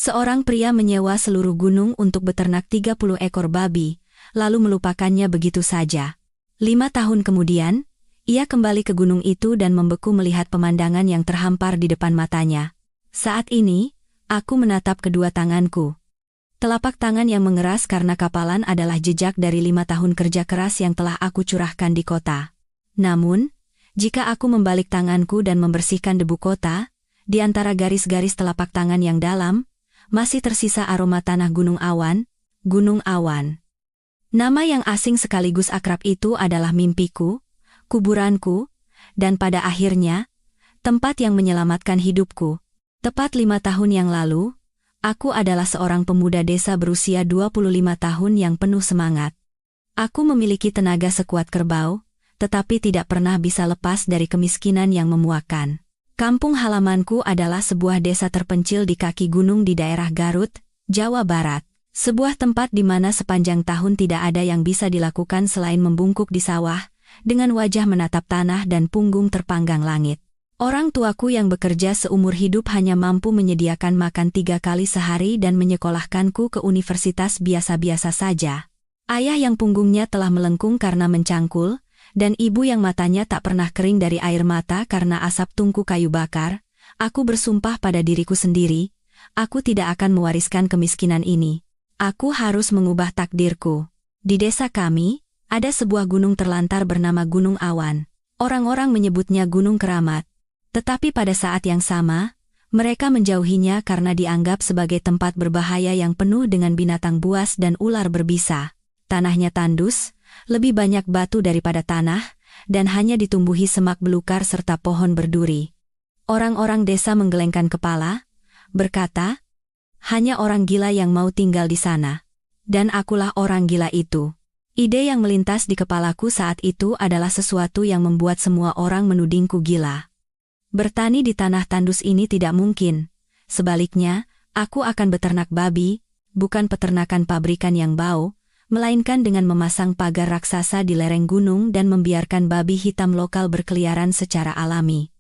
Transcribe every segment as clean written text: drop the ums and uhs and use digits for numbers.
Seorang pria menyewa seluruh gunung untuk beternak 30 ekor babi, lalu melupakannya begitu saja. 5 tahun kemudian, ia kembali ke gunung itu dan membeku melihat pemandangan yang terhampar di depan matanya. Saat ini, aku menatap kedua tanganku. Telapak tangan yang mengeras karena kapalan adalah jejak dari 5 tahun kerja keras yang telah aku curahkan di kota. Namun, jika aku membalik tanganku dan membersihkan debu kota, di antara garis-garis telapak tangan yang dalam, masih tersisa aroma tanah Gunung Awan, Gunung Awan. Nama yang asing sekaligus akrab itu adalah mimpiku, kuburanku, dan pada akhirnya, tempat yang menyelamatkan hidupku. Tepat 5 tahun yang lalu, aku adalah seorang pemuda desa berusia 25 tahun yang penuh semangat. Aku memiliki tenaga sekuat kerbau, tetapi tidak pernah bisa lepas dari kemiskinan yang memuakkan. Kampung halamanku adalah sebuah desa terpencil di kaki gunung di daerah Garut, Jawa Barat. Sebuah tempat di mana sepanjang tahun tidak ada yang bisa dilakukan selain membungkuk di sawah, dengan wajah menatap tanah dan punggung terpanggang langit. Orang tuaku yang bekerja seumur hidup hanya mampu menyediakan makan 3 kali sehari dan menyekolahkanku ke universitas biasa-biasa saja. Ayah yang punggungnya telah melengkung karena mencangkul, dan ibu yang matanya tak pernah kering dari air mata karena asap tungku kayu bakar, aku bersumpah pada diriku sendiri, aku tidak akan mewariskan kemiskinan ini. Aku harus mengubah takdirku. Di desa kami, ada sebuah gunung terlantar bernama Gunung Awan. Orang-orang menyebutnya Gunung Keramat. Tetapi pada saat yang sama, mereka menjauhinya karena dianggap sebagai tempat berbahaya yang penuh dengan binatang buas dan ular berbisa. Tanahnya tandus, lebih banyak batu daripada tanah, dan hanya ditumbuhi semak belukar serta pohon berduri. Orang-orang desa menggelengkan kepala, berkata, hanya orang gila yang mau tinggal di sana. Dan akulah orang gila itu. Ide yang melintas di kepalaku saat itu adalah sesuatu yang membuat semua orang menudingku gila. Bertani di tanah tandus ini tidak mungkin. Sebaliknya, aku akan beternak babi, bukan peternakan pabrikan yang bau, melainkan dengan memasang pagar raksasa di lereng gunung dan membiarkan babi hitam lokal berkeliaran secara alami.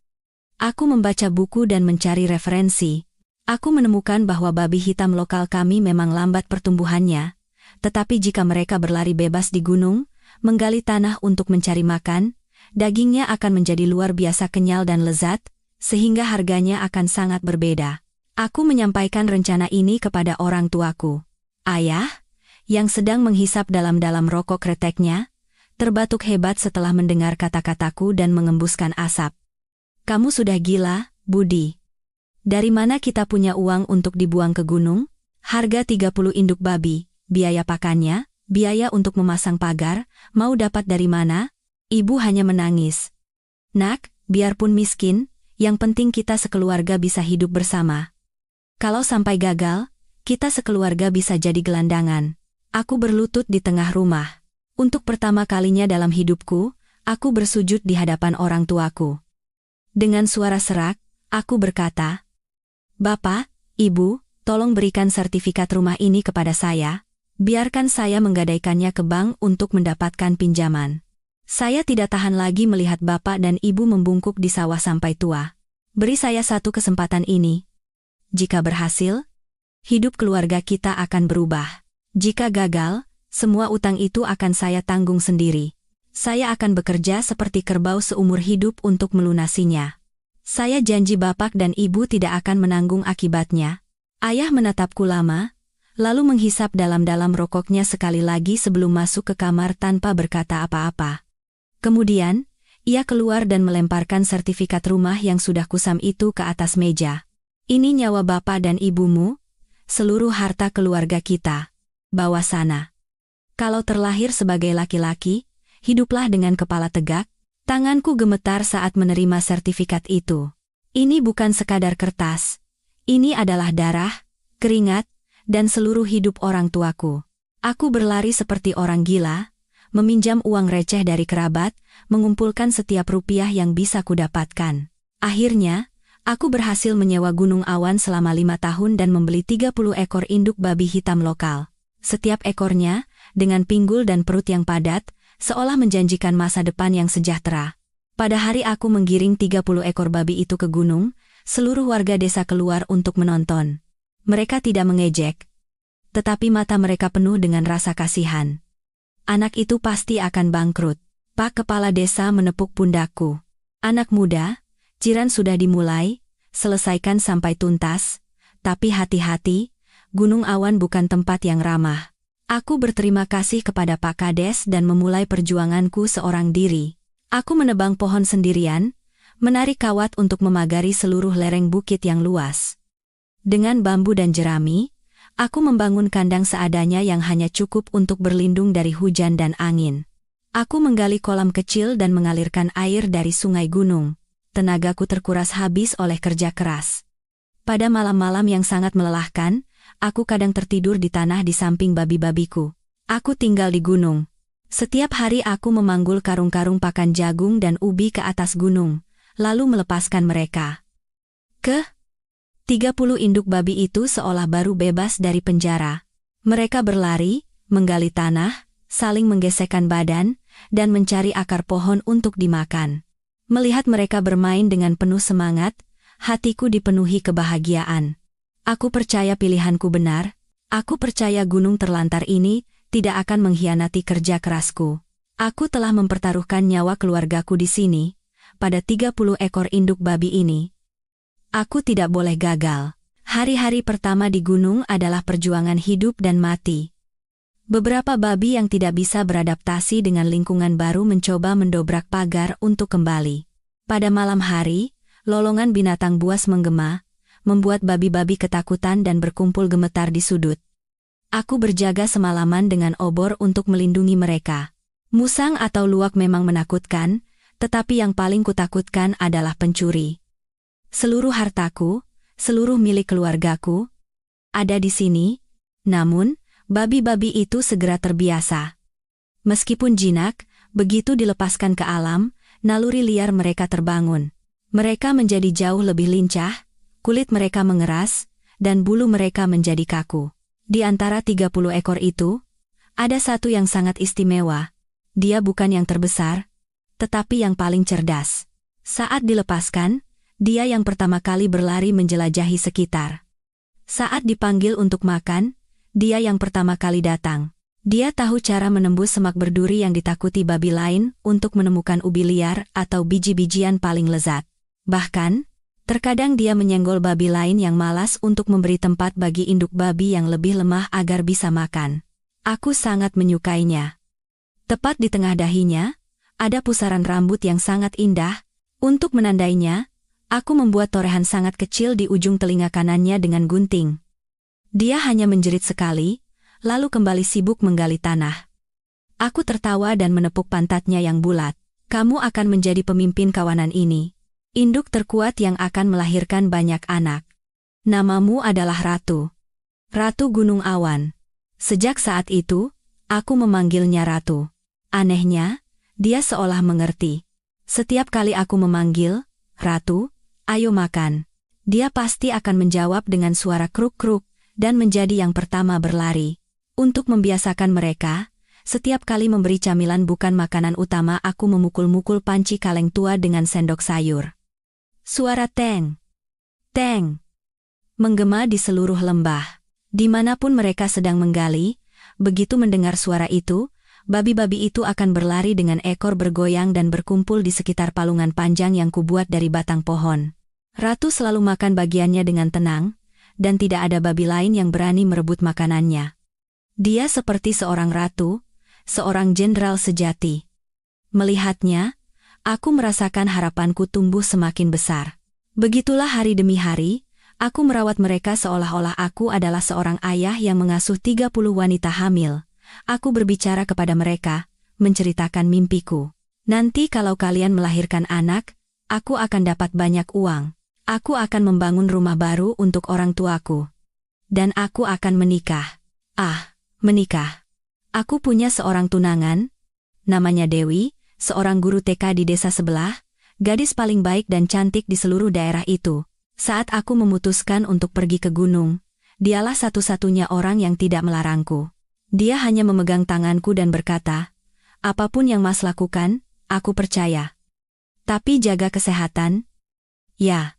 Aku membaca buku dan mencari referensi. Aku menemukan bahwa babi hitam lokal kami memang lambat pertumbuhannya, tetapi jika mereka berlari bebas di gunung, menggali tanah untuk mencari makan, dagingnya akan menjadi luar biasa kenyal dan lezat, sehingga harganya akan sangat berbeda. Aku menyampaikan rencana ini kepada orang tuaku. Ayah, yang sedang menghisap dalam-dalam rokok kreteknya, terbatuk hebat setelah mendengar kata-kataku dan mengembuskan asap. Kamu sudah gila, Budi. Dari mana kita punya uang untuk dibuang ke gunung? Harga 30 induk babi, biaya pakannya, biaya untuk memasang pagar, mau dapat dari mana? Ibu hanya menangis. Nak, biarpun miskin, yang penting kita sekeluarga bisa hidup bersama. Kalau sampai gagal, kita sekeluarga bisa jadi gelandangan. Aku berlutut di tengah rumah. Untuk pertama kalinya dalam hidupku, aku bersujud di hadapan orang tuaku. Dengan suara serak, aku berkata, Bapak, Ibu, tolong berikan sertifikat rumah ini kepada saya. Biarkan saya menggadaikannya ke bank untuk mendapatkan pinjaman. Saya tidak tahan lagi melihat Bapak dan Ibu membungkuk di sawah sampai tua. Beri saya satu kesempatan ini. Jika berhasil, hidup keluarga kita akan berubah. Jika gagal, semua utang itu akan saya tanggung sendiri. Saya akan bekerja seperti kerbau seumur hidup untuk melunasinya. Saya janji Bapak dan Ibu tidak akan menanggung akibatnya. Ayah menatapku lama, lalu menghisap dalam-dalam rokoknya sekali lagi sebelum masuk ke kamar tanpa berkata apa-apa. Kemudian, ia keluar dan melemparkan sertifikat rumah yang sudah kusam itu ke atas meja. Ini nyawa Bapak dan Ibumu, seluruh harta keluarga kita. Bawa sana. Kalau terlahir sebagai laki-laki, hiduplah dengan kepala tegak. Tanganku gemetar saat menerima sertifikat itu. Ini bukan sekadar kertas. Ini adalah darah, keringat, dan seluruh hidup orang tuaku. Aku berlari seperti orang gila, meminjam uang receh dari kerabat, mengumpulkan setiap rupiah yang bisa kudapatkan. Akhirnya, aku berhasil menyewa Gunung Awan selama 5 tahun dan membeli 30 ekor induk babi hitam lokal. Setiap ekornya, dengan pinggul dan perut yang padat, seolah menjanjikan masa depan yang sejahtera. Pada hari aku menggiring 30 ekor babi itu ke gunung, seluruh warga desa keluar untuk menonton. Mereka tidak mengejek, tetapi mata mereka penuh dengan rasa kasihan. Anak itu pasti akan bangkrut. Pak Kepala Desa menepuk pundakku. Anak muda, jiran sudah dimulai, selesaikan sampai tuntas, tapi hati-hati, Gunung Awan bukan tempat yang ramah. Aku berterima kasih kepada Pak Kades dan memulai perjuanganku seorang diri. Aku menebang pohon sendirian, menarik kawat untuk memagari seluruh lereng bukit yang luas. Dengan bambu dan jerami, aku membangun kandang seadanya yang hanya cukup untuk berlindung dari hujan dan angin. Aku menggali kolam kecil dan mengalirkan air dari sungai gunung. Tenagaku terkuras habis oleh kerja keras. Pada malam-malam yang sangat melelahkan, aku kadang tertidur di tanah di samping babi-babiku. Aku tinggal di gunung. Setiap hari aku memanggul karung-karung pakan jagung dan ubi ke atas gunung, lalu melepaskan mereka. 30 induk babi itu seolah baru bebas dari penjara. Mereka berlari, menggali tanah, saling menggesekkan badan, dan mencari akar pohon untuk dimakan. Melihat mereka bermain dengan penuh semangat, hatiku dipenuhi kebahagiaan. Aku percaya pilihanku benar, aku percaya gunung terlantar ini tidak akan mengkhianati kerja kerasku. Aku telah mempertaruhkan nyawa keluargaku di sini, pada 30 ekor induk babi ini. Aku tidak boleh gagal. Hari-hari pertama di gunung adalah perjuangan hidup dan mati. Beberapa babi yang tidak bisa beradaptasi dengan lingkungan baru mencoba mendobrak pagar untuk kembali. Pada malam hari, lolongan binatang buas menggema, membuat babi-babi ketakutan dan berkumpul gemetar di sudut. Aku berjaga semalaman dengan obor untuk melindungi mereka. Musang atau luwak memang menakutkan, tetapi yang paling kutakutkan adalah pencuri. Seluruh hartaku, seluruh milik keluargaku, ada di sini, namun, babi-babi itu segera terbiasa. Meskipun jinak, begitu dilepaskan ke alam, naluri liar mereka terbangun. Mereka menjadi jauh lebih lincah, kulit mereka mengeras, dan bulu mereka menjadi kaku. Di antara 30 ekor itu, ada satu yang sangat istimewa. Dia bukan yang terbesar, tetapi yang paling cerdas. Saat dilepaskan, dia yang pertama kali berlari menjelajahi sekitar. Saat dipanggil untuk makan, dia yang pertama kali datang. Dia tahu cara menembus semak berduri yang ditakuti babi lain untuk menemukan ubi liar atau biji-bijian paling lezat. Bahkan, terkadang dia menyenggol babi lain yang malas untuk memberi tempat bagi induk babi yang lebih lemah agar bisa makan. Aku sangat menyukainya. Tepat di tengah dahinya, ada pusaran rambut yang sangat indah. Untuk menandainya, aku membuat torehan sangat kecil di ujung telinga kanannya dengan gunting. Dia hanya menjerit sekali, lalu kembali sibuk menggali tanah. Aku tertawa dan menepuk pantatnya yang bulat. Kamu akan menjadi pemimpin kawanan ini. Induk terkuat yang akan melahirkan banyak anak. Namamu adalah Ratu. Ratu Gunung Awan. Sejak saat itu, aku memanggilnya Ratu. Anehnya, dia seolah mengerti. Setiap kali aku memanggil, Ratu, ayo makan. Dia pasti akan menjawab dengan suara kruk-kruk, dan menjadi yang pertama berlari. Untuk membiasakan mereka, setiap kali memberi camilan bukan makanan utama aku memukul-mukul panci kaleng tua dengan sendok sayur. Suara teng, teng, menggema di seluruh lembah. Dimanapun mereka sedang menggali, begitu mendengar suara itu, babi-babi itu akan berlari dengan ekor bergoyang dan berkumpul di sekitar palungan panjang yang kubuat dari batang pohon. Ratu selalu makan bagiannya dengan tenang, dan tidak ada babi lain yang berani merebut makanannya. Dia seperti seorang ratu, seorang jenderal sejati. Melihatnya, aku merasakan harapanku tumbuh semakin besar. Begitulah hari demi hari, aku merawat mereka seolah-olah aku adalah seorang ayah yang mengasuh 30 wanita hamil. Aku berbicara kepada mereka, menceritakan mimpiku. Nanti kalau kalian melahirkan anak, aku akan dapat banyak uang. Aku akan membangun rumah baru untuk orang tuaku. Dan aku akan menikah. Menikah. Aku punya seorang tunangan, namanya Dewi, seorang guru TK di desa sebelah, gadis paling baik dan cantik di seluruh daerah itu. Saat aku memutuskan untuk pergi ke gunung, dialah satu-satunya orang yang tidak melarangku. Dia hanya memegang tanganku dan berkata, apapun yang Mas lakukan, aku percaya. Tapi jaga kesehatan. Ya.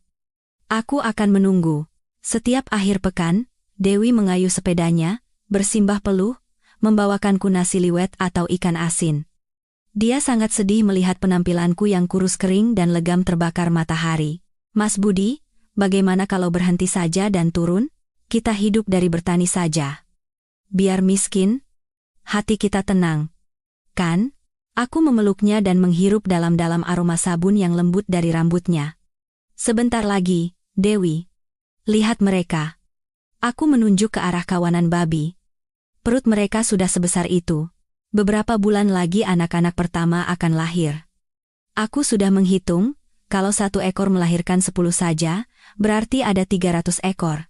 Aku akan menunggu. Setiap akhir pekan, Dewi mengayuh sepedanya, bersimbah peluh, membawakanku nasi liwet atau ikan asin. Dia sangat sedih melihat penampilanku yang kurus kering dan legam terbakar matahari. Mas Budi, bagaimana kalau berhenti saja dan turun? Kita hidup dari bertani saja. Biar miskin, hati kita tenang. Kan? Aku memeluknya dan menghirup dalam-dalam aroma sabun yang lembut dari rambutnya. Sebentar lagi, Dewi. Lihat mereka. Aku menunjuk ke arah kawanan babi. Perut mereka sudah sebesar itu. Beberapa bulan lagi anak-anak pertama akan lahir. Aku sudah menghitung, kalau 1 ekor melahirkan 10 saja, berarti ada 300 ekor.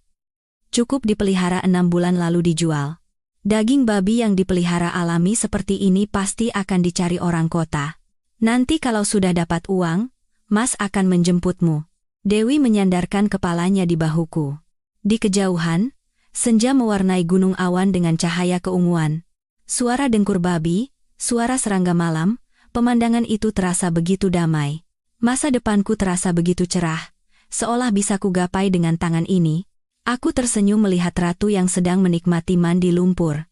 Cukup dipelihara 6 bulan lalu dijual. Daging babi yang dipelihara alami seperti ini pasti akan dicari orang kota. Nanti kalau sudah dapat uang, Mas akan menjemputmu. Dewi menyandarkan kepalanya di bahuku. Di kejauhan, senja mewarnai gunung awan dengan cahaya keunguan. Suara dengkur babi, suara serangga malam, pemandangan itu terasa begitu damai. Masa depanku terasa begitu cerah, seolah bisa kugapai dengan tangan ini. Aku tersenyum melihat ratu yang sedang menikmati mandi lumpur.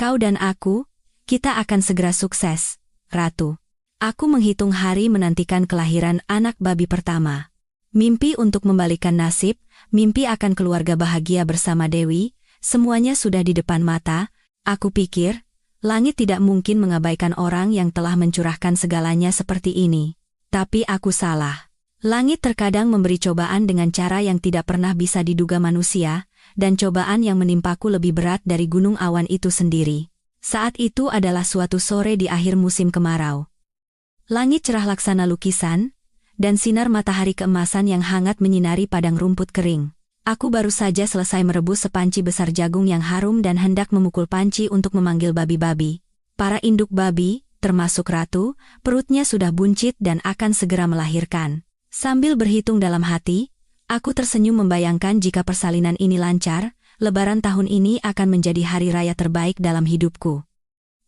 Kau dan aku, kita akan segera sukses, Ratu. Aku menghitung hari menantikan kelahiran anak babi pertama. Mimpi untuk membalikan nasib, mimpi akan keluarga bahagia bersama Dewi, semuanya sudah di depan mata. Aku pikir, langit tidak mungkin mengabaikan orang yang telah mencurahkan segalanya seperti ini. Tapi aku salah. Langit terkadang memberi cobaan dengan cara yang tidak pernah bisa diduga manusia, dan cobaan yang menimpaku lebih berat dari gunung awan itu sendiri. Saat itu adalah suatu sore di akhir musim kemarau. Langit cerah laksana lukisan, dan sinar matahari keemasan yang hangat menyinari padang rumput kering. Aku baru saja selesai merebus sepanci besar jagung yang harum dan hendak memukul panci untuk memanggil babi-babi. Para induk babi, termasuk ratu, perutnya sudah buncit dan akan segera melahirkan. Sambil berhitung dalam hati, aku tersenyum membayangkan jika persalinan ini lancar, Lebaran tahun ini akan menjadi hari raya terbaik dalam hidupku.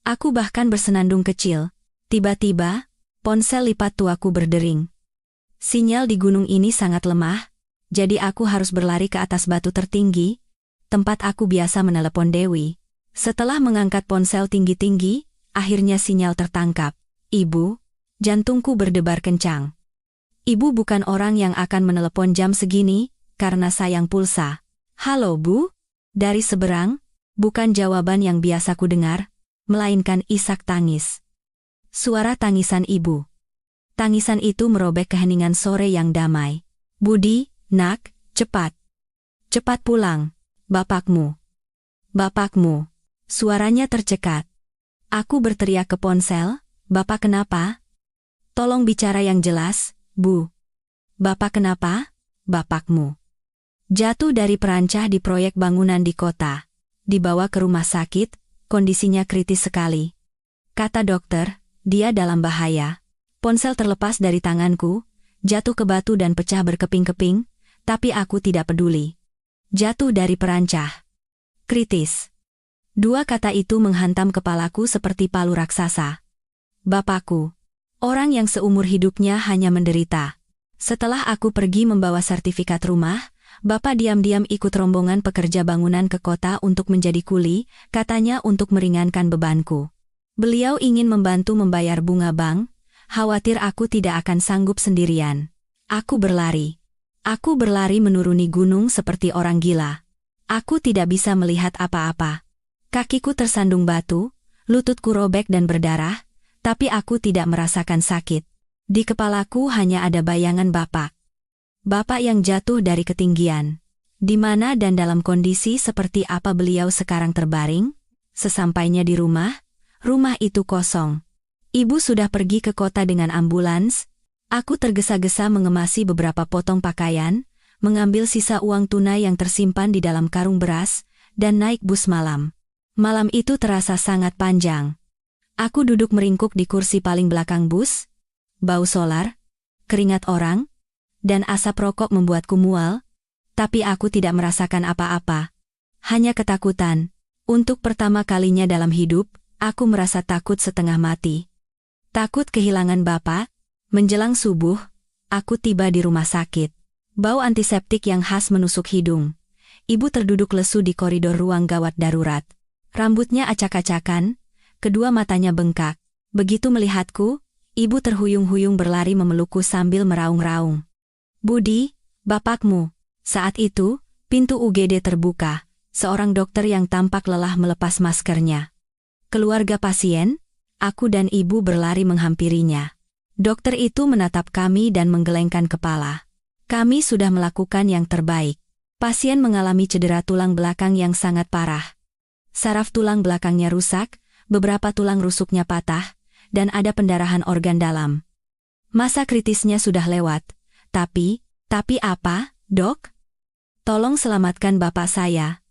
Aku bahkan bersenandung kecil. Tiba-tiba, ponsel lipat tuaku berdering. Sinyal di gunung ini sangat lemah, jadi aku harus berlari ke atas batu tertinggi, tempat aku biasa menelepon Dewi. Setelah mengangkat ponsel tinggi-tinggi, akhirnya sinyal tertangkap. Ibu, jantungku berdebar kencang. Ibu bukan orang yang akan menelepon jam segini, karena sayang pulsa. Halo Bu? Dari seberang, bukan jawaban yang biasa ku dengar, melainkan isak tangis. Suara tangisan ibu. Tangisan itu merobek keheningan sore yang damai. Budi, nak, cepat. Cepat pulang, bapakmu. Bapakmu. Suaranya tercekat. Aku berteriak ke ponsel, Bapak kenapa? Tolong bicara yang jelas, Bu. Bapak kenapa? Bapakmu jatuh dari perancah di proyek bangunan di kota. Dibawa ke rumah sakit, kondisinya kritis sekali. Kata dokter, dia dalam bahaya. Ponsel terlepas dari tanganku, jatuh ke batu dan pecah berkeping-keping, tapi aku tidak peduli. Jatuh dari perancah. Kritis. 2 kata itu menghantam kepalaku seperti palu raksasa. Bapakku. Orang yang seumur hidupnya hanya menderita. Setelah aku pergi membawa sertifikat rumah, Bapak diam-diam ikut rombongan pekerja bangunan ke kota untuk menjadi kuli, katanya untuk meringankan bebanku. Beliau ingin membantu membayar bunga bank, khawatir aku tidak akan sanggup sendirian. Aku berlari. Aku berlari menuruni gunung seperti orang gila. Aku tidak bisa melihat apa-apa. Kakiku tersandung batu, lututku robek dan berdarah, tapi aku tidak merasakan sakit. Di kepalaku hanya ada bayangan Bapak. Bapak yang jatuh dari ketinggian. Di mana dan dalam kondisi seperti apa beliau sekarang terbaring? Sesampainya di rumah itu kosong. Ibu sudah pergi ke kota dengan ambulans. Aku tergesa-gesa mengemasi beberapa potong pakaian, mengambil sisa uang tunai yang tersimpan di dalam karung beras, dan naik bus malam. Malam itu terasa sangat panjang. Aku duduk meringkuk di kursi paling belakang bus. Bau solar, keringat orang, dan asap rokok membuatku mual, tapi aku tidak merasakan apa-apa. Hanya ketakutan. Untuk pertama kalinya dalam hidup, aku merasa takut setengah mati. Takut kehilangan Bapak. Menjelang subuh, aku tiba di rumah sakit. Bau antiseptik yang khas menusuk hidung. ibu terduduk lesu di koridor ruang gawat darurat. Rambutnya acak-acakan, kedua matanya bengkak. Begitu melihatku, ibu terhuyung-huyung berlari memelukku sambil meraung-raung. "Budi, bapakmu." Saat itu, pintu UGD terbuka. Seorang dokter yang tampak lelah melepas maskernya. "Keluarga pasien?" Aku dan ibu berlari menghampirinya. Dokter itu menatap kami dan menggelengkan kepala. "Kami sudah melakukan yang terbaik. Pasien mengalami cedera tulang belakang yang sangat parah. Saraf tulang belakangnya rusak, beberapa tulang rusuknya patah, dan ada pendarahan organ dalam. Masa kritisnya sudah lewat. Tapi apa, dok? Tolong selamatkan bapak saya."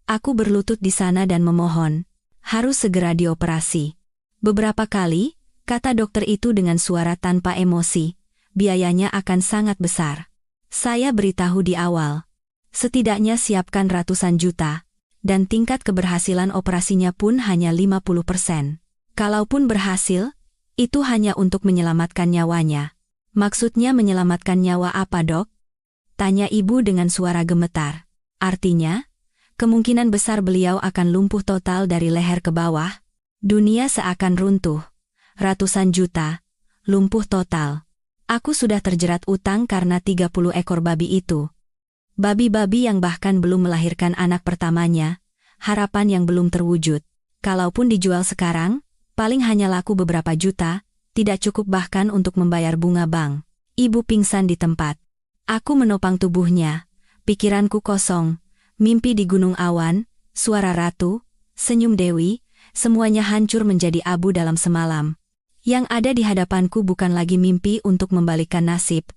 Aku berlutut di sana dan memohon. Harus segera dioperasi. "Beberapa kali," kata dokter itu dengan suara tanpa emosi, "biayanya akan sangat besar. Saya beritahu di awal. Setidaknya siapkan ratusan juta, dan tingkat keberhasilan operasinya pun hanya 50%. Kalaupun berhasil, itu hanya untuk menyelamatkan nyawanya." "Maksudnya menyelamatkan nyawa apa, dok?" tanya ibu dengan suara gemetar. "Artinya, kemungkinan besar beliau akan lumpuh total dari leher ke bawah. Dunia seakan runtuh. Ratusan juta, lumpuh total. Aku sudah terjerat utang karena 30 ekor babi itu. Babi-babi yang bahkan belum melahirkan anak pertamanya, harapan yang belum terwujud. Kalaupun dijual sekarang, paling hanya laku beberapa juta, tidak cukup bahkan untuk membayar bunga bank." Ibu pingsan di tempat. Aku menopang tubuhnya, pikiranku kosong. Mimpi di gunung awan, suara ratu, senyum Dewi, semuanya hancur menjadi abu dalam semalam. Yang ada di hadapanku bukan lagi mimpi untuk membalikkan nasib,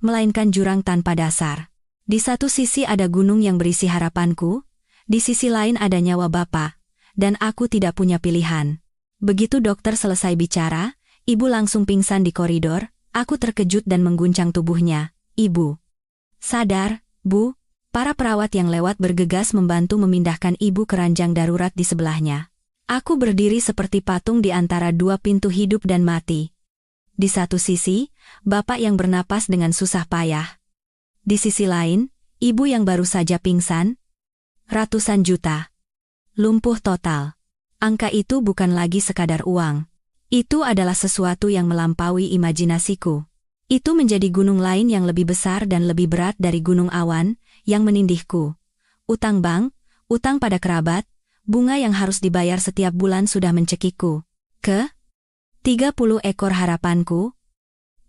melainkan jurang tanpa dasar. Di satu sisi ada gunung yang berisi harapanku, di sisi lain ada nyawa bapak, dan aku tidak punya pilihan. Begitu dokter selesai bicara, ibu langsung pingsan di koridor. Aku terkejut dan mengguncang tubuhnya. "Ibu. Sadar, Bu." Para perawat yang lewat bergegas membantu memindahkan ibu ke ranjang darurat di sebelahnya. Aku berdiri seperti patung di antara dua pintu hidup dan mati. Di satu sisi, bapak yang bernapas dengan susah payah. Di sisi lain, ibu yang baru saja pingsan. Ratusan juta. Lumpuh total. Angka itu bukan lagi sekadar uang. Itu adalah sesuatu yang melampaui imajinasiku. Itu menjadi gunung lain yang lebih besar dan lebih berat dari gunung awan, yang menindihku. Utang bank, utang pada kerabat, bunga yang harus dibayar setiap bulan sudah mencekikku. 30 ekor harapanku,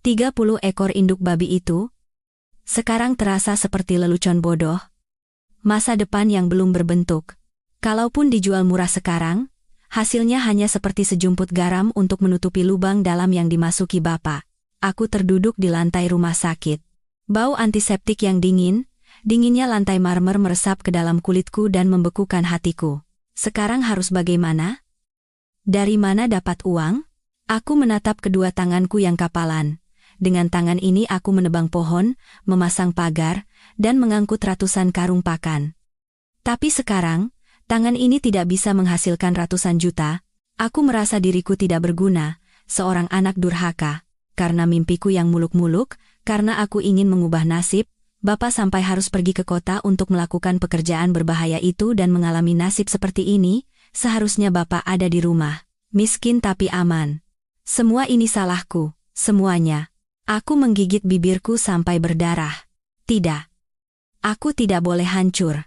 30 ekor induk babi itu, sekarang terasa seperti lelucon bodoh. Masa depan yang belum berbentuk. Kalaupun dijual murah sekarang, hasilnya hanya seperti sejumput garam untuk menutupi lubang dalam yang dimasuki bapak. Aku terduduk di lantai rumah sakit. Bau antiseptik yang dinginnya lantai marmer meresap ke dalam kulitku dan membekukan hatiku. Sekarang harus bagaimana? Dari mana dapat uang? Aku menatap kedua tanganku yang kapalan. Dengan tangan ini aku menebang pohon, memasang pagar, dan mengangkut ratusan karung pakan. Tapi sekarang, tangan ini tidak bisa menghasilkan ratusan juta. Aku merasa diriku tidak berguna, seorang anak durhaka. Karena mimpiku yang muluk-muluk, karena aku ingin mengubah nasib, bapak sampai harus pergi ke kota untuk melakukan pekerjaan berbahaya itu dan mengalami nasib seperti ini. Seharusnya bapak ada di rumah, miskin tapi aman. Semua ini salahku, semuanya. Aku menggigit bibirku sampai berdarah. Tidak. Aku tidak boleh hancur.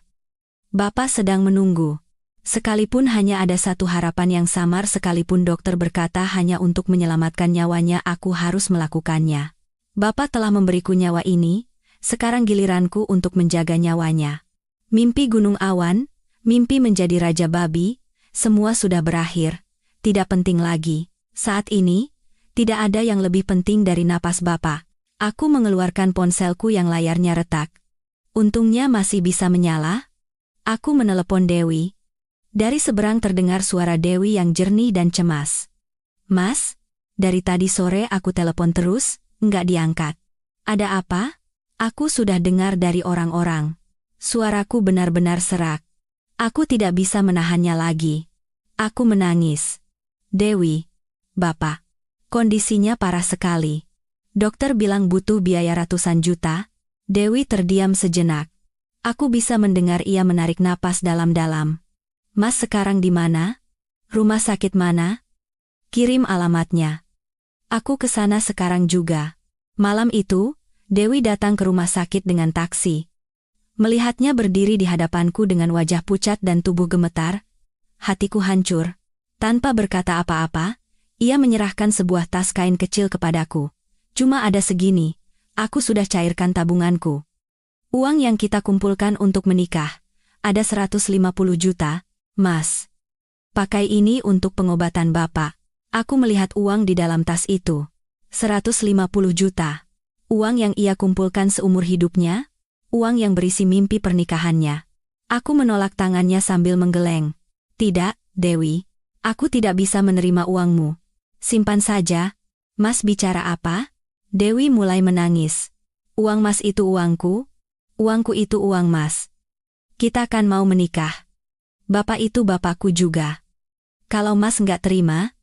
Bapak sedang menunggu. Sekalipun hanya ada satu harapan yang samar, sekalipun dokter berkata hanya untuk menyelamatkan nyawanya, aku harus melakukannya. Bapak telah memberiku nyawa ini, sekarang giliranku untuk menjaga nyawanya. Mimpi gunung awan, mimpi menjadi raja babi, semua sudah berakhir. Tidak penting lagi. Saat ini, tidak ada yang lebih penting dari napas bapak. Aku mengeluarkan ponselku yang layarnya retak. Untungnya masih bisa menyala. Aku menelepon Dewi. Dari seberang terdengar suara Dewi yang jernih dan cemas. "Mas, dari tadi sore aku telepon terus, enggak diangkat. Ada apa?" "Aku sudah dengar dari orang-orang." Suaraku benar-benar serak. Aku tidak bisa menahannya lagi. Aku menangis. "Dewi, Bapak, kondisinya parah sekali. Dokter bilang butuh biaya ratusan juta." Dewi terdiam sejenak. Aku bisa mendengar ia menarik napas dalam-dalam. Mas sekarang di mana? Rumah sakit mana? Kirim alamatnya. Aku ke sana sekarang juga. Malam itu, Dewi datang ke rumah sakit dengan taksi. Melihatnya berdiri di hadapanku dengan wajah pucat dan tubuh gemetar, hatiku hancur. Tanpa berkata apa-apa, ia menyerahkan sebuah tas kain kecil kepadaku. Cuma ada segini, aku sudah cairkan tabunganku. Uang yang kita kumpulkan untuk menikah, ada 150 juta, Mas. Pakai ini untuk pengobatan Bapak. Aku melihat uang di dalam tas itu. 150 juta. Uang yang ia kumpulkan seumur hidupnya, uang yang berisi mimpi pernikahannya. Aku menolak tangannya sambil menggeleng. Tidak, Dewi. Aku tidak bisa menerima uangmu. Simpan saja. Mas bicara apa? Dewi mulai menangis. Uang Mas itu uangku. Uangku itu uang Mas. Kita kan mau menikah. Bapak itu bapakku juga. Kalau Mas nggak terima,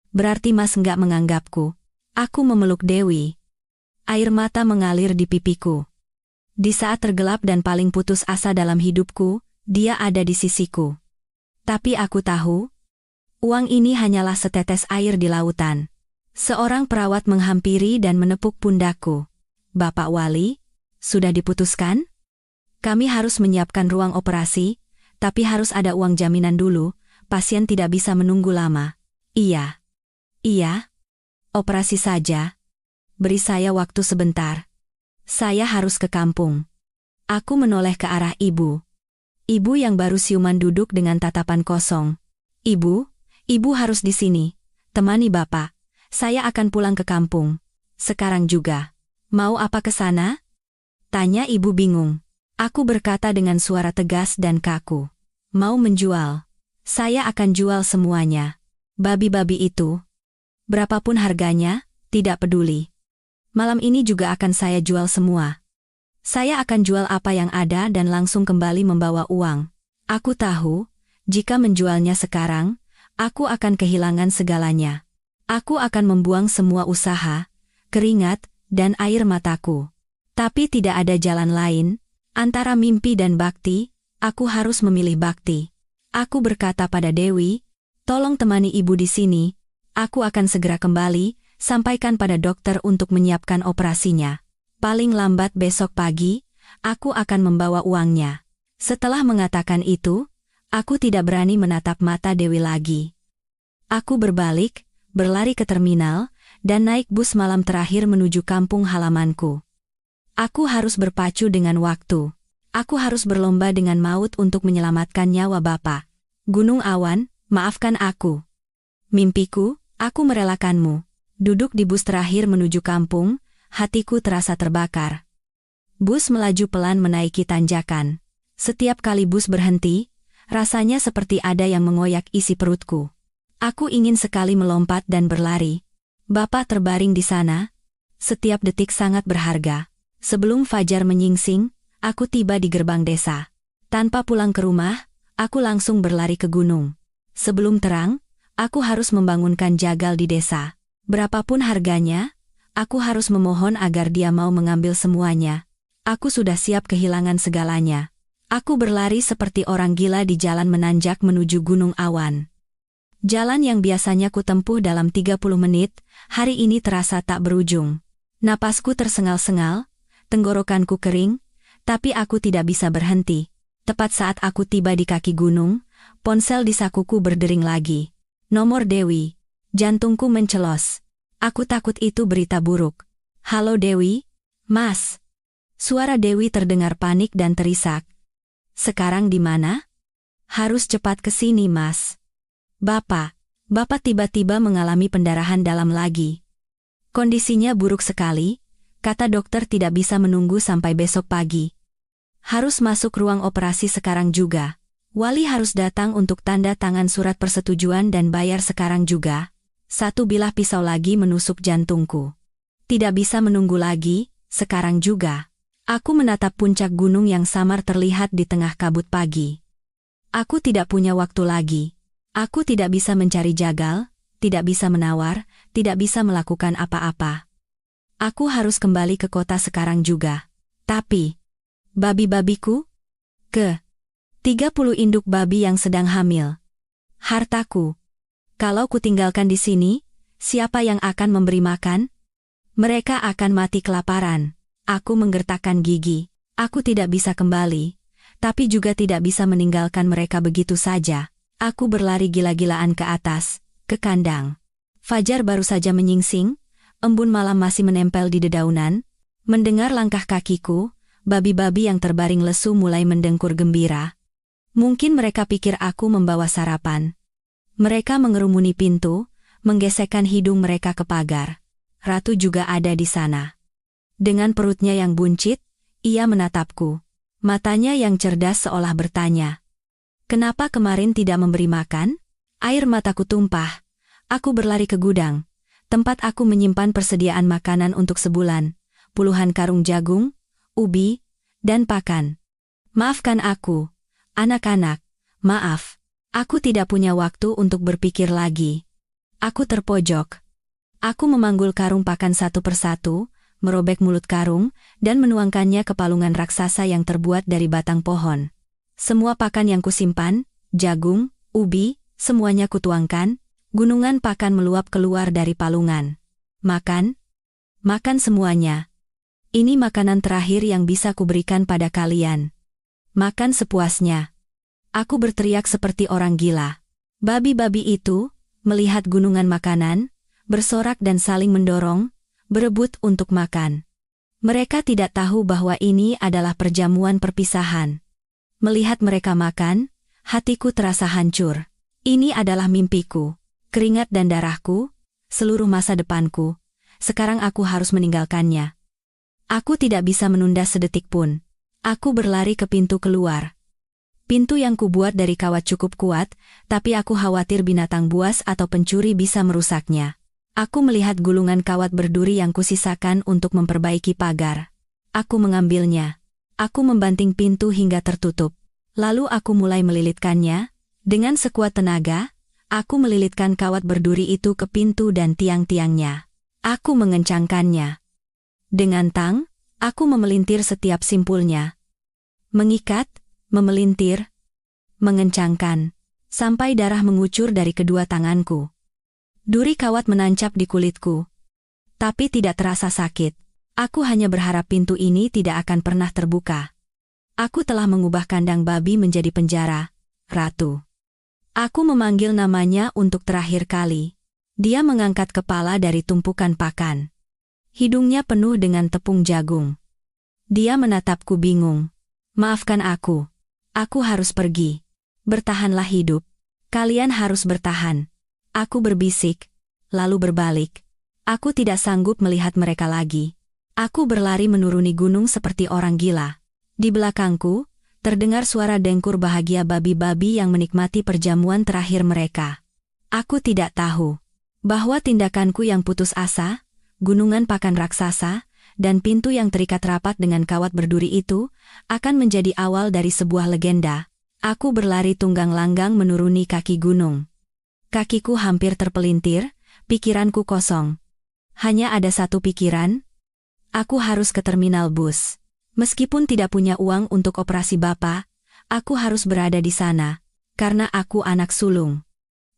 berarti Mas nggak menganggapku. Aku memeluk Dewi. Air mata mengalir di pipiku. Di saat tergelap dan paling putus asa dalam hidupku, dia ada di sisiku. Tapi aku tahu, uang ini hanyalah setetes air di lautan. Seorang perawat menghampiri dan menepuk pundakku. Bapak Wali, sudah diputuskan? Kami harus menyiapkan ruang operasi, tapi harus ada uang jaminan dulu, pasien tidak bisa menunggu lama. Iya. Iya. Operasi saja. Beri saya waktu sebentar. Saya harus ke kampung. Aku menoleh ke arah ibu. Ibu yang baru siuman duduk dengan tatapan kosong. Ibu harus di sini. Temani Bapak. Saya akan pulang ke kampung. Sekarang juga. Mau apa ke sana? Tanya ibu bingung. Aku berkata dengan suara tegas dan kaku. Mau menjual. Saya akan jual semuanya. Babi-babi itu. Berapapun harganya, tidak peduli. Malam ini juga akan saya jual semua. Saya akan jual apa yang ada dan langsung kembali membawa uang. Aku tahu, jika menjualnya sekarang, aku akan kehilangan segalanya. Aku akan membuang semua usaha, keringat, dan air mataku. Tapi tidak ada jalan lain, antara mimpi dan bakti, aku harus memilih bakti. Aku berkata pada Dewi, tolong temani ibu di sini, aku akan segera kembali, sampaikan pada dokter untuk menyiapkan operasinya. Paling lambat besok pagi, aku akan membawa uangnya. Setelah mengatakan itu, aku tidak berani menatap mata Dewi lagi. Aku berbalik, berlari ke terminal, dan naik bus malam terakhir menuju kampung halamanku. Aku harus berpacu dengan waktu. Aku harus berlomba dengan maut untuk menyelamatkan nyawa Bapak. Gunung Awan, maafkan aku. Mimpiku, aku merelakanmu. Duduk di bus terakhir menuju kampung, hatiku terasa terbakar. Bus melaju pelan menaiki tanjakan. Setiap kali bus berhenti, rasanya seperti ada yang mengoyak isi perutku. Aku ingin sekali melompat dan berlari. Bapak terbaring di sana. Setiap detik sangat berharga. Sebelum fajar menyingsing, aku tiba di gerbang desa. Tanpa pulang ke rumah, aku langsung berlari ke gunung. Sebelum terang, aku harus membangunkan jagal di desa. Berapapun harganya, aku harus memohon agar dia mau mengambil semuanya. Aku sudah siap kehilangan segalanya. Aku berlari seperti orang gila di jalan menanjak menuju Gunung Awan. Jalan yang biasanya ku tempuh dalam 30 menit, hari ini terasa tak berujung. Napasku tersengal-sengal, tenggorokanku kering, tapi aku tidak bisa berhenti. Tepat saat aku tiba di kaki gunung, ponsel di sakuku berdering lagi. Nomor Dewi. Jantungku mencelos. Aku takut itu berita buruk. Halo Dewi? Mas. Suara Dewi terdengar panik dan terisak. Sekarang di mana? Harus cepat ke sini, Mas. Bapak tiba-tiba mengalami pendarahan dalam lagi. Kondisinya buruk sekali, kata dokter tidak bisa menunggu sampai besok pagi. Harus masuk ruang operasi sekarang juga. Wali harus datang untuk tanda tangan surat persetujuan dan bayar sekarang juga. Satu bilah pisau lagi menusuk jantungku. Tidak bisa menunggu lagi, sekarang juga. Aku menatap puncak gunung yang samar terlihat di tengah kabut pagi. Aku tidak punya waktu lagi. Aku tidak bisa mencari jagal, tidak bisa menawar, tidak bisa melakukan apa-apa. Aku harus kembali ke kota sekarang juga. Tapi, babi-babiku? 30 induk babi yang sedang hamil. Hartaku. Kalau kutinggalkan di sini, siapa yang akan memberi makan? Mereka akan mati kelaparan. Aku menggertakkan gigi. Aku tidak bisa kembali, tapi juga tidak bisa meninggalkan mereka begitu saja. Aku berlari gila-gilaan ke atas, ke kandang. Fajar baru saja menyingsing, embun malam masih menempel di dedaunan. Mendengar langkah kakiku, babi-babi yang terbaring lesu mulai mendengkur gembira. Mungkin mereka pikir aku membawa sarapan. Mereka mengerumuni pintu, menggesekkan hidung mereka ke pagar. Ratu juga ada di sana. Dengan perutnya yang buncit, ia menatapku. Matanya yang cerdas seolah bertanya, "Kenapa kemarin tidak memberi makan?" Air mataku tumpah. Aku berlari ke gudang, tempat aku menyimpan persediaan makanan untuk sebulan, puluhan karung jagung, ubi, dan pakan. "Maafkan aku, anak-anak, maaf. Aku tidak punya waktu untuk berpikir lagi." Aku terpojok. Aku memanggul karung pakan satu persatu, merobek mulut karung, dan menuangkannya ke palungan raksasa yang terbuat dari batang pohon. Semua pakan yang kusimpan, jagung, ubi, semuanya kutuangkan, gunungan pakan meluap keluar dari palungan. "Makan. Makan semuanya. Ini makanan terakhir yang bisa kuberikan pada kalian. Makan sepuasnya." Aku berteriak seperti orang gila. Babi-babi itu, melihat gunungan makanan, bersorak dan saling mendorong, berebut untuk makan. Mereka tidak tahu bahwa ini adalah perjamuan perpisahan. Melihat mereka makan, hatiku terasa hancur. Ini adalah mimpiku, keringat dan darahku, seluruh masa depanku. Sekarang aku harus meninggalkannya. Aku tidak bisa menunda sedetik pun. Aku berlari ke pintu keluar. Pintu yang kubuat dari kawat cukup kuat, tapi aku khawatir binatang buas atau pencuri bisa merusaknya. Aku melihat gulungan kawat berduri yang kusisakan untuk memperbaiki pagar. Aku mengambilnya. Aku membanting pintu hingga tertutup. Lalu aku mulai melilitkannya. Dengan sekuat tenaga, aku melilitkan kawat berduri itu ke pintu dan tiang-tiangnya. Aku mengencangkannya. Dengan tang, aku memelintir setiap simpulnya. Mengikat, memelintir, mengencangkan, sampai darah mengucur dari kedua tanganku. Duri kawat menancap di kulitku, tapi tidak terasa sakit. Aku hanya berharap pintu ini tidak akan pernah terbuka. Aku telah mengubah kandang babi menjadi penjara, Ratu. Aku memanggil namanya untuk terakhir kali. Dia mengangkat kepala dari tumpukan pakan. Hidungnya penuh dengan tepung jagung. Dia menatapku bingung. "Maafkan aku. Aku harus pergi. Bertahanlah hidup. Kalian harus bertahan." Aku berbisik, lalu berbalik. Aku tidak sanggup melihat mereka lagi. Aku berlari menuruni gunung seperti orang gila. Di belakangku, terdengar suara dengkur bahagia babi-babi yang menikmati perjamuan terakhir mereka. Aku tidak tahu bahwa tindakanku yang putus asa, gunungan pakan raksasa, dan pintu yang terikat rapat dengan kawat berduri itu, akan menjadi awal dari sebuah legenda. Aku berlari tunggang langgang menuruni kaki gunung. Kakiku hampir terpelintir, pikiranku kosong. Hanya ada satu pikiran. Aku harus ke terminal bus. Meskipun tidak punya uang untuk operasi bapak, aku harus berada di sana, karena aku anak sulung.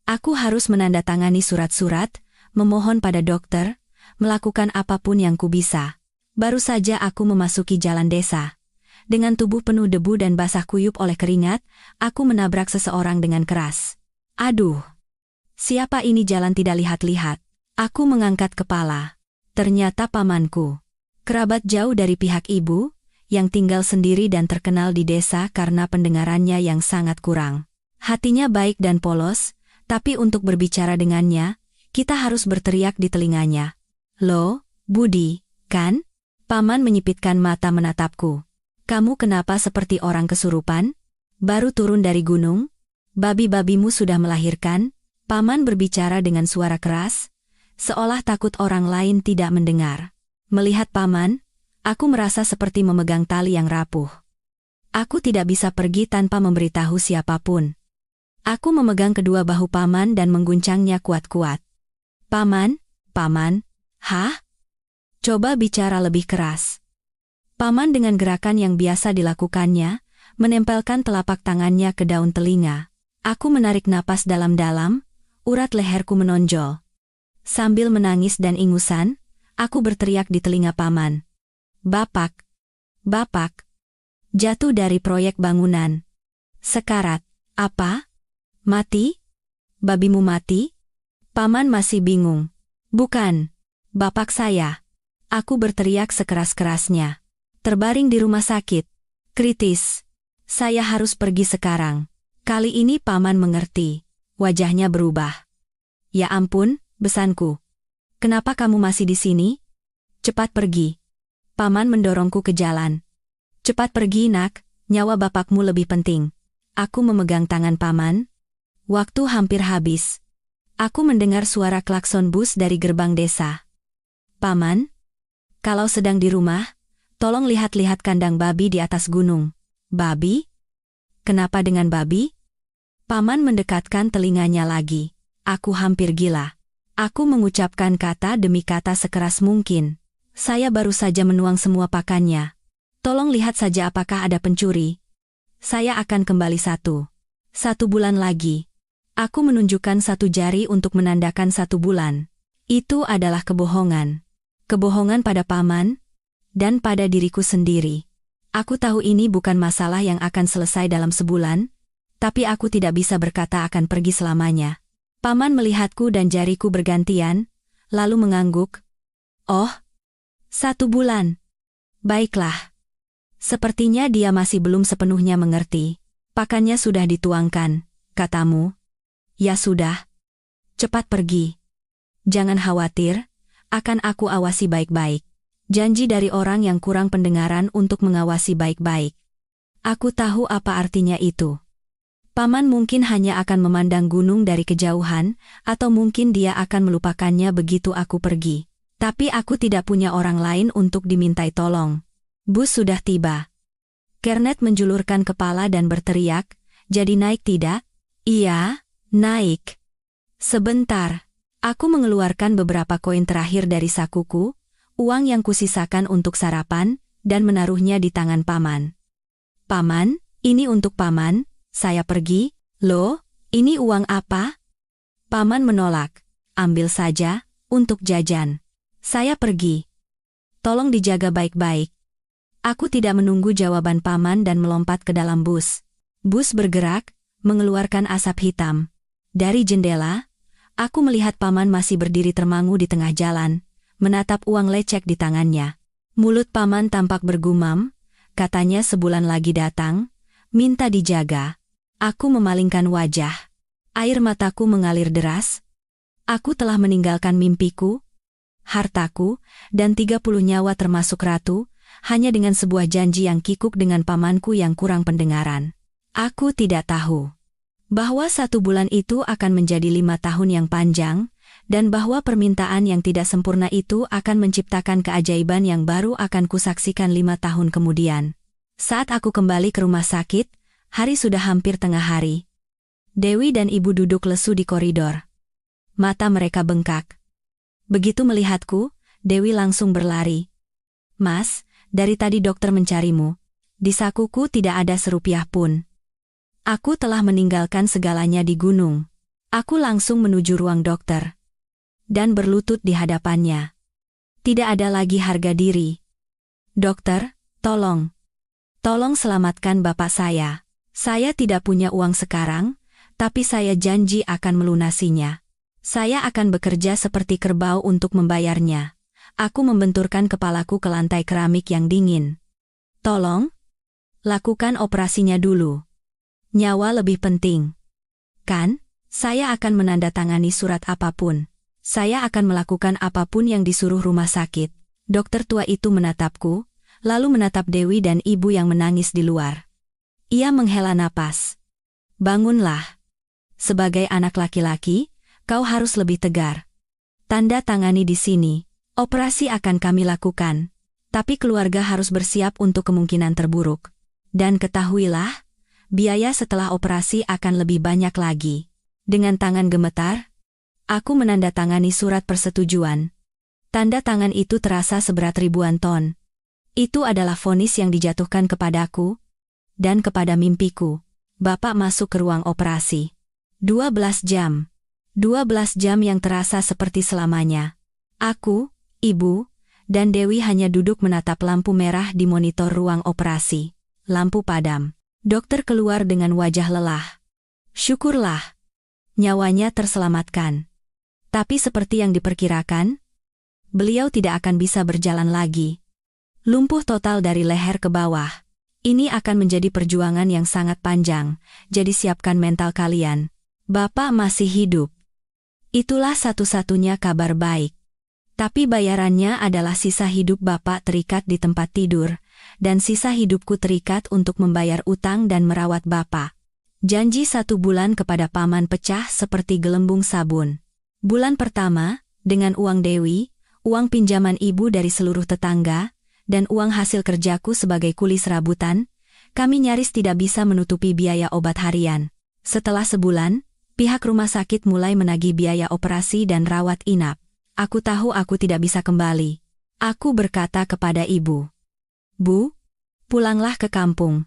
Aku harus menandatangani surat-surat, memohon pada dokter, melakukan apapun yang ku bisa. Baru saja aku memasuki jalan desa. Dengan tubuh penuh debu dan basah kuyup oleh keringat, aku menabrak seseorang dengan keras. Aduh! Siapa ini? Jalan tidak lihat-lihat. Aku mengangkat kepala. Ternyata pamanku. Kerabat jauh dari pihak ibu, yang tinggal sendiri dan terkenal di desa karena pendengarannya yang sangat kurang. Hatinya baik dan polos, tapi untuk berbicara dengannya, kita harus berteriak di telinganya. "Loh, Budi, kan?" Paman menyipitkan mata menatapku. "Kamu kenapa seperti orang kesurupan? Baru turun dari gunung? Babi-babimu sudah melahirkan?" Paman berbicara dengan suara keras, seolah takut orang lain tidak mendengar. Melihat paman, aku merasa seperti memegang tali yang rapuh. Aku tidak bisa pergi tanpa memberitahu siapapun. Aku memegang kedua bahu paman dan mengguncangnya kuat-kuat. "Paman, paman, hah? Coba bicara lebih keras." Paman dengan gerakan yang biasa dilakukannya, menempelkan telapak tangannya ke daun telinga. Aku menarik napas dalam-dalam, urat leherku menonjol. Sambil menangis dan ingusan, aku berteriak di telinga paman. Bapak! Bapak! Jatuh dari proyek bangunan. Sekarat. Apa? Mati? Babimu mati? Paman masih bingung. Bukan. Bapak saya. Aku berteriak sekeras-kerasnya. Terbaring di rumah sakit. Kritis. Saya harus pergi sekarang. Kali ini paman mengerti. Wajahnya berubah. Ya ampun, besanku. Kenapa kamu masih di sini? Cepat pergi. Paman mendorongku ke jalan. Cepat pergi nak, nyawa bapakmu lebih penting. Aku memegang tangan paman. Waktu hampir habis. Aku mendengar suara klakson bus dari gerbang desa. Paman? Kalau sedang di rumah, tolong lihat-lihat kandang babi di atas gunung. Babi? Kenapa dengan babi? Paman mendekatkan telinganya lagi. Aku hampir gila. Aku mengucapkan kata demi kata sekeras mungkin. Saya baru saja menuang semua pakannya. Tolong lihat saja apakah ada pencuri. Saya akan kembali 1 bulan lagi. Aku menunjukkan 1 jari untuk menandakan 1 bulan. Itu adalah kebohongan. Kebohongan pada paman, dan pada diriku sendiri. Aku tahu ini bukan masalah yang akan selesai dalam sebulan, tapi aku tidak bisa berkata akan pergi selamanya. Paman melihatku dan jariku bergantian, lalu mengangguk. Oh, 1 bulan. Baiklah. Sepertinya dia masih belum sepenuhnya mengerti. Pakannya sudah dituangkan, katamu. Ya sudah. Cepat pergi. Jangan khawatir, akan aku awasi baik-baik. Janji dari orang yang kurang pendengaran untuk mengawasi baik-baik. Aku tahu apa artinya itu. Paman mungkin hanya akan memandang gunung dari kejauhan, atau mungkin dia akan melupakannya begitu aku pergi. Tapi aku tidak punya orang lain untuk dimintai tolong. Bus sudah tiba. Kernet menjulurkan kepala dan berteriak, jadi naik tidak? Iya, naik. Sebentar. Aku mengeluarkan beberapa koin terakhir dari sakuku, uang yang kusisakan untuk sarapan, dan menaruhnya di tangan paman. Paman, ini untuk paman, saya pergi. Loh, ini uang apa? Paman menolak. Ambil saja, untuk jajan. Saya pergi. Tolong dijaga baik-baik. Aku tidak menunggu jawaban paman dan melompat ke dalam bus. Bus bergerak, mengeluarkan asap hitam. Dari jendela, aku melihat paman masih berdiri termangu di tengah jalan, menatap uang lecek di tangannya. Mulut paman tampak bergumam, katanya sebulan lagi datang, minta dijaga. Aku memalingkan wajah. Air mataku mengalir deras. Aku telah meninggalkan mimpiku, hartaku, dan 30 nyawa termasuk ratu, hanya dengan sebuah janji yang kikuk dengan pamanku yang kurang pendengaran. Aku tidak tahu bahwa 1 bulan itu akan menjadi 5 tahun yang panjang, dan bahwa permintaan yang tidak sempurna itu akan menciptakan keajaiban yang baru akan kusaksikan 5 tahun kemudian. Saat aku kembali ke rumah sakit, hari sudah hampir tengah hari. Dewi dan ibu duduk lesu di koridor. Mata mereka bengkak. Begitu melihatku, Dewi langsung berlari. Mas, dari tadi dokter mencarimu. Di sakuku tidak ada serupiah pun. Aku telah meninggalkan segalanya di gunung. Aku langsung menuju ruang dokter. Dan berlutut di hadapannya. Tidak ada lagi harga diri. Dokter, tolong. Tolong selamatkan bapak saya. Saya tidak punya uang sekarang, tapi saya janji akan melunasinya. Saya akan bekerja seperti kerbau untuk membayarnya. Aku membenturkan kepalaku ke lantai keramik yang dingin. Tolong, lakukan operasinya dulu. Nyawa lebih penting. Kan, saya akan menandatangani surat apapun. Saya akan melakukan apapun yang disuruh rumah sakit. Dokter tua itu menatapku, lalu menatap Dewi dan ibu yang menangis di luar. Ia menghela napas. Bangunlah. Sebagai anak laki-laki, kau harus lebih tegar. Tanda tangani di sini. Operasi akan kami lakukan. Tapi keluarga harus bersiap untuk kemungkinan terburuk. Dan ketahuilah, biaya setelah operasi akan lebih banyak lagi. Dengan tangan gemetar, aku menandatangani surat persetujuan. Tanda tangan itu terasa seberat ribuan ton. Itu adalah vonis yang dijatuhkan kepadaku. dan kepada mimpiku. Bapak masuk ke ruang operasi. 12 jam. 12 jam yang terasa seperti selamanya. Aku, Ibu, dan Dewi hanya duduk menatap lampu merah di monitor ruang operasi. Lampu padam. Dokter keluar dengan wajah lelah. Syukurlah. Nyawanya terselamatkan. Tapi seperti yang diperkirakan, beliau tidak akan bisa berjalan lagi. Lumpuh total dari leher ke bawah. Ini akan menjadi perjuangan yang sangat panjang, jadi siapkan mental kalian. Bapak masih hidup. Itulah satu-satunya kabar baik. Tapi bayarannya adalah sisa hidup Bapak terikat di tempat tidur, dan sisa hidupku terikat untuk membayar utang dan merawat Bapak. Janji 1 bulan kepada paman pecah seperti gelembung sabun. Bulan pertama, dengan uang Dewi, uang pinjaman ibu dari seluruh tetangga, dan uang hasil kerjaku sebagai kuli serabutan, kami nyaris tidak bisa menutupi biaya obat harian. Setelah sebulan, pihak rumah sakit mulai menagih biaya operasi dan rawat inap. Aku tahu aku tidak bisa kembali. Aku berkata kepada ibu, "Bu, pulanglah ke kampung.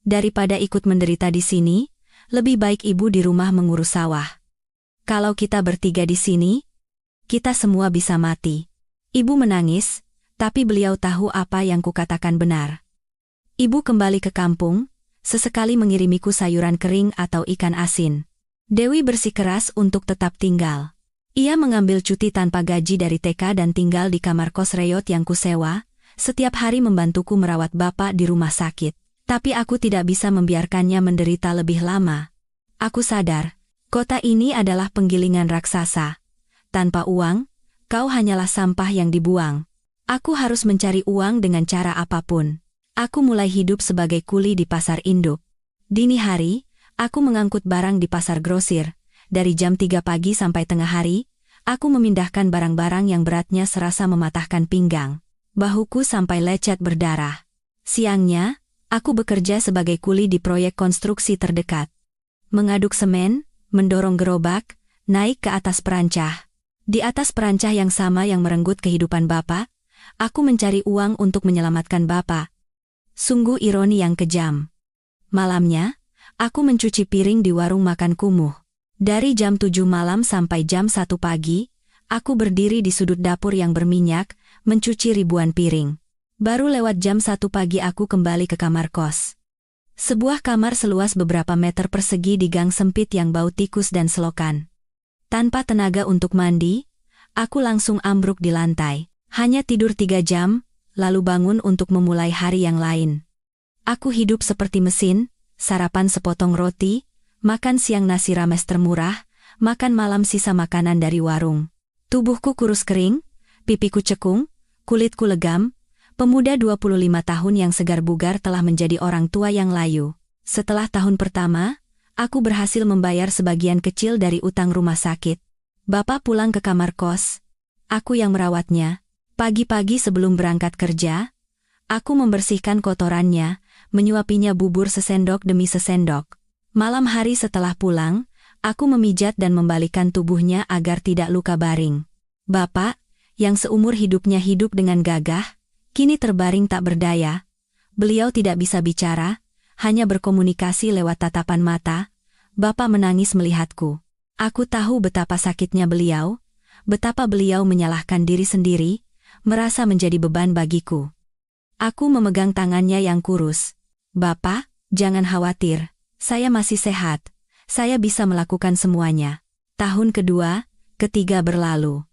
Daripada ikut menderita di sini, lebih baik ibu di rumah mengurus sawah. Kalau kita bertiga di sini, kita semua bisa mati." Ibu menangis, tapi beliau tahu apa yang kukatakan benar. Ibu kembali ke kampung, sesekali mengirimiku sayuran kering atau ikan asin. Dewi bersikeras untuk tetap tinggal. Ia mengambil cuti tanpa gaji dari TK dan tinggal di kamar kos reyot yang kusewa, setiap hari membantuku merawat Bapak di rumah sakit. Tapi aku tidak bisa membiarkannya menderita lebih lama. Aku sadar, kota ini adalah penggilingan raksasa. Tanpa uang, kau hanyalah sampah yang dibuang. Aku harus mencari uang dengan cara apapun. Aku mulai hidup sebagai kuli di pasar induk. Dini hari, aku mengangkut barang di pasar grosir. Dari jam 3 pagi sampai tengah hari, aku memindahkan barang-barang yang beratnya serasa mematahkan pinggang. Bahuku sampai lecet berdarah. Siangnya, aku bekerja sebagai kuli di proyek konstruksi terdekat. Mengaduk semen, mendorong gerobak, naik ke atas perancah. Di atas perancah yang sama yang merenggut kehidupan Bapak, aku mencari uang untuk menyelamatkan Bapak. Sungguh ironi yang kejam. Malamnya, aku mencuci piring di warung makan kumuh. Dari jam 7 malam sampai jam 1 pagi, aku berdiri di sudut dapur yang berminyak, mencuci ribuan piring. Baru lewat jam 1 pagi aku kembali ke kamar kos. Sebuah kamar seluas beberapa meter persegi di gang sempit yang bau tikus dan selokan. Tanpa tenaga untuk mandi, aku langsung ambruk di lantai. Hanya tidur 3 jam, lalu bangun untuk memulai hari yang lain. Aku hidup seperti mesin, sarapan sepotong roti, makan siang nasi rames termurah, makan malam sisa makanan dari warung. Tubuhku kurus kering, pipiku cekung, kulitku legam. Pemuda 25 tahun yang segar bugar telah menjadi orang tua yang layu. Setelah tahun pertama, aku berhasil membayar sebagian kecil dari utang rumah sakit. Bapak pulang ke kamar kos. Aku yang merawatnya. Pagi-pagi sebelum berangkat kerja, aku membersihkan kotorannya, menyuapinya bubur sesendok demi sesendok. Malam hari setelah pulang, aku memijat dan membalikkan tubuhnya agar tidak luka baring. Bapak, yang seumur hidupnya hidup dengan gagah, kini terbaring tak berdaya. Beliau tidak bisa bicara, hanya berkomunikasi lewat tatapan mata. Bapak menangis melihatku. Aku tahu betapa sakitnya beliau, betapa beliau menyalahkan diri sendiri, merasa menjadi beban bagiku. Aku memegang tangannya yang kurus. "Bapak, jangan khawatir, saya masih sehat. Saya bisa melakukan semuanya." Tahun kedua, ketiga berlalu.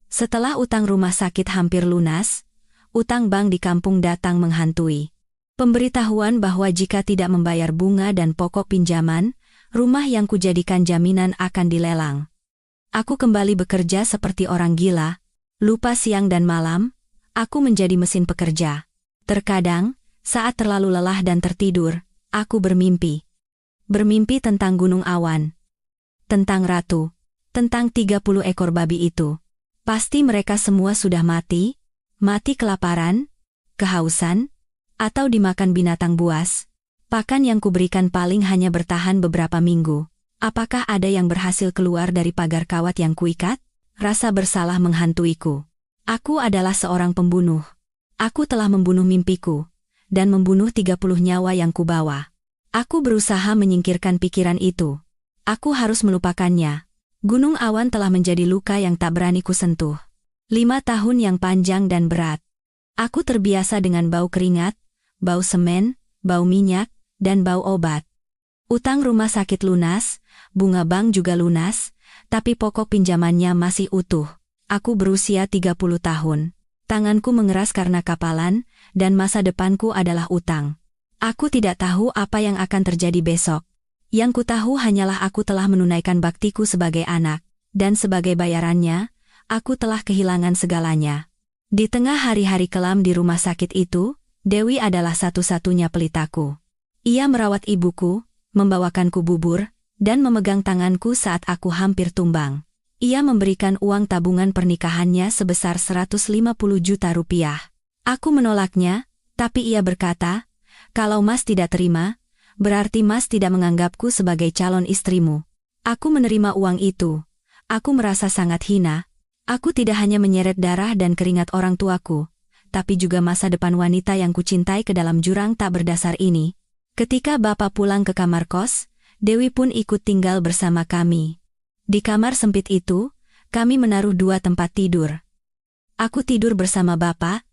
Setelah utang rumah sakit hampir lunas, utang bank di kampung datang menghantui. Pemberitahuan bahwa jika tidak membayar bunga dan pokok pinjaman, rumah yang kujadikan jaminan akan dilelang. Aku kembali bekerja seperti orang gila, lupa siang dan malam, aku menjadi mesin pekerja. Terkadang, saat terlalu lelah dan tertidur, aku bermimpi. Bermimpi tentang gunung awan. Tentang ratu. Tentang 30 ekor babi itu. Pasti mereka semua sudah mati. Mati kelaparan, kehausan, atau dimakan binatang buas. Pakan yang kuberikan paling hanya bertahan beberapa minggu. Apakah ada yang berhasil keluar dari pagar kawat yang kuikat? Rasa bersalah menghantuiku. Aku adalah seorang pembunuh. Aku telah membunuh mimpiku. dan membunuh 30 nyawa yang kubawa. Aku berusaha menyingkirkan pikiran itu. Aku harus melupakannya. Gunung awan telah menjadi luka yang tak berani kusentuh. 5 tahun yang panjang dan berat. Aku terbiasa dengan bau keringat, bau semen, bau minyak, dan bau obat. Utang rumah sakit lunas, bunga bank juga lunas, tapi pokok pinjamannya masih utuh. Aku berusia 30 tahun. Tanganku mengeras karena kapalan, dan masa depanku adalah utang. Aku tidak tahu apa yang akan terjadi besok. Yang ku tahu hanyalah aku telah menunaikan baktiku sebagai anak, dan sebagai bayarannya, aku telah kehilangan segalanya. Di tengah hari-hari kelam di rumah sakit itu, Dewi adalah satu-satunya pelitaku. Ia merawat ibuku, membawakanku bubur, dan memegang tanganku saat aku hampir tumbang. Ia memberikan uang tabungan pernikahannya sebesar 150 juta rupiah. Aku menolaknya, tapi ia berkata, "Kalau Mas tidak terima, berarti Mas tidak menganggapku sebagai calon istrimu." Aku menerima uang itu. Aku merasa sangat hina. Aku tidak hanya menyeret darah dan keringat orang tuaku, tapi juga masa depan wanita yang kucintai ke dalam jurang tak berdasar ini. Ketika Bapak pulang ke kamar kos, Dewi pun ikut tinggal bersama kami. Di kamar sempit itu, kami menaruh 2 tempat tidur. Aku tidur bersama Bapak,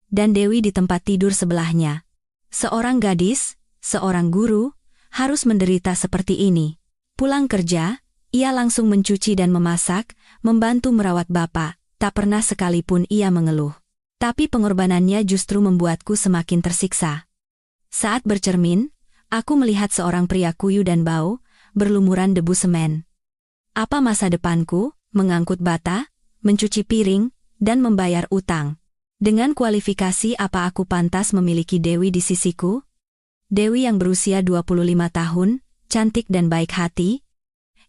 dan Dewi di tempat tidur sebelahnya. Seorang gadis, seorang guru, harus menderita seperti ini. Pulang kerja, ia langsung mencuci dan memasak, membantu merawat Bapak, tak pernah sekalipun ia mengeluh. Tapi pengorbanannya justru membuatku semakin tersiksa. Saat bercermin, aku melihat seorang pria kuyu dan bau, berlumuran debu semen. Apa masa depanku? Mengangkut bata, mencuci piring, dan membayar utang. Dengan kualifikasi apa aku pantas memiliki Dewi di sisiku? Dewi yang berusia 25 tahun, cantik dan baik hati.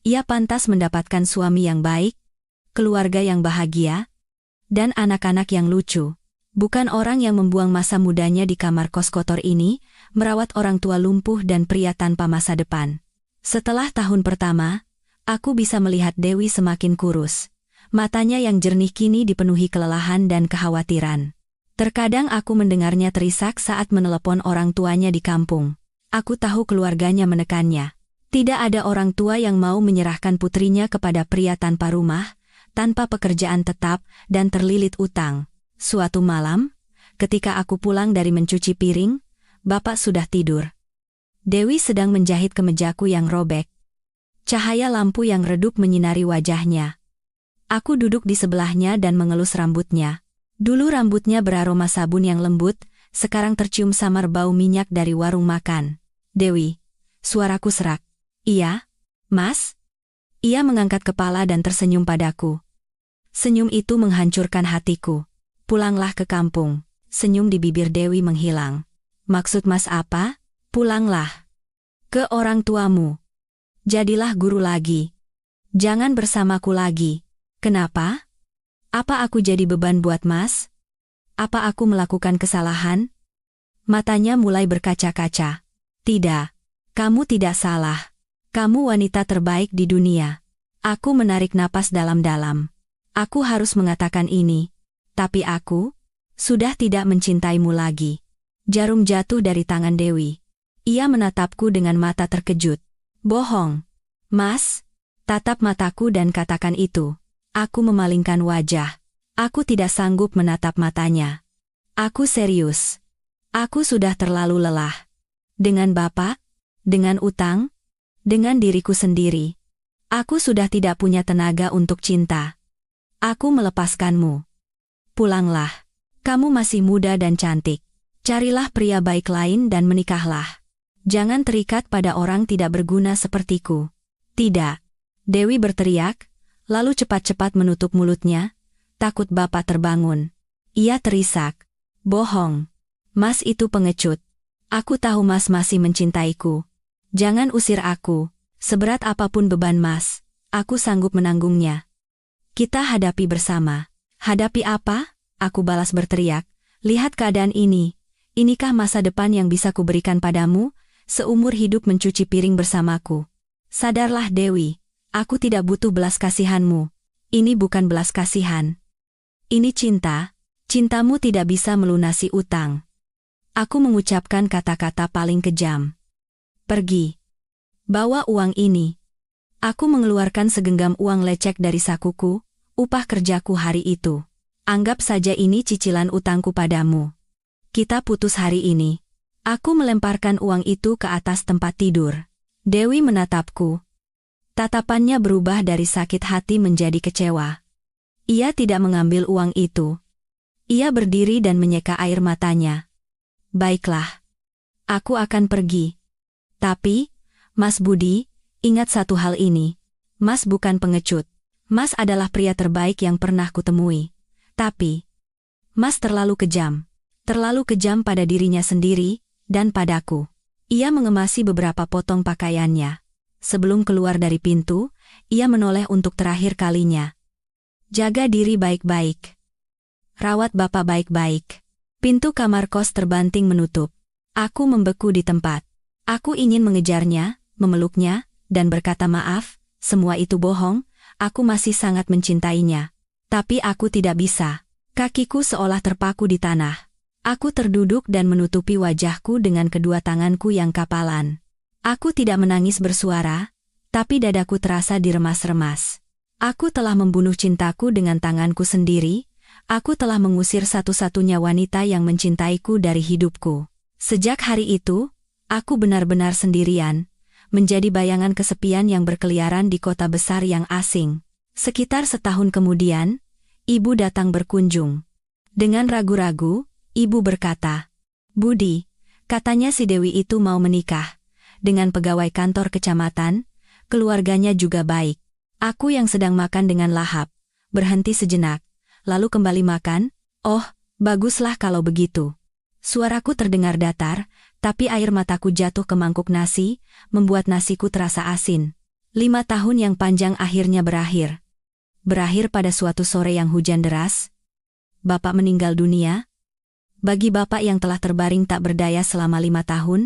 Ia pantas mendapatkan suami yang baik, keluarga yang bahagia, dan anak-anak yang lucu. Bukan orang yang membuang masa mudanya di kamar kos kotor ini, merawat orang tua lumpuh dan pria tanpa masa depan. Setelah tahun pertama, aku bisa melihat Dewi semakin kurus. Matanya yang jernih kini dipenuhi kelelahan dan kekhawatiran. Terkadang aku mendengarnya terisak saat menelepon orang tuanya di kampung. Aku tahu keluarganya menekannya. Tidak ada orang tua yang mau menyerahkan putrinya kepada pria tanpa rumah, tanpa pekerjaan tetap, dan terlilit utang. Suatu malam, ketika aku pulang dari mencuci piring, Bapak sudah tidur. Dewi sedang menjahit kemejaku yang robek. Cahaya lampu yang redup menyinari wajahnya. Aku duduk di sebelahnya dan mengelus rambutnya. Dulu rambutnya beraroma sabun yang lembut, sekarang tercium samar bau minyak dari warung makan. "Dewi," suaraku serak. "Iya, Mas?" Ia mengangkat kepala dan tersenyum padaku. Senyum itu menghancurkan hatiku. "Pulanglah ke kampung." Senyum di bibir Dewi menghilang. "Maksud Mas apa?" "Pulanglah ke orang tuamu. Jadilah guru lagi. Jangan bersamaku lagi." "Kenapa? Apa aku jadi beban buat Mas? Apa aku melakukan kesalahan?" Matanya mulai berkaca-kaca. "Tidak, kamu tidak salah. Kamu wanita terbaik di dunia." Aku menarik napas dalam-dalam. Aku harus mengatakan ini. Tapi aku sudah tidak mencintaimu lagi. Jarum jatuh dari tangan Dewi. Ia menatapku dengan mata terkejut. "Bohong, Mas. Tatap mataku dan katakan itu." Aku memalingkan wajah. Aku tidak sanggup menatap matanya. "Aku serius. Aku sudah terlalu lelah. Dengan Bapak, dengan utang, dengan diriku sendiri. Aku sudah tidak punya tenaga untuk cinta. Aku melepaskanmu. Pulanglah. Kamu masih muda dan cantik. Carilah pria baik lain dan menikahlah. Jangan terikat pada orang tidak berguna sepertiku." "Tidak!" Dewi berteriak, lalu cepat-cepat menutup mulutnya, takut Bapak terbangun. Ia terisak. "Bohong. Mas itu pengecut. Aku tahu Mas masih mencintaiku. Jangan usir aku. Seberat apapun beban Mas, aku sanggup menanggungnya. Kita hadapi bersama." "Hadapi apa?" Aku balas berteriak. "Lihat keadaan ini. Inikah masa depan yang bisa kuberikan padamu, seumur hidup mencuci piring bersamaku? Sadarlah Dewi, aku tidak butuh belas kasihanmu. Ini bukan belas kasihan. Ini cinta. Cintamu tidak bisa melunasi utang. Aku mengucapkan kata-kata paling kejam. Pergi. Bawa uang ini. Aku mengeluarkan segenggam uang lecek dari sakuku, upah kerjaku hari itu. Anggap saja ini cicilan utangku padamu. Kita putus hari ini. Aku melemparkan uang itu ke atas tempat tidur. Dewi menatapku. Tatapannya berubah dari sakit hati menjadi kecewa. Ia tidak mengambil uang itu. Ia berdiri dan menyeka air matanya. Baiklah. Aku akan pergi. Tapi, Mas Budi, ingat satu hal ini. Mas bukan pengecut. Mas adalah pria terbaik yang pernah kutemui. Tapi, Mas terlalu kejam. Terlalu kejam pada dirinya sendiri, dan padaku. Ia mengemasi beberapa potong pakaiannya. Sebelum keluar dari pintu, ia menoleh untuk terakhir kalinya. Jaga diri baik-baik. Rawat Bapak baik-baik. Pintu kamar kos terbanting menutup. Aku membeku di tempat. Aku ingin mengejarnya, memeluknya, dan berkata maaf, semua itu bohong, aku masih sangat mencintainya. Tapi aku tidak bisa. Kakiku seolah terpaku di tanah. Aku terduduk dan menutupi wajahku dengan kedua tanganku yang kapalan. Aku tidak menangis bersuara, tapi dadaku terasa diremas-remas. Aku telah membunuh cintaku dengan tanganku sendiri, aku telah mengusir satu-satunya wanita yang mencintaiku dari hidupku. Sejak hari itu, aku benar-benar sendirian, menjadi bayangan kesepian yang berkeliaran di kota besar yang asing. Sekitar setahun kemudian, ibu datang berkunjung. Dengan ragu-ragu, ibu berkata, Budi, katanya si Dewi itu mau menikah. Dengan pegawai kantor kecamatan, keluarganya juga baik. Aku yang sedang makan dengan lahap, berhenti sejenak, lalu kembali makan, oh, baguslah kalau begitu. Suaraku terdengar datar, tapi air mataku jatuh ke mangkuk nasi, membuat nasiku terasa asin. 5 tahun yang panjang akhirnya berakhir. Berakhir pada suatu sore yang hujan deras. Bapak meninggal dunia. Bagi bapak yang telah terbaring tak berdaya selama 5 tahun,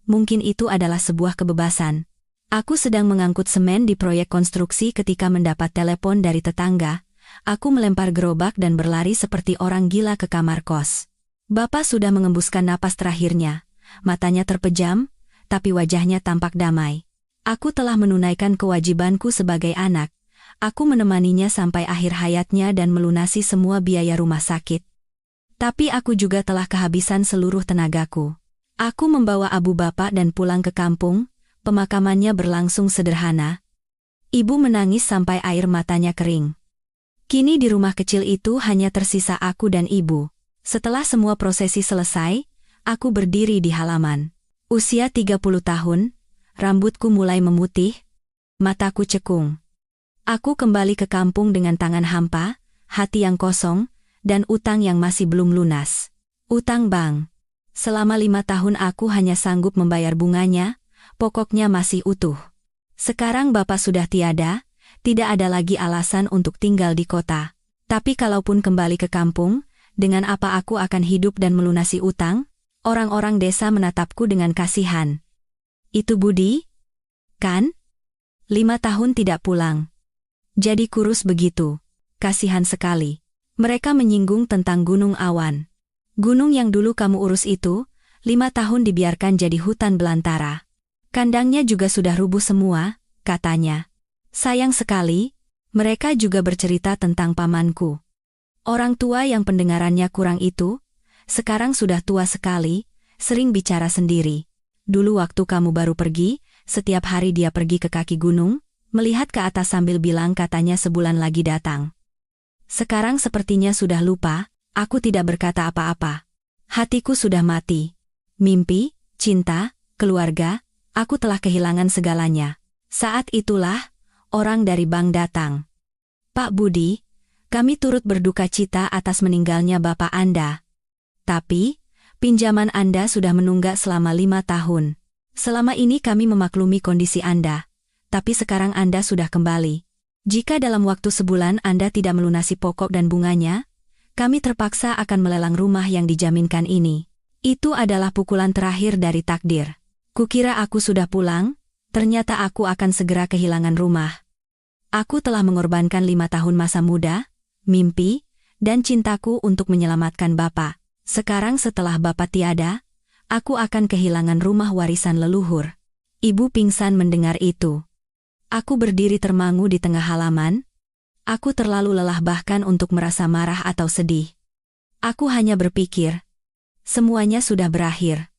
mungkin itu adalah sebuah kebebasan. Aku sedang mengangkut semen di proyek konstruksi ketika mendapat telepon dari tetangga. Aku melempar gerobak dan berlari seperti orang gila ke kamar kos. Bapak sudah mengembuskan napas terakhirnya. Matanya terpejam, tapi wajahnya tampak damai. Aku telah menunaikan kewajibanku sebagai anak. Aku menemaninya sampai akhir hayatnya dan melunasi semua biaya rumah sakit. Tapi aku juga telah kehabisan seluruh tenagaku. Aku membawa abu bapak dan pulang ke kampung. Pemakamannya berlangsung sederhana. Ibu menangis sampai air matanya kering. Kini di rumah kecil itu hanya tersisa aku dan ibu. Setelah semua prosesi selesai, aku berdiri di halaman. Usia 30 tahun, rambutku mulai memutih, mataku cekung. Aku kembali ke kampung dengan tangan hampa, hati yang kosong, dan utang yang masih belum lunas. Utang bank. Selama 5 tahun aku hanya sanggup membayar bunganya, pokoknya masih utuh. Sekarang bapak sudah tiada, tidak ada lagi alasan untuk tinggal di kota. Tapi kalaupun kembali ke kampung, dengan apa aku akan hidup dan melunasi utang? Orang-orang desa menatapku dengan kasihan. Itu Budi? Kan? 5 tahun tidak pulang. Jadi kurus begitu. Kasihan sekali. Mereka menyinggung tentang Gunung Awan. Gunung yang dulu kamu urus itu, 5 tahun dibiarkan jadi hutan belantara. Kandangnya juga sudah rubuh semua, katanya. Sayang sekali, mereka juga bercerita tentang pamanku. Orang tua yang pendengarannya kurang itu, sekarang sudah tua sekali, sering bicara sendiri. Dulu waktu kamu baru pergi, setiap hari dia pergi ke kaki gunung, melihat ke atas sambil bilang katanya sebulan lagi datang. Sekarang sepertinya sudah lupa, aku tidak berkata apa-apa. Hatiku sudah mati. Mimpi, cinta, keluarga, aku telah kehilangan segalanya. Saat itulah, orang dari bank datang. Pak Budi, kami turut berduka cita atas meninggalnya Bapak Anda. Tapi, pinjaman Anda sudah menunggak selama 5 tahun. Selama ini kami memaklumi kondisi Anda, tapi sekarang Anda sudah kembali. Jika dalam waktu sebulan Anda tidak melunasi pokok dan bunganya, kami terpaksa akan melelang rumah yang dijaminkan ini. Itu adalah pukulan terakhir dari takdir. Kukira aku sudah pulang, ternyata aku akan segera kehilangan rumah. Aku telah mengorbankan 5 tahun masa muda, mimpi, dan cintaku untuk menyelamatkan Bapak. Sekarang setelah bapak tiada, aku akan kehilangan rumah warisan leluhur. Ibu pingsan mendengar itu. Aku berdiri termangu di tengah halaman. Aku terlalu lelah bahkan untuk merasa marah atau sedih. Aku hanya berpikir, semuanya sudah berakhir.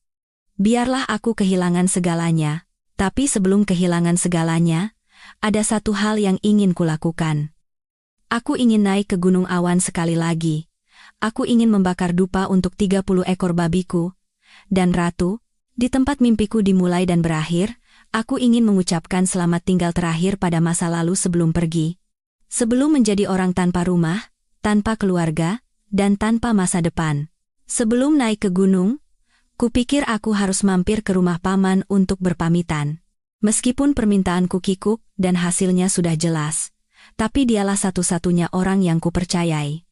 Biarlah aku kehilangan segalanya, tapi sebelum kehilangan segalanya, ada satu hal yang ingin kulakukan. Aku ingin naik ke Gunung Awan sekali lagi. Aku ingin membakar dupa untuk 30 ekor babiku. Dan Ratu, di tempat mimpiku dimulai dan berakhir, aku ingin mengucapkan selamat tinggal terakhir pada masa lalu sebelum pergi. Sebelum menjadi orang tanpa rumah, tanpa keluarga, dan tanpa masa depan. Sebelum naik ke gunung, kupikir aku harus mampir ke rumah paman untuk berpamitan. Meskipun permintaanku kikuk dan hasilnya sudah jelas, tapi dialah satu-satunya orang yang kupercayai.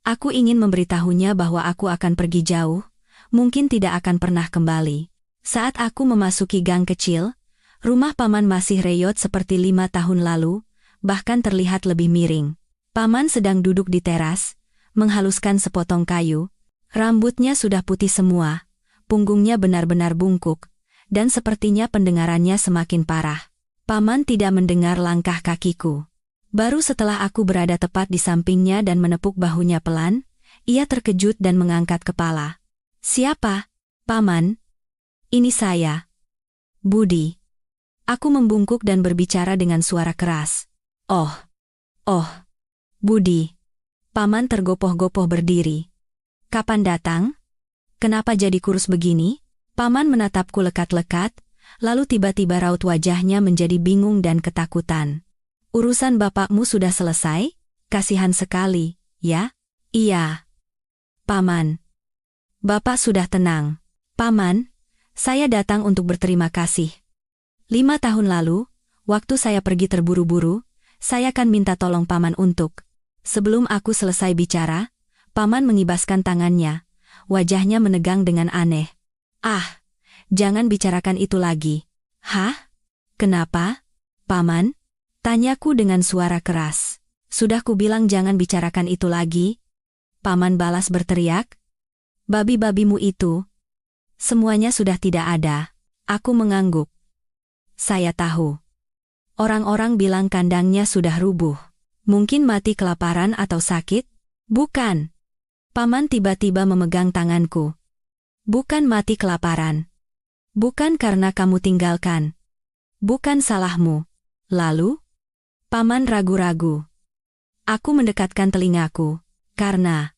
Aku ingin memberitahunya bahwa aku akan pergi jauh, mungkin tidak akan pernah kembali. Saat aku memasuki gang kecil, rumah paman masih reyot seperti 5 tahun lalu, bahkan terlihat lebih miring. Paman sedang duduk di teras, menghaluskan sepotong kayu. Rambutnya sudah putih semua, punggungnya benar-benar bungkuk, dan sepertinya pendengarannya semakin parah. Paman tidak mendengar langkah kakiku. Baru setelah aku berada tepat di sampingnya dan menepuk bahunya pelan, ia terkejut dan mengangkat kepala. "Siapa, Paman?" "Ini saya, Budi." Aku membungkuk dan berbicara dengan suara keras. Oh, Budi." Paman tergopoh-gopoh berdiri. "Kapan datang? Kenapa jadi kurus begini?" Paman menatapku lekat-lekat, lalu tiba-tiba raut wajahnya menjadi bingung dan ketakutan. "Urusan bapakmu sudah selesai? Kasihan sekali, ya?" "Iya, Paman. Bapak sudah tenang." "Paman, saya datang untuk berterima kasih. 5 tahun lalu, waktu saya pergi terburu-buru, saya kan minta tolong Paman untuk..." Sebelum aku selesai bicara, Paman mengibaskan tangannya. Wajahnya menegang dengan aneh. "Ah, jangan bicarakan itu lagi." "Hah? Kenapa, Paman?" tanyaku dengan suara keras. "Sudah kubilang jangan bicarakan itu lagi," Paman balas berteriak. "Babi-babimu itu, semuanya sudah tidak ada." Aku mengangguk. Saya tahu. Orang-orang bilang kandangnya sudah rubuh. Mungkin mati kelaparan atau sakit? "Bukan." Paman tiba-tiba memegang tanganku. "Bukan mati kelaparan. Bukan karena kamu tinggalkan. Bukan salahmu." "Lalu?" Paman ragu-ragu. Aku mendekatkan telingaku. Karena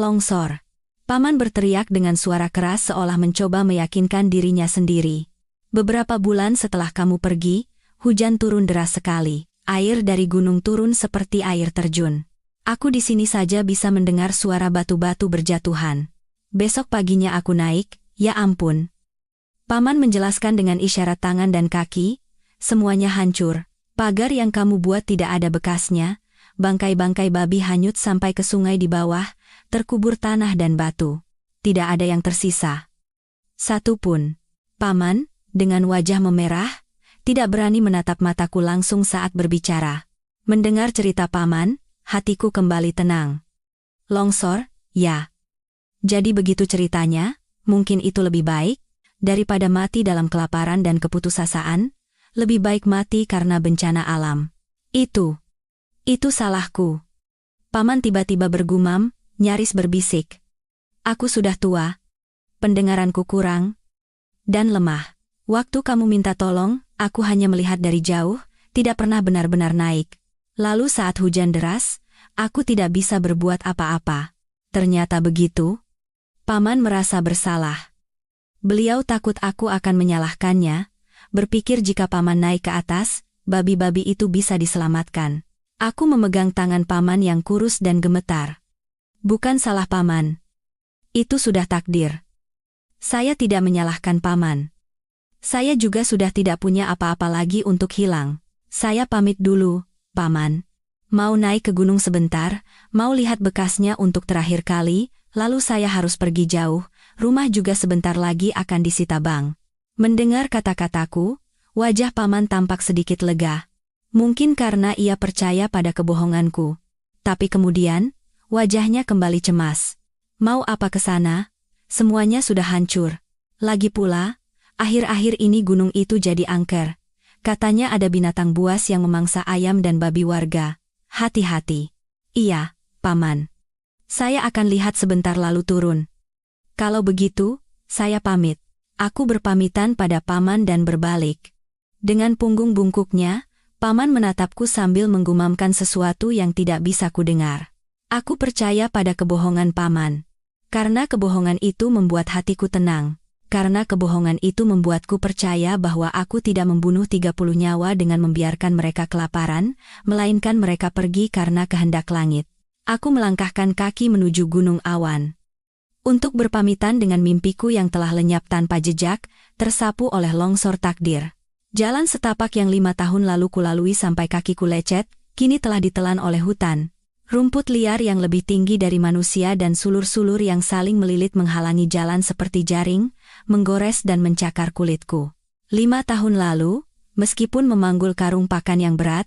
longsor." Paman berteriak dengan suara keras seolah mencoba meyakinkan dirinya sendiri. "Beberapa bulan setelah kamu pergi, hujan turun deras sekali. Air dari gunung turun seperti air terjun. Aku di sini saja bisa mendengar suara batu-batu berjatuhan. Besok paginya aku naik, ya ampun." Paman menjelaskan dengan isyarat tangan dan kaki, "Semuanya hancur. Pagar yang kamu buat tidak ada bekasnya, bangkai-bangkai babi hanyut sampai ke sungai di bawah, terkubur tanah dan batu. Tidak ada yang tersisa satu pun." Paman, dengan wajah memerah, tidak berani menatap mataku langsung saat berbicara. Mendengar cerita Paman, hatiku kembali tenang. "Longsor, ya. Jadi begitu ceritanya, mungkin itu lebih baik, daripada mati dalam kelaparan dan keputusasaan, lebih baik mati karena bencana alam." Itu salahku." Paman tiba-tiba bergumam, nyaris berbisik. "Aku sudah tua, pendengaranku kurang, dan lemah. Waktu kamu minta tolong, aku hanya melihat dari jauh, tidak pernah benar-benar naik. Lalu saat hujan deras, aku tidak bisa berbuat apa-apa." Ternyata begitu. Paman merasa bersalah. Beliau takut aku akan menyalahkannya, berpikir jika Paman naik ke atas, babi-babi itu bisa diselamatkan. Aku memegang tangan Paman yang kurus dan gemetar. "Bukan salah Paman. Itu sudah takdir. Saya tidak menyalahkan Paman. Saya juga sudah tidak punya apa-apa lagi untuk hilang. Saya pamit dulu, Paman. Mau naik ke gunung sebentar, mau lihat bekasnya untuk terakhir kali, lalu saya harus pergi jauh, rumah juga sebentar lagi akan disita Bang." Mendengar kata-kataku, wajah Paman tampak sedikit lega. Mungkin karena ia percaya pada kebohonganku. Tapi kemudian, wajahnya kembali cemas. Mau apa ke sana? Semuanya sudah hancur. Lagi pula, akhir-akhir ini gunung itu jadi angker. Katanya ada binatang buas yang memangsa ayam dan babi warga. Hati-hati. Iya, Paman. Saya akan lihat sebentar lalu turun. Kalau begitu, saya pamit. Aku berpamitan pada Paman dan berbalik. Dengan punggung bungkuknya, Paman menatapku sambil menggumamkan sesuatu yang tidak bisa kudengar. Aku percaya pada kebohongan Paman. Karena kebohongan itu membuat hatiku tenang. Karena kebohongan itu membuatku percaya bahwa aku tidak membunuh 30 nyawa dengan membiarkan mereka kelaparan, melainkan mereka pergi karena kehendak langit. Aku melangkahkan kaki menuju Gunung Awan. Untuk berpamitan dengan mimpiku yang telah lenyap tanpa jejak, tersapu oleh longsor takdir. Jalan setapak yang 5 tahun lalu kulalui sampai kakiku lecet, kini telah ditelan oleh hutan. Rumput liar yang lebih tinggi dari manusia dan sulur-sulur yang saling melilit menghalangi jalan seperti jaring, menggores dan mencakar kulitku. 5 tahun lalu, meskipun memanggul karung pakan yang berat,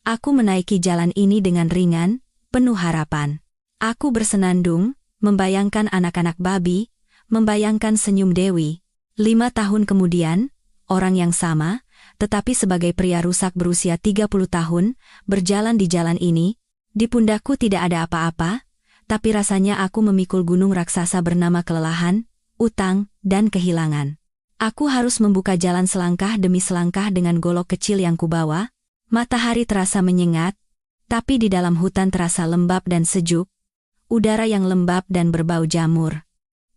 aku menaiki jalan ini dengan ringan, penuh harapan. Aku bersenandung, membayangkan anak-anak babi, membayangkan senyum Dewi. 5 tahun kemudian, orang yang sama, tetapi sebagai pria rusak berusia 30 tahun, berjalan di jalan ini. Di pundakku tidak ada apa-apa, tapi rasanya aku memikul gunung raksasa bernama kelelahan, utang, dan kehilangan. Aku harus membuka jalan selangkah demi selangkah dengan golok kecil yang kubawa. Matahari terasa menyengat, tapi di dalam hutan terasa lembab dan sejuk, udara yang lembab dan berbau jamur.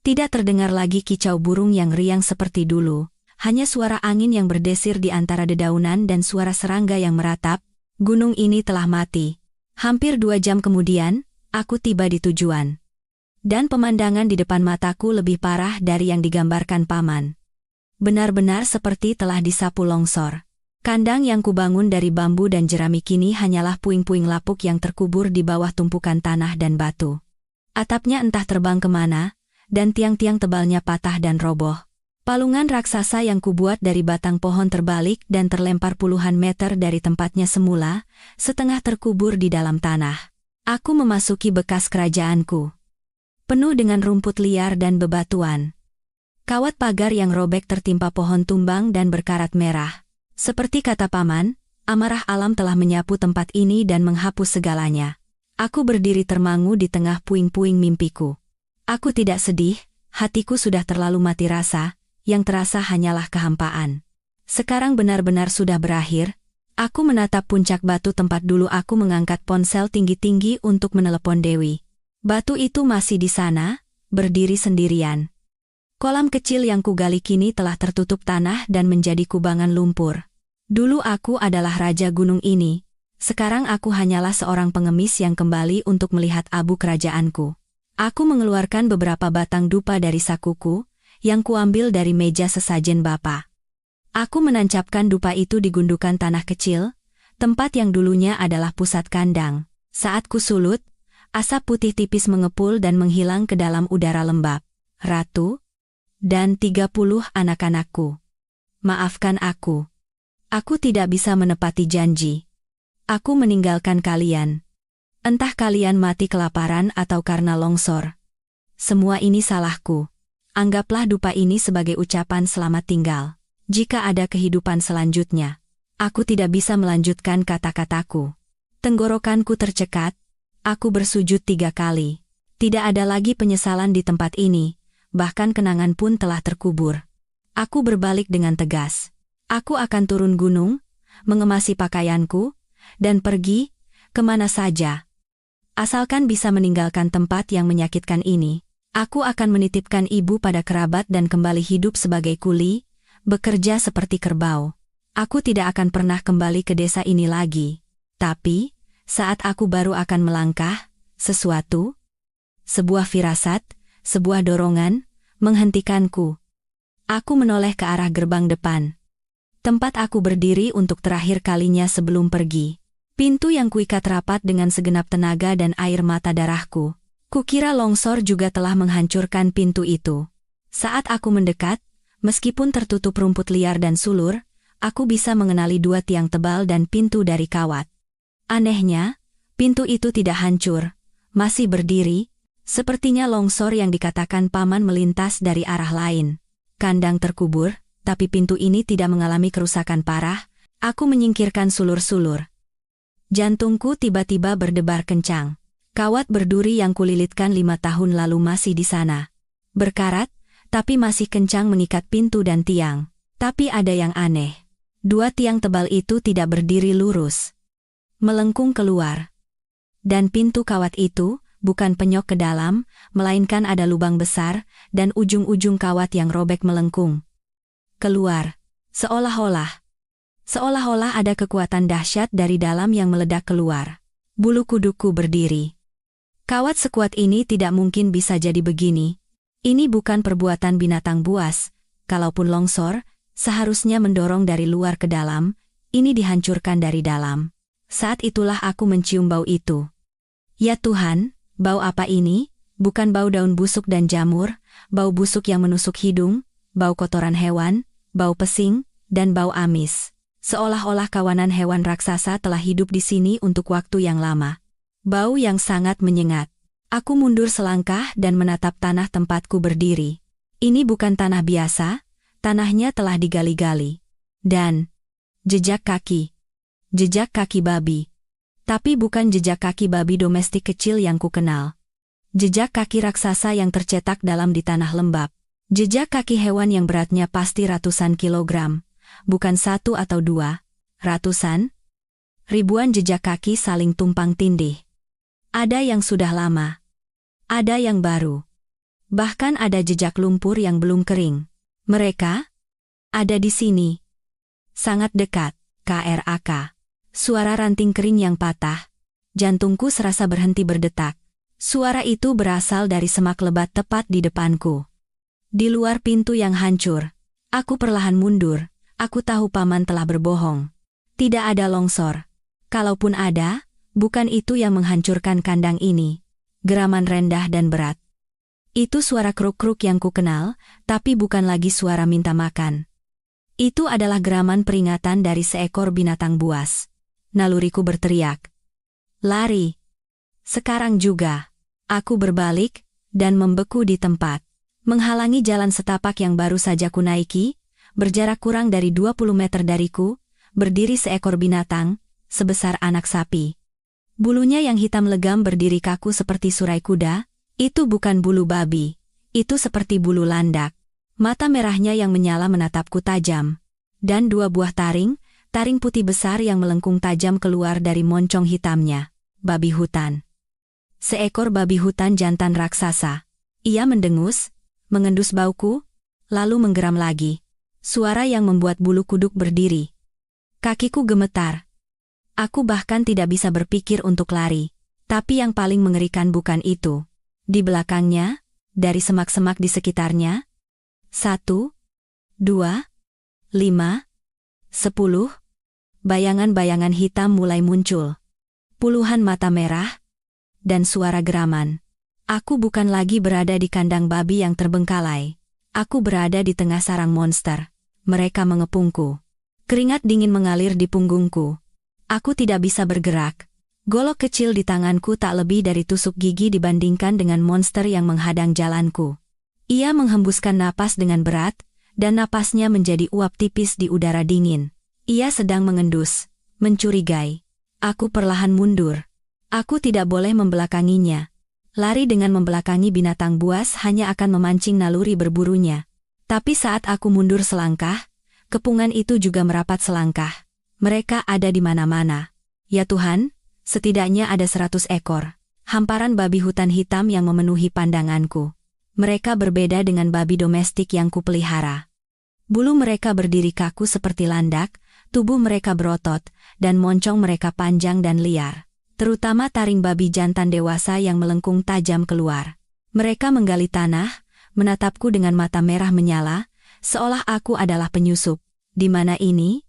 Tidak terdengar lagi kicau burung yang riang seperti dulu, hanya suara angin yang berdesir di antara dedaunan dan suara serangga yang meratap. Gunung ini telah mati. Hampir 2 jam kemudian, aku tiba di tujuan. Dan pemandangan di depan mataku lebih parah dari yang digambarkan Paman. Benar-benar seperti telah disapu longsor. Kandang yang kubangun dari bambu dan jerami kini hanyalah puing-puing lapuk yang terkubur di bawah tumpukan tanah dan batu. Atapnya entah terbang kemana, dan tiang-tiang tebalnya patah dan roboh. Palungan raksasa yang kubuat dari batang pohon terbalik dan terlempar puluhan meter dari tempatnya semula, setengah terkubur di dalam tanah. Aku memasuki bekas kerajaanku. Penuh dengan rumput liar dan bebatuan. Kawat pagar yang robek tertimpa pohon tumbang dan berkarat merah. Seperti kata Paman, amarah alam telah menyapu tempat ini dan menghapus segalanya. Aku berdiri termangu di tengah puing-puing mimpiku. Aku tidak sedih, hatiku sudah terlalu mati rasa. Yang terasa hanyalah kehampaan. Sekarang benar-benar sudah berakhir. Aku menatap puncak batu tempat dulu aku mengangkat ponsel tinggi-tinggi untuk menelepon Dewi. Batu itu masih di sana, berdiri sendirian. Kolam kecil yang kugali kini telah tertutup tanah dan menjadi kubangan lumpur. Dulu aku adalah raja gunung ini. Sekarang aku hanyalah seorang pengemis yang kembali untuk melihat abu kerajaanku. Aku mengeluarkan beberapa batang dupa dari sakuku, yang kuambil dari meja sesajen Bapa. Aku menancapkan dupa itu di gundukan tanah kecil, tempat yang dulunya adalah pusat kandang. Saat kusulut, asap putih tipis mengepul dan menghilang ke dalam udara lembab. Ratu, dan 30 anak-anakku. Maafkan aku. Aku tidak bisa menepati janji. Aku meninggalkan kalian. Entah kalian mati kelaparan atau karena longsor. Semua ini salahku. Anggaplah dupa ini sebagai ucapan selamat tinggal. Jika ada kehidupan selanjutnya, aku tidak bisa melanjutkan kata-kataku. Tenggorokanku tercekat, aku bersujud 3 kali. Tidak ada lagi penyesalan di tempat ini, bahkan kenangan pun telah terkubur. Aku berbalik dengan tegas. Aku akan turun gunung, mengemasi pakaianku, dan pergi kemana saja. Asalkan bisa meninggalkan tempat yang menyakitkan ini. Aku akan menitipkan ibu pada kerabat dan kembali hidup sebagai kuli, bekerja seperti kerbau. Aku tidak akan pernah kembali ke desa ini lagi. Tapi, saat aku baru akan melangkah, sebuah firasat, sebuah dorongan, menghentikanku. Aku menoleh ke arah gerbang depan. Tempat aku berdiri untuk terakhir kalinya sebelum pergi. Pintu yang kuikat rapat dengan segenap tenaga dan air mata darahku. Kukira longsor juga telah menghancurkan pintu itu. Saat aku mendekat, meskipun tertutup rumput liar dan sulur, aku bisa mengenali 2 tiang tebal dan pintu dari kawat. Anehnya, pintu itu tidak hancur, masih berdiri, Sepertinya longsor yang dikatakan paman melintas dari arah lain. Kandang terkubur, tapi pintu ini tidak mengalami kerusakan parah. Aku menyingkirkan sulur-sulur. Jantungku tiba-tiba berdebar kencang. Kawat berduri yang kulilitkan 5 tahun lalu masih di sana. Berkarat, tapi masih kencang mengikat pintu dan tiang. Tapi ada yang aneh. 2 tiang tebal itu tidak berdiri lurus. Melengkung keluar. Dan pintu kawat itu bukan penyok ke dalam, melainkan ada lubang besar, dan ujung-ujung kawat yang robek melengkung keluar. Seolah-olah ada kekuatan dahsyat dari dalam yang meledak keluar. Bulu kuduku berdiri. Kawat sekuat ini tidak mungkin bisa jadi begini. Ini bukan perbuatan binatang buas. Kalaupun longsor, seharusnya mendorong dari luar ke dalam, ini dihancurkan dari dalam. Saat itulah aku mencium bau itu. Ya Tuhan, bau apa ini? Bukan bau daun busuk dan jamur, bau busuk yang menusuk hidung, bau kotoran hewan, bau pesing, dan bau amis. Seolah-olah kawanan hewan raksasa telah hidup di sini untuk waktu yang lama. Bau yang sangat menyengat. Aku mundur selangkah dan menatap tanah tempatku berdiri. Ini bukan tanah biasa, tanahnya telah digali-gali. Dan jejak kaki. Jejak kaki babi. Tapi bukan jejak kaki babi domestik kecil yang kukenal. Jejak kaki raksasa yang tercetak dalam di tanah lembab. Jejak kaki hewan yang beratnya pasti ratusan kilogram. Bukan 1 atau 2, ratusan. Ribuan jejak kaki saling tumpang tindih. Ada yang sudah lama. Ada yang baru. Bahkan ada jejak lumpur yang belum kering. Mereka ada di sini. Sangat dekat, KRAK. Suara ranting kering yang patah. Jantungku serasa berhenti berdetak. Suara itu berasal dari semak lebat tepat di depanku. Di luar pintu yang hancur. Aku perlahan mundur. Aku tahu paman telah berbohong. Tidak ada longsor. Kalaupun ada, bukan itu yang menghancurkan kandang ini. Geraman rendah dan berat. Itu suara kruk-kruk yang kukenal, tapi bukan lagi suara minta makan. Itu adalah geraman peringatan dari seekor binatang buas. Naluriku berteriak. Lari. Sekarang juga. Aku berbalik, dan membeku di tempat. Menghalangi jalan setapak yang baru saja kunaiki, berjarak kurang dari 20 meter dariku, berdiri seekor binatang, sebesar anak sapi. Bulunya yang hitam legam berdiri kaku seperti surai kuda, itu bukan bulu babi, itu seperti bulu landak. Mata merahnya yang menyala menatapku tajam. Dan 2 buah taring putih besar yang melengkung tajam keluar dari moncong hitamnya. Babi hutan. Seekor babi hutan jantan raksasa. Ia mendengus, mengendus bauku, lalu menggeram lagi. Suara yang membuat bulu kuduk berdiri. Kakiku gemetar. Aku bahkan tidak bisa berpikir untuk lari. Tapi yang paling mengerikan bukan itu. Di belakangnya, dari semak-semak di sekitarnya, 1, 2, 5, 10, bayangan-bayangan hitam mulai muncul. Puluhan mata merah, dan suara geraman. Aku bukan lagi berada di kandang babi yang terbengkalai. Aku berada di tengah sarang monster. Mereka mengepungku. Keringat dingin mengalir di punggungku. Aku tidak bisa bergerak. Golok kecil di tanganku tak lebih dari tusuk gigi dibandingkan dengan monster yang menghadang jalanku. Ia menghembuskan napas dengan berat, dan napasnya menjadi uap tipis di udara dingin. Ia sedang mengendus, mencurigai. Aku perlahan mundur. Aku tidak boleh membelakanginya. Lari dengan membelakangi binatang buas hanya akan memancing naluri berburunya. Tapi saat aku mundur selangkah, kepungan itu juga merapat selangkah. Mereka ada di mana-mana. Ya Tuhan, setidaknya ada 100 ekor. Hamparan babi hutan hitam yang memenuhi pandanganku. Mereka berbeda dengan babi domestik yang kupelihara. Bulu mereka berdiri kaku seperti landak, tubuh mereka berotot, dan moncong mereka panjang dan liar. Terutama taring babi jantan dewasa yang melengkung tajam keluar. Mereka menggali tanah, menatapku dengan mata merah menyala, seolah aku adalah penyusup. Di mana ini?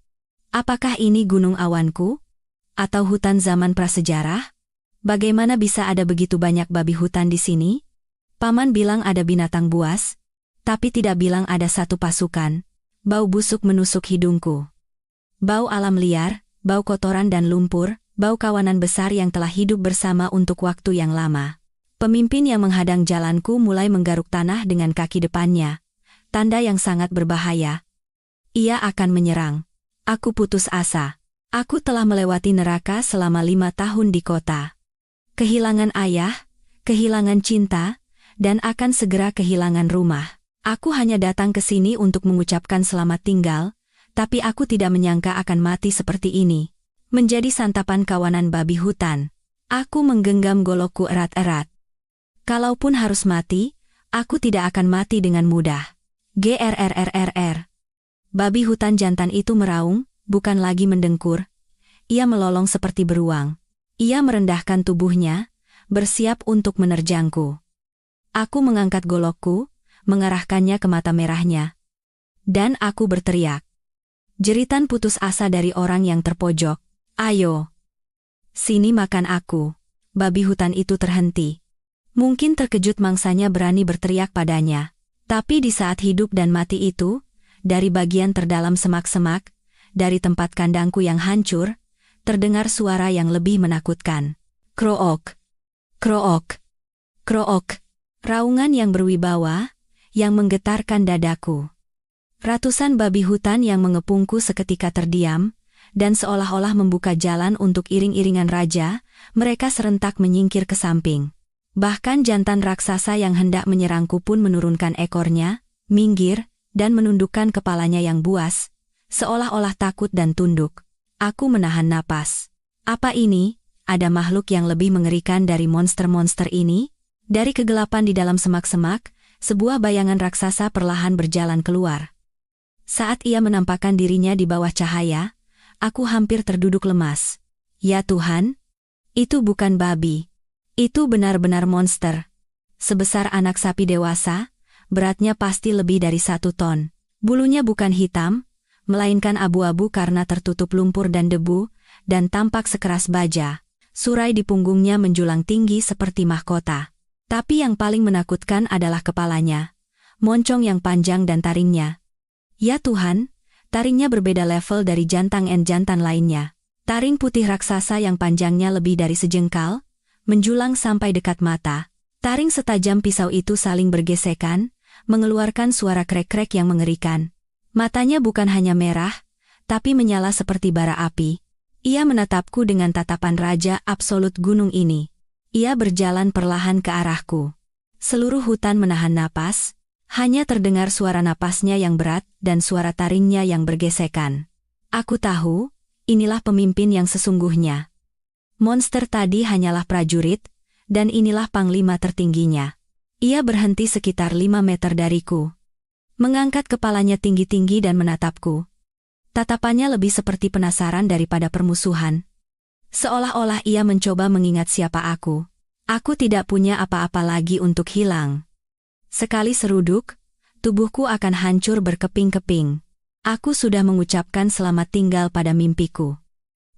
Apakah ini gunung awanku? Atau hutan zaman prasejarah? Bagaimana bisa ada begitu banyak babi hutan di sini? Paman bilang ada binatang buas, tapi tidak bilang ada satu pasukan. Bau busuk menusuk hidungku. Bau alam liar, bau kotoran dan lumpur, bau kawanan besar yang telah hidup bersama untuk waktu yang lama. Pemimpin yang menghadang jalanku mulai menggaruk tanah dengan kaki depannya. Tanda yang sangat berbahaya. Ia akan menyerang. Aku putus asa. Aku telah melewati neraka selama 5 tahun di kota. Kehilangan ayah, kehilangan cinta, dan akan segera kehilangan rumah. Aku hanya datang ke sini untuk mengucapkan selamat tinggal, tapi aku tidak menyangka akan mati seperti ini. Menjadi santapan kawanan babi hutan. Aku menggenggam golokku erat-erat. Kalaupun harus mati, aku tidak akan mati dengan mudah. Grrrrrr. Babi hutan jantan itu meraung, bukan lagi mendengkur. Ia melolong seperti beruang. Ia merendahkan tubuhnya, bersiap untuk menerjangku. Aku mengangkat golokku, mengarahkannya ke mata merahnya. Dan aku berteriak. Jeritan putus asa dari orang yang terpojok. Ayo. Sini makan aku. Babi hutan itu terhenti. Mungkin terkejut mangsanya berani berteriak padanya. Tapi di saat hidup dan mati itu, dari bagian terdalam semak-semak, dari tempat kandangku yang hancur, terdengar suara yang lebih menakutkan. Krook. Krook. Krook. Raungan yang berwibawa, yang menggetarkan dadaku. Ratusan babi hutan yang mengepungku seketika terdiam, dan seolah-olah membuka jalan untuk iring-iringan raja, mereka serentak menyingkir ke samping. Bahkan jantan raksasa yang hendak menyerangku pun menurunkan ekornya, minggir, dan menundukkan kepalanya yang buas, seolah-olah takut dan tunduk. Aku menahan napas. Apa ini? Ada makhluk yang lebih mengerikan dari monster-monster ini? Dari kegelapan di dalam semak-semak, sebuah bayangan raksasa perlahan berjalan keluar. Saat ia menampakkan dirinya di bawah cahaya, aku hampir terduduk lemas. Ya Tuhan, itu bukan babi. Itu benar-benar monster. Sebesar anak sapi dewasa, beratnya pasti lebih dari 1 ton. Bulunya bukan hitam, melainkan abu-abu karena tertutup lumpur dan debu, dan tampak sekeras baja. Surai di punggungnya menjulang tinggi seperti mahkota. Tapi yang paling menakutkan adalah kepalanya. Moncong yang panjang dan taringnya. Ya Tuhan, taringnya berbeda level dari jantan lainnya. Taring putih raksasa yang panjangnya lebih dari sejengkal, menjulang sampai dekat mata. Taring setajam pisau itu saling bergesekan, mengeluarkan suara krek-krek yang mengerikan. Matanya bukan hanya merah, tapi menyala seperti bara api. Ia menatapku dengan tatapan raja absolut gunung ini. Ia berjalan perlahan ke arahku. Seluruh hutan menahan napas, hanya terdengar suara napasnya yang berat dan suara taringnya yang bergesekan. Aku tahu, inilah pemimpin yang sesungguhnya. Monster tadi hanyalah prajurit, dan inilah panglima tertingginya. Ia berhenti sekitar 5 meter dariku. Mengangkat kepalanya tinggi-tinggi dan menatapku. Tatapannya lebih seperti penasaran daripada permusuhan. Seolah-olah ia mencoba mengingat siapa aku. Aku tidak punya apa-apa lagi untuk hilang. Sekali seruduk, tubuhku akan hancur berkeping-keping. Aku sudah mengucapkan selamat tinggal pada mimpiku.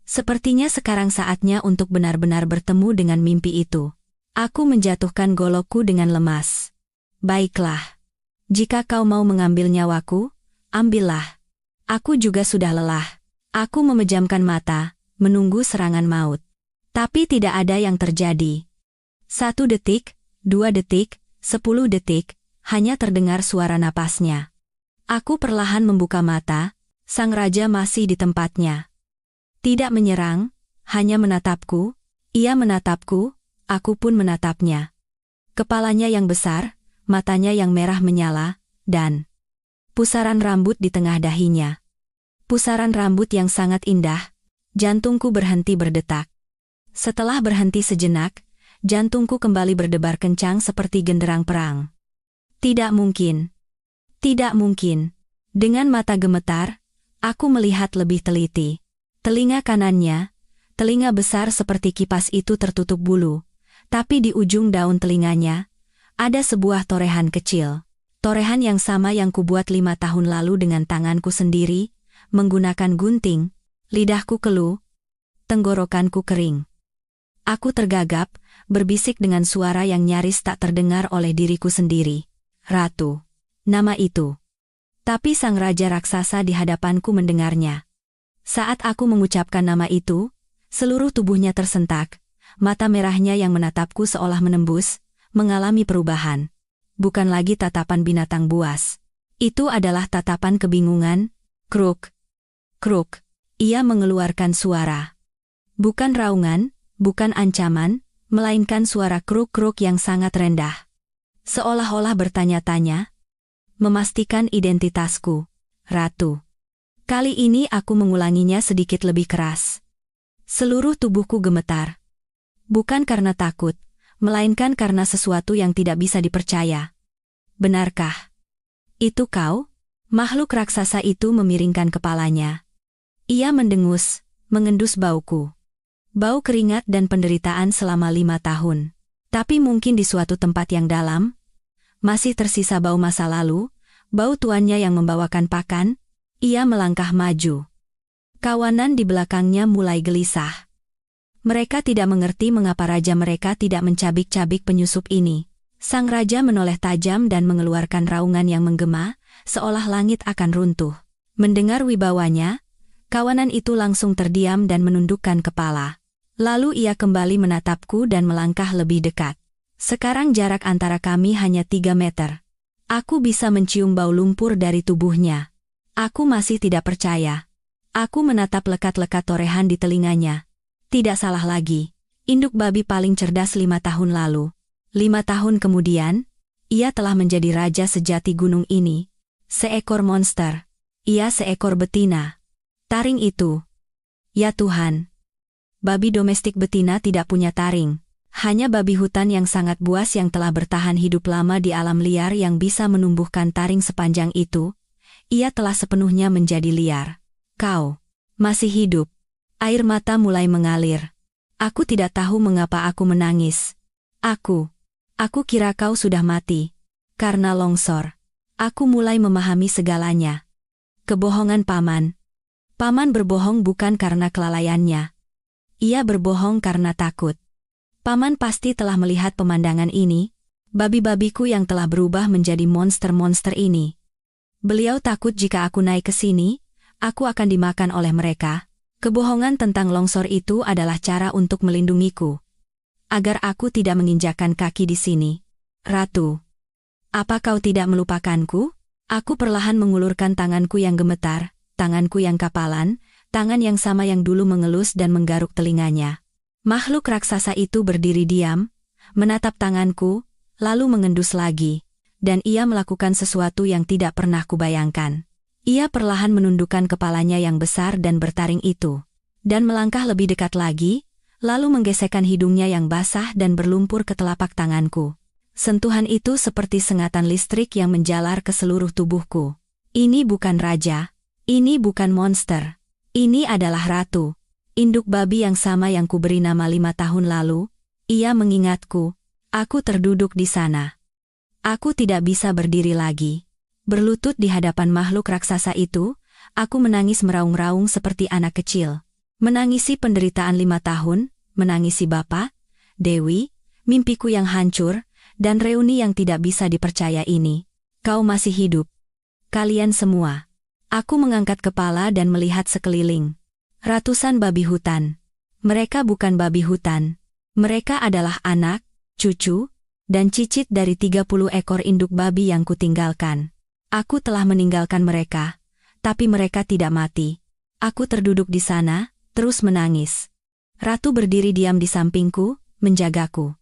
Sepertinya sekarang saatnya untuk benar-benar bertemu dengan mimpi itu. Aku menjatuhkan golokku dengan lemas. Baiklah. Jika kau mau mengambil nyawaku, ambillah. Aku juga sudah lelah. Aku memejamkan mata, menunggu serangan maut. Tapi tidak ada yang terjadi. 1 detik, 2 detik, 10 detik, hanya terdengar suara napasnya. Aku perlahan membuka mata, sang raja masih di tempatnya. Tidak menyerang, hanya menatapku, ia menatapku, aku pun menatapnya. Kepalanya yang besar, matanya yang merah menyala, dan pusaran rambut di tengah dahinya. Pusaran rambut yang sangat indah, jantungku berhenti berdetak. Setelah berhenti sejenak, jantungku kembali berdebar kencang seperti genderang perang. Tidak mungkin. Tidak mungkin. Dengan mata gemetar, aku melihat lebih teliti. Telinga kanannya, telinga besar seperti kipas itu tertutup bulu, tapi di ujung daun telinganya, ada sebuah torehan kecil. Torehan yang sama yang kubuat 5 tahun lalu dengan tanganku sendiri, menggunakan gunting, lidahku keluh, tenggorokanku kering. Aku tergagap, berbisik dengan suara yang nyaris tak terdengar oleh diriku sendiri. Ratu. Nama itu. Tapi sang raja raksasa di hadapanku mendengarnya. Saat aku mengucapkan nama itu, seluruh tubuhnya tersentak, mata merahnya yang menatapku seolah menembus, mengalami perubahan. Bukan lagi tatapan binatang buas. Itu adalah tatapan kebingungan. Kruk, kruk. Ia mengeluarkan suara. Bukan raungan, bukan ancaman, melainkan suara kruk-kruk yang sangat rendah. Seolah-olah bertanya-tanya, memastikan identitasku, Ratu. Kali ini aku mengulanginya sedikit lebih keras. Seluruh tubuhku gemetar. Bukan karena takut, melainkan karena sesuatu yang tidak bisa dipercaya. Benarkah? Itu kau? Makhluk raksasa itu memiringkan kepalanya. Ia mendengus, mengendus bauku. Bau keringat dan penderitaan selama 5 tahun. Tapi mungkin di suatu tempat yang dalam, masih tersisa bau masa lalu, bau tuannya yang membawakan pakan. Ia melangkah maju. Kawanan di belakangnya mulai gelisah. Mereka tidak mengerti mengapa raja mereka tidak mencabik-cabik penyusup ini. Sang raja menoleh tajam dan mengeluarkan raungan yang menggema, seolah langit akan runtuh. Mendengar wibawanya, kawanan itu langsung terdiam dan menundukkan kepala. Lalu ia kembali menatapku dan melangkah lebih dekat. Sekarang jarak antara kami hanya 3 meter. Aku bisa mencium bau lumpur dari tubuhnya. Aku masih tidak percaya. Aku menatap lekat-lekat torehan di telinganya. Tidak salah lagi. Induk babi paling cerdas 5 tahun lalu. 5 tahun kemudian, ia telah menjadi raja sejati gunung ini. Seekor monster. Ia seekor betina. Taring itu. Ya Tuhan. Babi domestik betina tidak punya taring. Hanya babi hutan yang sangat buas yang telah bertahan hidup lama di alam liar yang bisa menumbuhkan taring sepanjang itu. Ia telah sepenuhnya menjadi liar. Kau masih hidup. Air mata mulai mengalir. Aku tidak tahu mengapa aku menangis. Aku kira kau sudah mati. Karena longsor. Aku mulai memahami segalanya. Kebohongan paman. Paman berbohong bukan karena kelalaiannya. Ia berbohong karena takut. Paman pasti telah melihat pemandangan ini. Babi-babiku yang telah berubah menjadi monster-monster ini. Beliau takut jika aku naik ke sini, aku akan dimakan oleh mereka. Kebohongan tentang longsor itu adalah cara untuk melindungiku. Agar aku tidak menginjakkan kaki di sini. Ratu. Apa kau tidak melupakanku? Aku perlahan mengulurkan tanganku yang gemetar, tanganku yang kapalan, tangan yang sama yang dulu mengelus dan menggaruk telinganya. Makhluk raksasa itu berdiri diam, menatap tanganku, lalu mengendus lagi. Dan ia melakukan sesuatu yang tidak pernah kubayangkan. Ia perlahan menundukkan kepalanya yang besar dan bertaring itu. Dan melangkah lebih dekat lagi, lalu menggesekkan hidungnya yang basah dan berlumpur ke telapak tanganku. Sentuhan itu seperti sengatan listrik yang menjalar ke seluruh tubuhku. Ini bukan raja. Ini bukan monster. Ini adalah ratu. Induk babi yang sama yang kuberi nama 5 tahun lalu. Ia mengingatku. Aku terduduk di sana. Aku tidak bisa berdiri lagi. Berlutut di hadapan makhluk raksasa itu, aku menangis meraung-raung seperti anak kecil. Menangisi penderitaan 5 tahun, menangisi Bapak, Dewi, mimpiku yang hancur, dan reuni yang tidak bisa dipercaya ini. Kau masih hidup. Kalian semua. Aku mengangkat kepala dan melihat sekeliling. Ratusan babi hutan. Mereka bukan babi hutan. Mereka adalah anak, cucu, dan cicit dari 30 ekor induk babi yang kutinggalkan. Aku telah meninggalkan mereka, tapi mereka tidak mati. Aku terduduk di sana, terus menangis. Ratu berdiri diam di sampingku, menjagaku.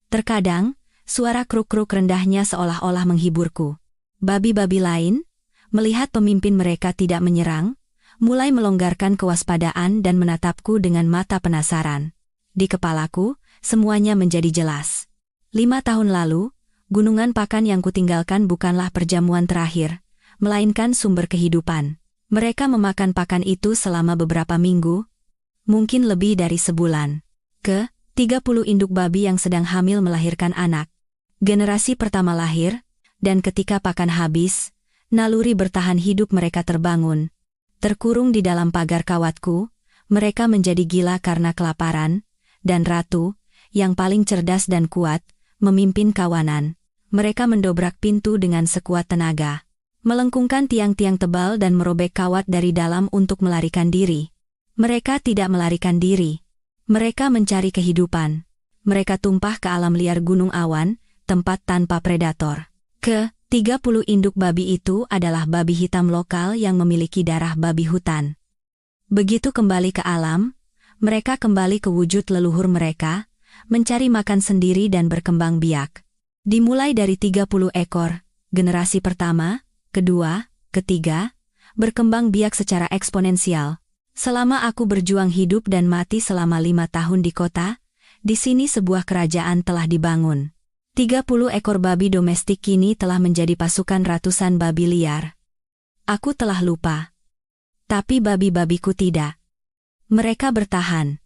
Terkadang, suara kruk-kruk rendahnya seolah-olah menghiburku. Babi-babi lain, melihat pemimpin mereka tidak menyerang, mulai melonggarkan kewaspadaan dan menatapku dengan mata penasaran. Di kepalaku, semuanya menjadi jelas. 5 tahun lalu, gunungan pakan yang kutinggalkan bukanlah perjamuan terakhir, melainkan sumber kehidupan. Mereka memakan pakan itu selama beberapa minggu, mungkin lebih dari sebulan. 30 induk babi yang sedang hamil melahirkan anak. Generasi pertama lahir, dan ketika pakan habis, naluri bertahan hidup mereka terbangun. Terkurung di dalam pagar kawatku, mereka menjadi gila karena kelaparan, dan ratu, yang paling cerdas dan kuat, memimpin kawanan. Mereka mendobrak pintu dengan sekuat tenaga, melengkungkan tiang-tiang tebal dan merobek kawat dari dalam untuk melarikan diri. Mereka tidak melarikan diri. Mereka mencari kehidupan. Mereka tumpah ke alam liar Gunung Awan, tempat tanpa predator. Ke-30 induk babi itu adalah babi hitam lokal yang memiliki darah babi hutan. Begitu kembali ke alam, mereka kembali ke wujud leluhur mereka, mencari makan sendiri dan berkembang biak. Dimulai dari 30 ekor, generasi pertama, kedua, ketiga, berkembang biak secara eksponensial. Selama aku berjuang hidup dan mati selama 5 tahun di kota, di sini sebuah kerajaan telah dibangun. 30 ekor babi domestik kini telah menjadi pasukan ratusan babi liar. Aku telah lupa. Tapi babi-babiku tidak. Mereka bertahan.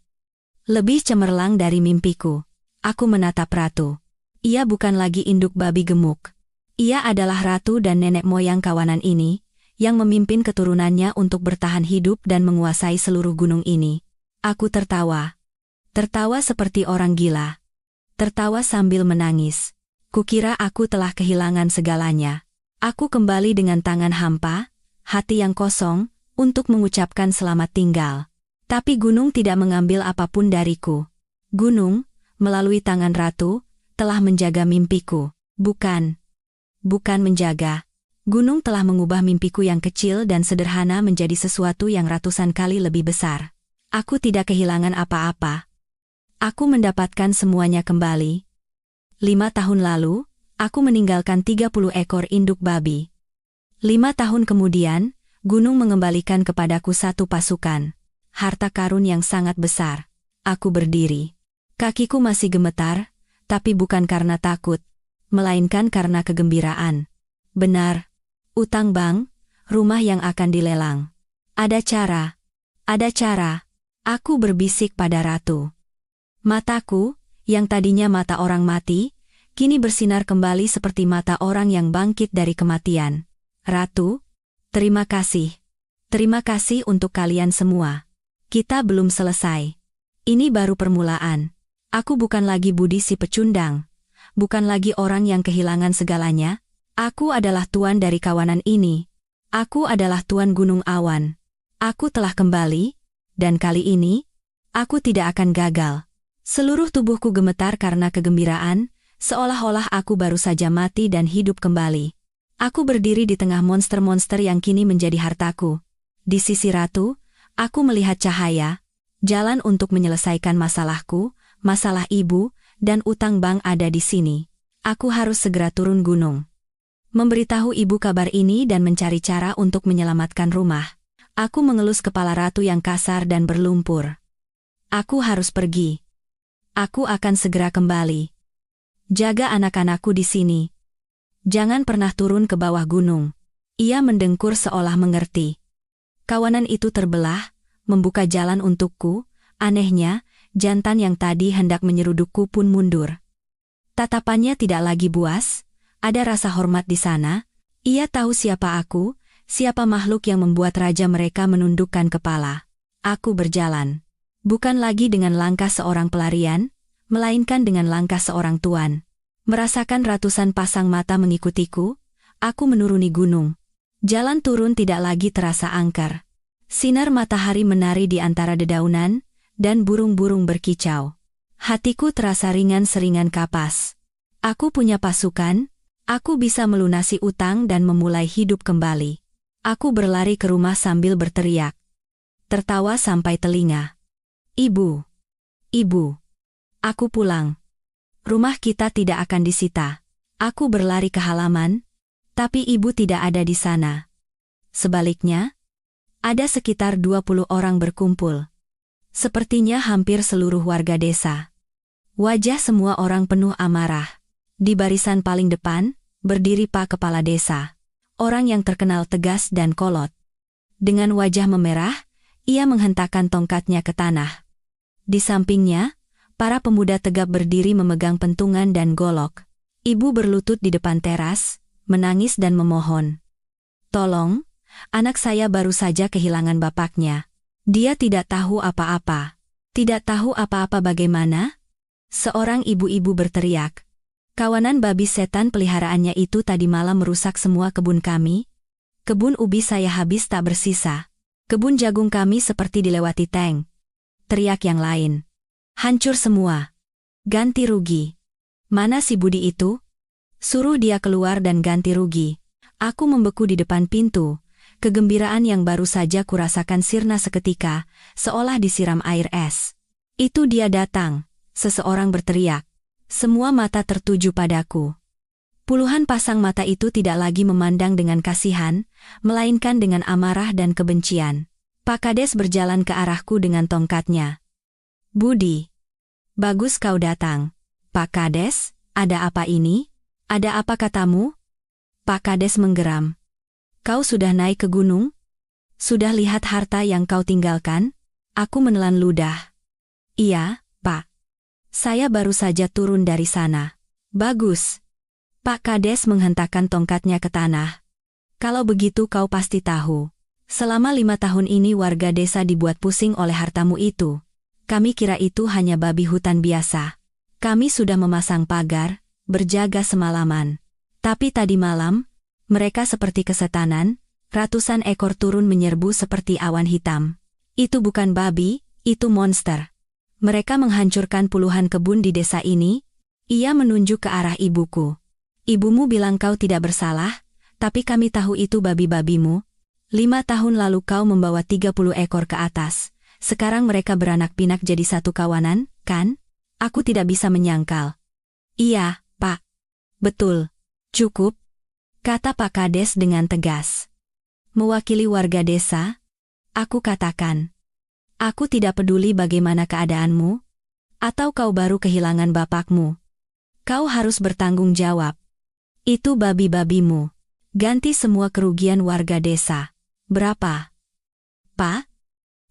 Lebih cemerlang dari mimpiku. Aku menatap Ratu. Ia bukan lagi induk babi gemuk. Ia adalah ratu dan nenek moyang kawanan ini, yang memimpin keturunannya untuk bertahan hidup dan menguasai seluruh gunung ini. Aku tertawa. Tertawa seperti orang gila. Tertawa sambil menangis. Kukira aku telah kehilangan segalanya. Aku kembali dengan tangan hampa, hati yang kosong, untuk mengucapkan selamat tinggal. Tapi gunung tidak mengambil apapun dariku. Gunung, melalui tangan Ratu, telah menjaga mimpiku. Bukan menjaga. Gunung telah mengubah mimpiku yang kecil dan sederhana menjadi sesuatu yang ratusan kali lebih besar. Aku tidak kehilangan apa-apa. Aku mendapatkan semuanya kembali. 5 tahun lalu, aku meninggalkan 30 ekor induk babi. 5 tahun kemudian, gunung mengembalikan kepadaku satu pasukan. Harta karun yang sangat besar. Aku berdiri. Kakiku masih gemetar, tapi bukan karena takut, melainkan karena kegembiraan. Benar. Utang bank, rumah yang akan dilelang. Ada cara. Aku berbisik pada Ratu. Mataku, yang tadinya mata orang mati, kini bersinar kembali seperti mata orang yang bangkit dari kematian. Ratu, terima kasih. Terima kasih untuk kalian semua. Kita belum selesai. Ini baru permulaan. Aku bukan lagi Budi si pecundang. Bukan lagi orang yang kehilangan segalanya. Aku adalah tuan dari kawanan ini. Aku adalah tuan Gunung Awan. Aku telah kembali, dan kali ini, aku tidak akan gagal. Seluruh tubuhku gemetar karena kegembiraan, seolah-olah aku baru saja mati dan hidup kembali. Aku berdiri di tengah monster-monster yang kini menjadi hartaku. Di sisi Ratu, aku melihat cahaya, jalan untuk menyelesaikan masalahku, masalah ibu, dan utang bank ada di sini. Aku harus segera turun gunung. Memberitahu ibu kabar ini dan mencari cara untuk menyelamatkan rumah. Aku mengelus kepala Ratu yang kasar dan berlumpur. Aku harus pergi. Aku akan segera kembali. Jaga anak-anakku di sini. Jangan pernah turun ke bawah gunung. Ia mendengkur seolah mengerti. Kawanan itu terbelah, membuka jalan untukku. Anehnya, jantan yang tadi hendak menyerudukku pun mundur. Tatapannya tidak lagi buas, ada rasa hormat di sana. Ia tahu siapa aku, siapa makhluk yang membuat raja mereka menundukkan kepala. Aku berjalan. Bukan lagi dengan langkah seorang pelarian, melainkan dengan langkah seorang tuan. Merasakan ratusan pasang mata mengikutiku, aku menuruni gunung. Jalan turun tidak lagi terasa angker. Sinar matahari menari di antara dedaunan, dan burung-burung berkicau. Hatiku terasa ringan seringan kapas. Aku punya pasukan, aku bisa melunasi utang dan memulai hidup kembali. Aku berlari ke rumah sambil berteriak. Tertawa sampai telinga. Ibu, aku pulang. Rumah kita tidak akan disita. Aku berlari ke halaman, tapi ibu tidak ada di sana. Sebaliknya, ada sekitar 20 orang berkumpul. Sepertinya hampir seluruh warga desa. Wajah semua orang penuh amarah. Di barisan paling depan, berdiri Pak Kepala Desa. Orang yang terkenal tegas dan kolot. Dengan wajah memerah, ia menghentakkan tongkatnya ke tanah. Di sampingnya, para pemuda tegap berdiri memegang pentungan dan golok. Ibu berlutut di depan teras, menangis dan memohon. Tolong, anak saya baru saja kehilangan bapaknya. Dia tidak tahu apa-apa. Tidak tahu apa-apa bagaimana? Seorang ibu-ibu berteriak. Kawanan babi setan peliharaannya itu tadi malam merusak semua kebun kami. Kebun ubi saya habis tak bersisa. Kebun jagung kami seperti dilewati tank. Teriak yang lain. Hancur semua. Ganti rugi. Mana si Budi itu? Suruh dia keluar dan ganti rugi. Aku membeku di depan pintu. Kegembiraan yang baru saja kurasakan sirna seketika, seolah disiram air es. Itu dia datang, seseorang berteriak. Semua mata tertuju padaku. Puluhan pasang mata itu tidak lagi memandang dengan kasihan, melainkan dengan amarah dan kebencian. Pak Kades berjalan ke arahku dengan tongkatnya. Budi. Bagus kau datang. Pak Kades, ada apa ini? Ada apa katamu? Pak Kades menggeram. Kau sudah naik ke gunung? Sudah lihat harta yang kau tinggalkan? Aku menelan ludah. Iya, Pak. Saya baru saja turun dari sana. Bagus. Pak Kades menghentakkan tongkatnya ke tanah. Kalau begitu kau pasti tahu. Selama 5 tahun ini warga desa dibuat pusing oleh hartamu itu. Kami kira itu hanya babi hutan biasa. Kami sudah memasang pagar, berjaga semalaman. Tapi tadi malam, mereka seperti kesetanan, ratusan ekor turun menyerbu seperti awan hitam. Itu bukan babi, itu monster. Mereka menghancurkan puluhan kebun di desa ini. Ia menunjuk ke arah ibuku. Ibumu bilang kau tidak bersalah, tapi kami tahu itu babi-babimu. 5 tahun lalu kau membawa 30 ekor ke atas. Sekarang mereka beranak pinak jadi satu kawanan, kan? Aku tidak bisa menyangkal. Iya, Pak. Betul. Cukup, kata Pak Kades dengan tegas. Mewakili warga desa, aku katakan. Aku tidak peduli bagaimana keadaanmu, atau kau baru kehilangan bapakmu. Kau harus bertanggung jawab. Itu babi-babimu. Ganti semua kerugian warga desa. Berapa? Pak?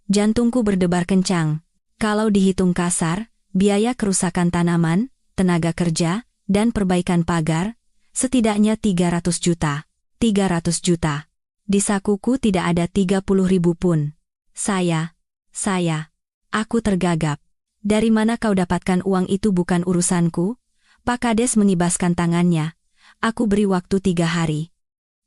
Jantungku berdebar kencang. Kalau dihitung kasar, biaya kerusakan tanaman, tenaga kerja, dan perbaikan pagar, setidaknya 300 juta. 300 juta. Di sakuku tidak ada 30.000 pun. Aku tergagap. Dari mana kau dapatkan uang itu bukan urusanku? Pak Kades mengibaskan tangannya. Aku beri waktu 3 hari.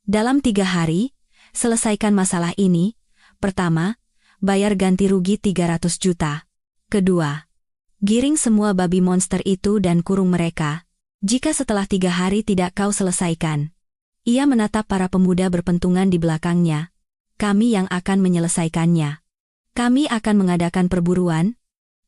Dalam 3 hari, selesaikan masalah ini. Pertama, bayar ganti rugi 300 juta. Kedua, giring semua babi monster itu dan kurung mereka. Jika setelah 3 hari tidak kau selesaikan. Ia menatap para pemuda berpentungan di belakangnya. Kami yang akan menyelesaikannya. Kami akan mengadakan perburuan,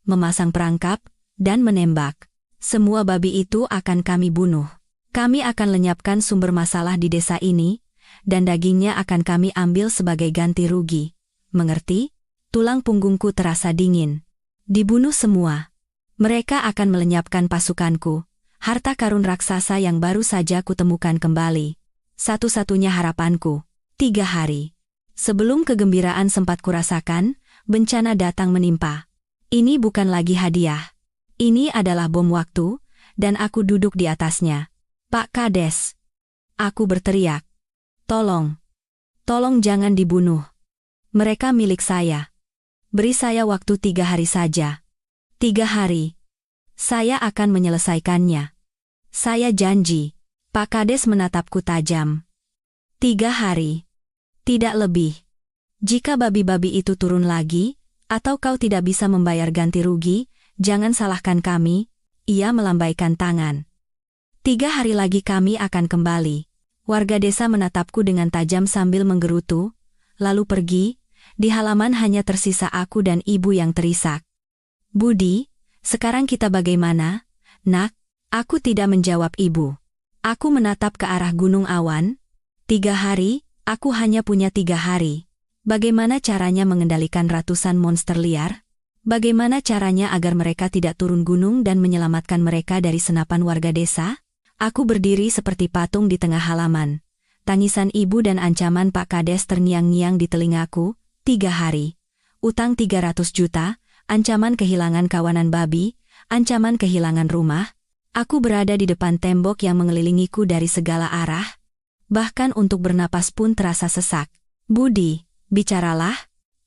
memasang perangkap, dan menembak. Semua babi itu akan kami bunuh. Kami akan lenyapkan sumber masalah di desa ini, dan dagingnya akan kami ambil sebagai ganti rugi. Mengerti? Tulang punggungku terasa dingin. Dibunuh semua. Mereka akan melenyapkan pasukanku. Harta karun raksasa yang baru saja kutemukan kembali. Satu-satunya harapanku. 3 hari. Sebelum kegembiraan sempat kurasakan, bencana datang menimpa. Ini bukan lagi hadiah. Ini adalah bom waktu, dan aku duduk di atasnya. Pak Kades. Aku berteriak. Tolong. Tolong jangan dibunuh. Mereka milik saya. Beri saya waktu 3 hari saja. 3 hari. Saya akan menyelesaikannya. Saya janji. Pak Kades menatapku tajam. 3 hari. Tidak lebih. Jika babi-babi itu turun lagi, atau kau tidak bisa membayar ganti rugi, jangan salahkan kami. Ia melambaikan tangan. 3 hari lagi kami akan kembali. Warga desa menatapku dengan tajam sambil menggerutu, lalu pergi. Di halaman hanya tersisa aku dan ibu yang terisak. Budi, sekarang kita bagaimana? Nak, aku tidak menjawab ibu. Aku menatap ke arah Gunung Awan. 3 hari, aku hanya punya 3 hari. Bagaimana caranya mengendalikan ratusan monster liar? Bagaimana caranya agar mereka tidak turun gunung dan menyelamatkan mereka dari senapan warga desa? Aku berdiri seperti patung di tengah halaman. Tangisan ibu dan ancaman Pak Kades terngiang-ngiang di telingaku. 3 hari. Utang 300 juta, ancaman kehilangan kawanan babi, ancaman kehilangan rumah. Aku berada di depan tembok yang mengelilingiku dari segala arah. Bahkan untuk bernapas pun terasa sesak. Budi, bicaralah.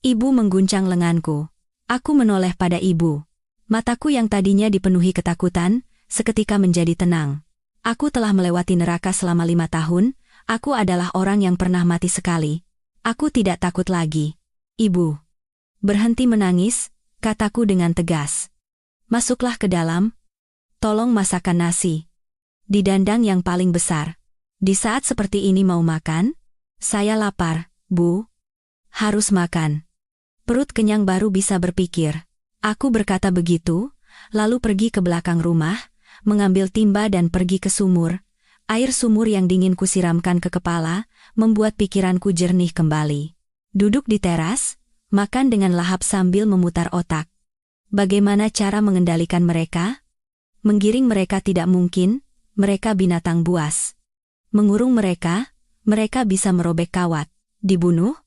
Ibu mengguncang lenganku. Aku menoleh pada ibu. Mataku yang tadinya dipenuhi ketakutan, seketika menjadi tenang. Aku telah melewati neraka selama 5 tahun, aku adalah orang yang pernah mati sekali. Aku tidak takut lagi. Ibu. Berhenti menangis, kataku dengan tegas. Masuklah ke dalam. Tolong masakkan nasi. Di dandang yang paling besar. Di saat seperti ini mau makan? Saya lapar, Bu. Harus makan. Perut kenyang baru bisa berpikir. Aku berkata begitu, lalu pergi ke belakang rumah, mengambil timba dan pergi ke sumur. Air sumur yang dingin kusiramkan ke kepala, membuat pikiranku jernih kembali. Duduk di teras, makan dengan lahap sambil memutar otak. Bagaimana cara mengendalikan mereka? Menggiring mereka tidak mungkin, mereka binatang buas. Mengurung mereka, mereka bisa merobek kawat. Dibunuh?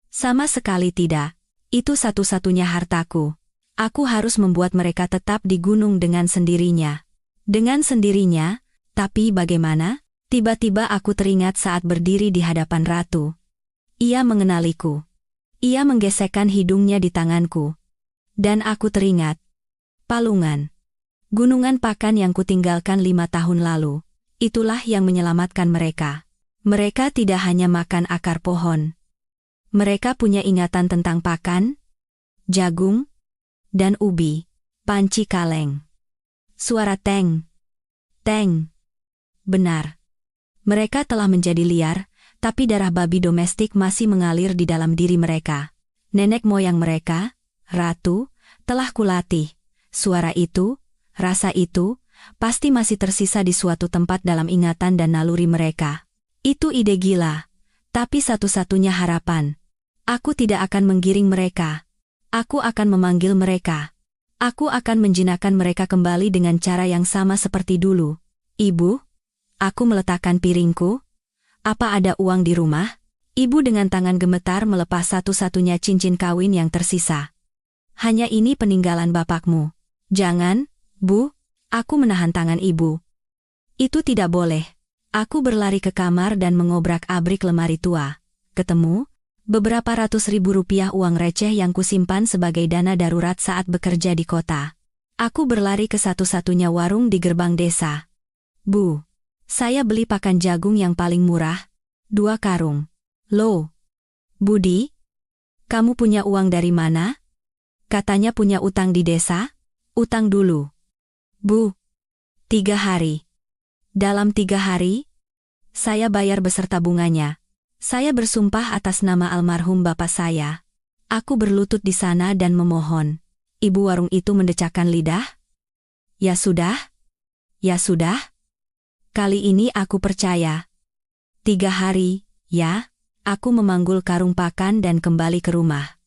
Sama sekali tidak. Itu satu-satunya hartaku. Aku harus membuat mereka tetap di gunung dengan sendirinya. Dengan sendirinya, tapi bagaimana? Tiba-tiba aku teringat saat berdiri di hadapan ratu. Ia mengenaliku. Ia menggesekkan hidungnya di tanganku. Dan aku teringat. Palungan. Gunungan Pakan yang kutinggalkan 5 tahun lalu. Itulah yang menyelamatkan mereka. Mereka tidak hanya makan akar pohon. Mereka punya ingatan tentang pakan, jagung, dan ubi. Panci kaleng. Suara teng. Teng. Benar. Mereka telah menjadi liar, tapi darah babi domestik masih mengalir di dalam diri mereka. Nenek moyang mereka, ratu, telah kulatih. Suara itu, rasa itu, pasti masih tersisa di suatu tempat dalam ingatan dan naluri mereka. Itu ide gila, tapi satu-satunya harapan. Aku tidak akan menggiring mereka. Aku akan memanggil mereka. Aku akan menjinakkan mereka kembali dengan cara yang sama seperti dulu. Ibu? Aku meletakkan piringku. Apa ada uang di rumah? Ibu dengan tangan gemetar melepas satu-satunya cincin kawin yang tersisa. Hanya ini peninggalan bapakmu. Jangan, Bu. Aku menahan tangan ibu. Itu tidak boleh. Aku berlari ke kamar dan mengobrak-abrik lemari tua. Ketemu beberapa ratus ribu rupiah uang receh yang kusimpan sebagai dana darurat saat bekerja di kota. Aku berlari ke satu-satunya warung di gerbang desa. Bu, saya beli pakan jagung yang paling murah, 2 karung. Loh, Budi, kamu punya uang dari mana? Katanya punya utang di desa? Utang dulu. Bu, 3 hari. Dalam 3 hari, saya bayar beserta bunganya. Saya bersumpah atas nama almarhum bapak saya. Aku berlutut di sana dan memohon. Ibu warung itu mendecakkan lidah. Ya sudah. Ya sudah. Kali ini aku percaya. 3 hari, ya. Aku memanggul karung pakan dan kembali ke rumah.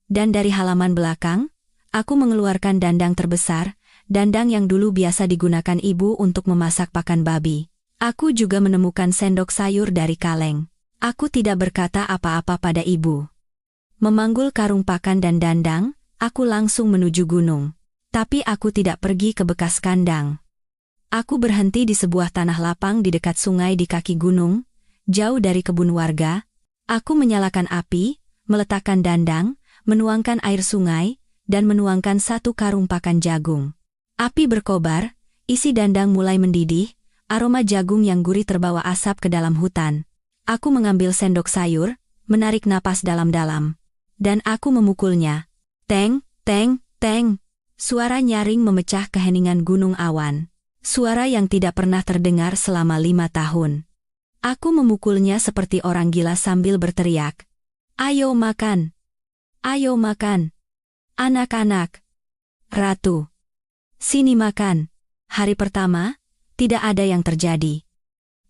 Dan dari halaman belakang, aku mengeluarkan dandang terbesar, dandang yang dulu biasa digunakan ibu untuk memasak pakan babi. Aku juga menemukan sendok sayur dari kaleng. Aku tidak berkata apa-apa pada ibu. Memanggul karung pakan dan dandang, aku langsung menuju gunung. Tapi aku tidak pergi ke bekas kandang. Aku berhenti di sebuah tanah lapang di dekat sungai di kaki gunung, jauh dari kebun warga. Aku menyalakan api, meletakkan dandang, menuangkan air sungai, dan menuangkan 1 karung pakan jagung. Api berkobar, isi dandang mulai mendidih, aroma jagung yang gurih terbawa asap ke dalam hutan. Aku mengambil sendok sayur, menarik napas dalam-dalam. Dan aku memukulnya. Teng, teng, teng. Suara nyaring memecah keheningan gunung awan. Suara yang tidak pernah terdengar selama 5 tahun. Aku memukulnya seperti orang gila sambil berteriak. Ayo makan. Ayo makan. Anak-anak. Ratu. Sini makan. Hari pertama, tidak ada yang terjadi.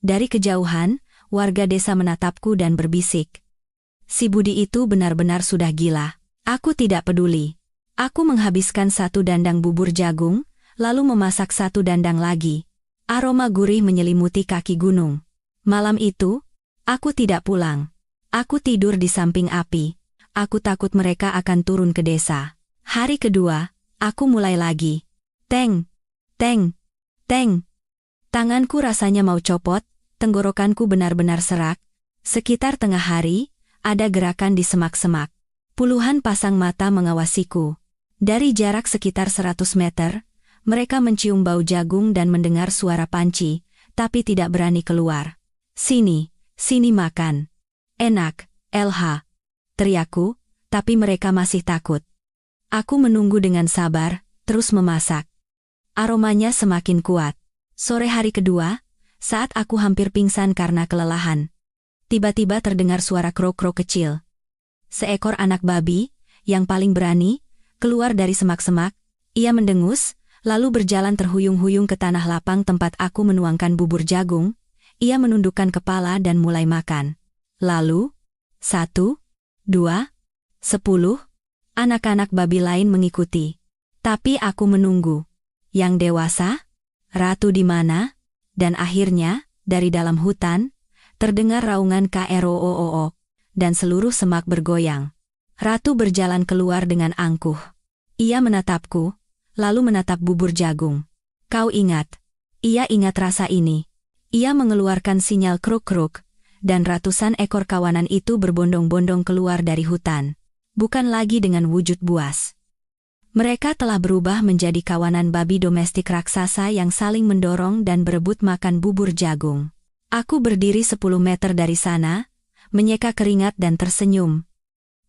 Dari kejauhan, warga desa menatapku dan berbisik. Si Budi itu benar-benar sudah gila. Aku tidak peduli. Aku menghabiskan 1 dandang bubur jagung, lalu memasak 1 dandang lagi. Aroma gurih menyelimuti kaki gunung. Malam itu, aku tidak pulang. Aku tidur di samping api. Aku takut mereka akan turun ke desa. Hari kedua, aku mulai lagi. Teng, teng, teng. Tanganku rasanya mau copot, tenggorokanku benar-benar serak. Sekitar tengah hari, ada gerakan di semak-semak. Puluhan pasang mata mengawasiku. Dari jarak sekitar 100 meter, mereka mencium bau jagung dan mendengar suara panci, tapi tidak berani keluar. Sini, sini makan. Enak, LH. Teriakku, tapi mereka masih takut. Aku menunggu dengan sabar, terus memasak. Aromanya semakin kuat. Sore hari kedua, saat aku hampir pingsan karena kelelahan, tiba-tiba terdengar suara krok-krok kecil. Seekor anak babi, yang paling berani, keluar dari semak-semak. Ia mendengus, lalu berjalan terhuyung-huyung ke tanah lapang tempat aku menuangkan bubur jagung. Ia menundukkan kepala dan mulai makan. Lalu, 1, 2, 10, anak-anak babi lain mengikuti. Tapi aku menunggu. Yang dewasa? Ratu di mana? Dan akhirnya, dari dalam hutan, terdengar raungan krooo, dan seluruh semak bergoyang. Ratu berjalan keluar dengan angkuh. Ia menatapku, lalu menatap bubur jagung. Kau ingat? Ia ingat rasa ini. Ia mengeluarkan sinyal kruk-kruk, dan ratusan ekor kawanan itu berbondong-bondong keluar dari hutan. Bukan lagi dengan wujud buas. Mereka telah berubah menjadi kawanan babi domestik raksasa yang saling mendorong dan berebut makan bubur jagung. Aku berdiri 10 meter dari sana, menyeka keringat dan tersenyum.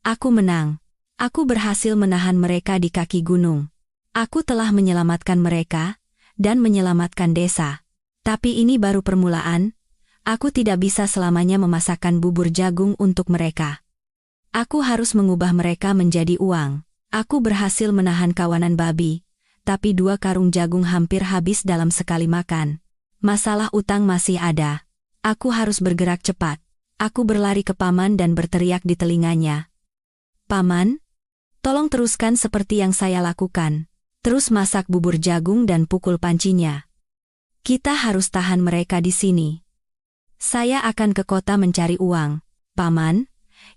Aku menang. Aku berhasil menahan mereka di kaki gunung. Aku telah menyelamatkan mereka, dan menyelamatkan desa. Tapi ini baru permulaan. Aku tidak bisa selamanya memasakkan bubur jagung untuk mereka. Aku harus mengubah mereka menjadi uang. Aku berhasil menahan kawanan babi, tapi 2 karung jagung hampir habis dalam sekali makan. Masalah utang masih ada. Aku harus bergerak cepat. Aku berlari ke paman dan berteriak di telinganya. Paman, tolong teruskan seperti yang saya lakukan. Terus masak bubur jagung dan pukul pancinya. Kita harus tahan mereka di sini. Saya akan ke kota mencari uang. Paman,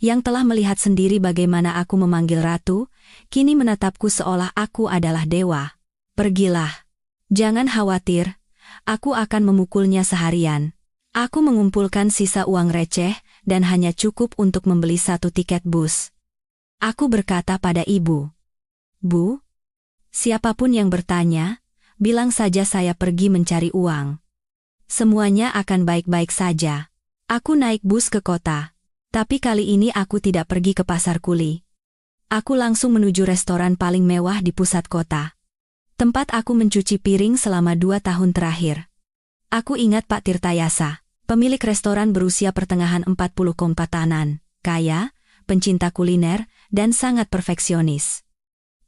yang telah melihat sendiri bagaimana aku memanggil ratu, kini menatapku seolah aku adalah dewa. Pergilah. Jangan khawatir, aku akan memukulnya seharian. Aku mengumpulkan sisa uang receh dan hanya cukup untuk membeli 1 tiket bus. Aku berkata pada ibu, Bu, siapapun yang bertanya, bilang saja saya pergi mencari uang. Semuanya akan baik-baik saja. Aku naik bus ke kota. Tapi kali ini aku tidak pergi ke pasar kuli. Aku langsung menuju restoran paling mewah di pusat kota. Tempat aku mencuci piring selama 2 tahun terakhir. Aku ingat Pak Tirtayasa, pemilik restoran berusia pertengahan 40 kompatanan, kaya, pencinta kuliner, dan sangat perfeksionis.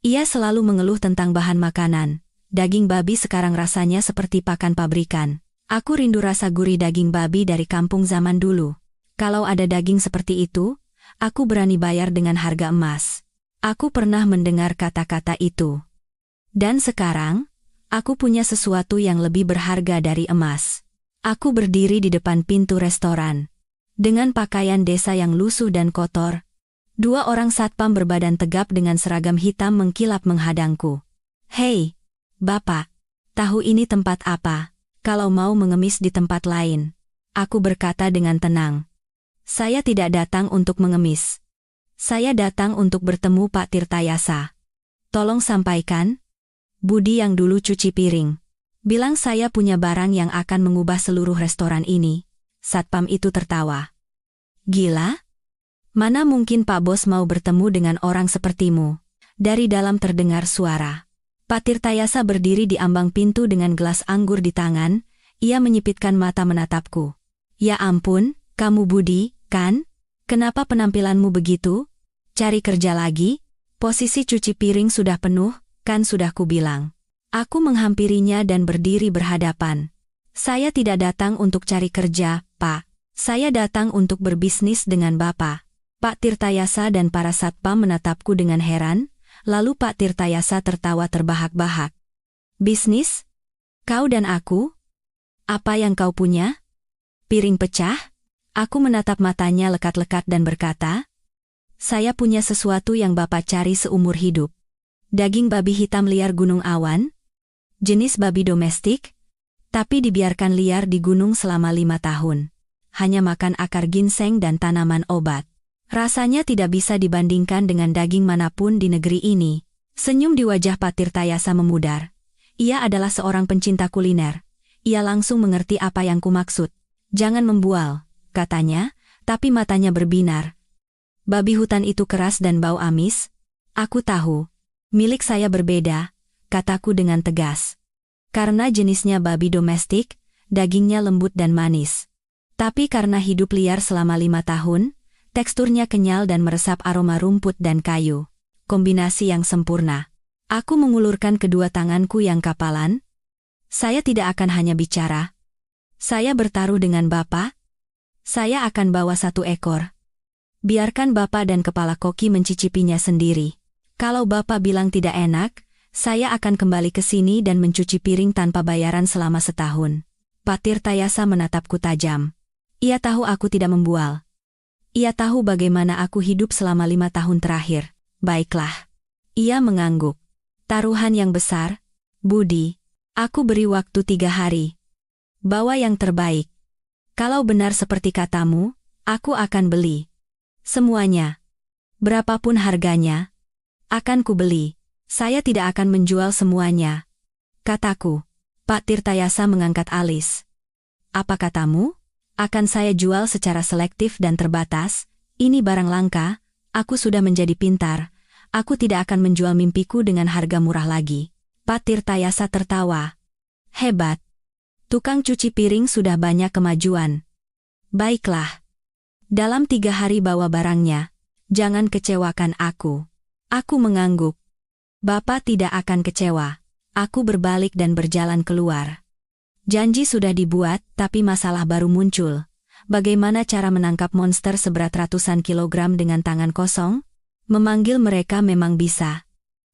Ia selalu mengeluh tentang bahan makanan. Daging babi sekarang rasanya seperti pakan pabrikan. Aku rindu rasa gurih daging babi dari kampung zaman dulu. Kalau ada daging seperti itu, aku berani bayar dengan harga emas. Aku pernah mendengar kata-kata itu. Dan sekarang, aku punya sesuatu yang lebih berharga dari emas. Aku berdiri di depan pintu restoran. Dengan pakaian desa yang lusuh dan kotor, 2 orang satpam berbadan tegap dengan seragam hitam mengkilap menghadangku. Hei, Bapak, tahu ini tempat apa? Kalau mau mengemis di tempat lain. Aku berkata dengan tenang. Saya tidak datang untuk mengemis. Saya datang untuk bertemu Pak Tirtayasa. Tolong sampaikan, Budi yang dulu cuci piring. Bilang saya punya barang yang akan mengubah seluruh restoran ini. Satpam itu tertawa. Gila? Mana mungkin Pak Bos mau bertemu dengan orang sepertimu? Dari dalam terdengar suara. Pak Tirtayasa berdiri di ambang pintu dengan gelas anggur di tangan. Ia menyipitkan mata menatapku. Ya ampun, kamu Budi, kan? Kenapa penampilanmu begitu? Cari kerja lagi? Posisi cuci piring sudah penuh, kan sudah kubilang. Aku menghampirinya dan berdiri berhadapan. Saya tidak datang untuk cari kerja, Pak. Saya datang untuk berbisnis dengan Bapak. Pak Tirtayasa dan para satpam menatapku dengan heran, lalu Pak Tirtayasa tertawa terbahak-bahak. Bisnis? Kau dan aku? Apa yang kau punya? Piring pecah? Aku menatap matanya lekat-lekat dan berkata, saya punya sesuatu yang Bapak cari seumur hidup. Daging babi hitam liar Gunung Awan? Jenis babi domestik? Tapi dibiarkan liar di gunung selama 5 tahun. Hanya makan akar ginseng dan tanaman obat. Rasanya tidak bisa dibandingkan dengan daging manapun di negeri ini. Senyum di wajah Pak Tirtayasa memudar. Ia adalah seorang pencinta kuliner. Ia langsung mengerti apa yang kumaksud. Jangan membual, katanya, tapi matanya berbinar. Babi hutan itu keras dan bau amis. Aku tahu. Milik saya berbeda, kataku dengan tegas. Karena jenisnya babi domestik, dagingnya lembut dan manis. Tapi karena hidup liar selama 5 tahun, teksturnya kenyal dan meresap aroma rumput dan kayu. Kombinasi yang sempurna. Aku mengulurkan kedua tanganku yang kapalan. Saya tidak akan hanya bicara. Saya bertaruh dengan Bapak. Saya akan bawa 1 ekor. Biarkan Bapak dan kepala koki mencicipinya sendiri. Kalau Bapak bilang tidak enak, saya akan kembali ke sini dan mencuci piring tanpa bayaran selama setahun. Pak Tirtayasa menatapku tajam. Ia tahu aku tidak membual. Ia tahu bagaimana aku hidup selama 5 tahun terakhir. Baiklah. Ia mengangguk. Taruhan yang besar, Budi. Aku beri waktu 3 hari. Bawa yang terbaik. Kalau benar seperti katamu, aku akan beli. Semuanya. Berapapun harganya, akan kubeli. Saya tidak akan menjual semuanya, kataku. Pak Tirtayasa mengangkat alis. Apa katamu? Akan saya jual secara selektif dan terbatas. Ini barang langka, aku sudah menjadi pintar. Aku tidak akan menjual mimpiku dengan harga murah lagi. Pak Tirtayasa tertawa. Hebat. Tukang cuci piring sudah banyak kemajuan. Baiklah. Dalam 3 hari bawa barangnya. Jangan kecewakan aku. Aku mengangguk. Bapak tidak akan kecewa. Aku berbalik dan berjalan keluar. Janji sudah dibuat, tapi masalah baru muncul. Bagaimana cara menangkap monster seberat ratusan kilogram dengan tangan kosong? Memanggil mereka memang bisa.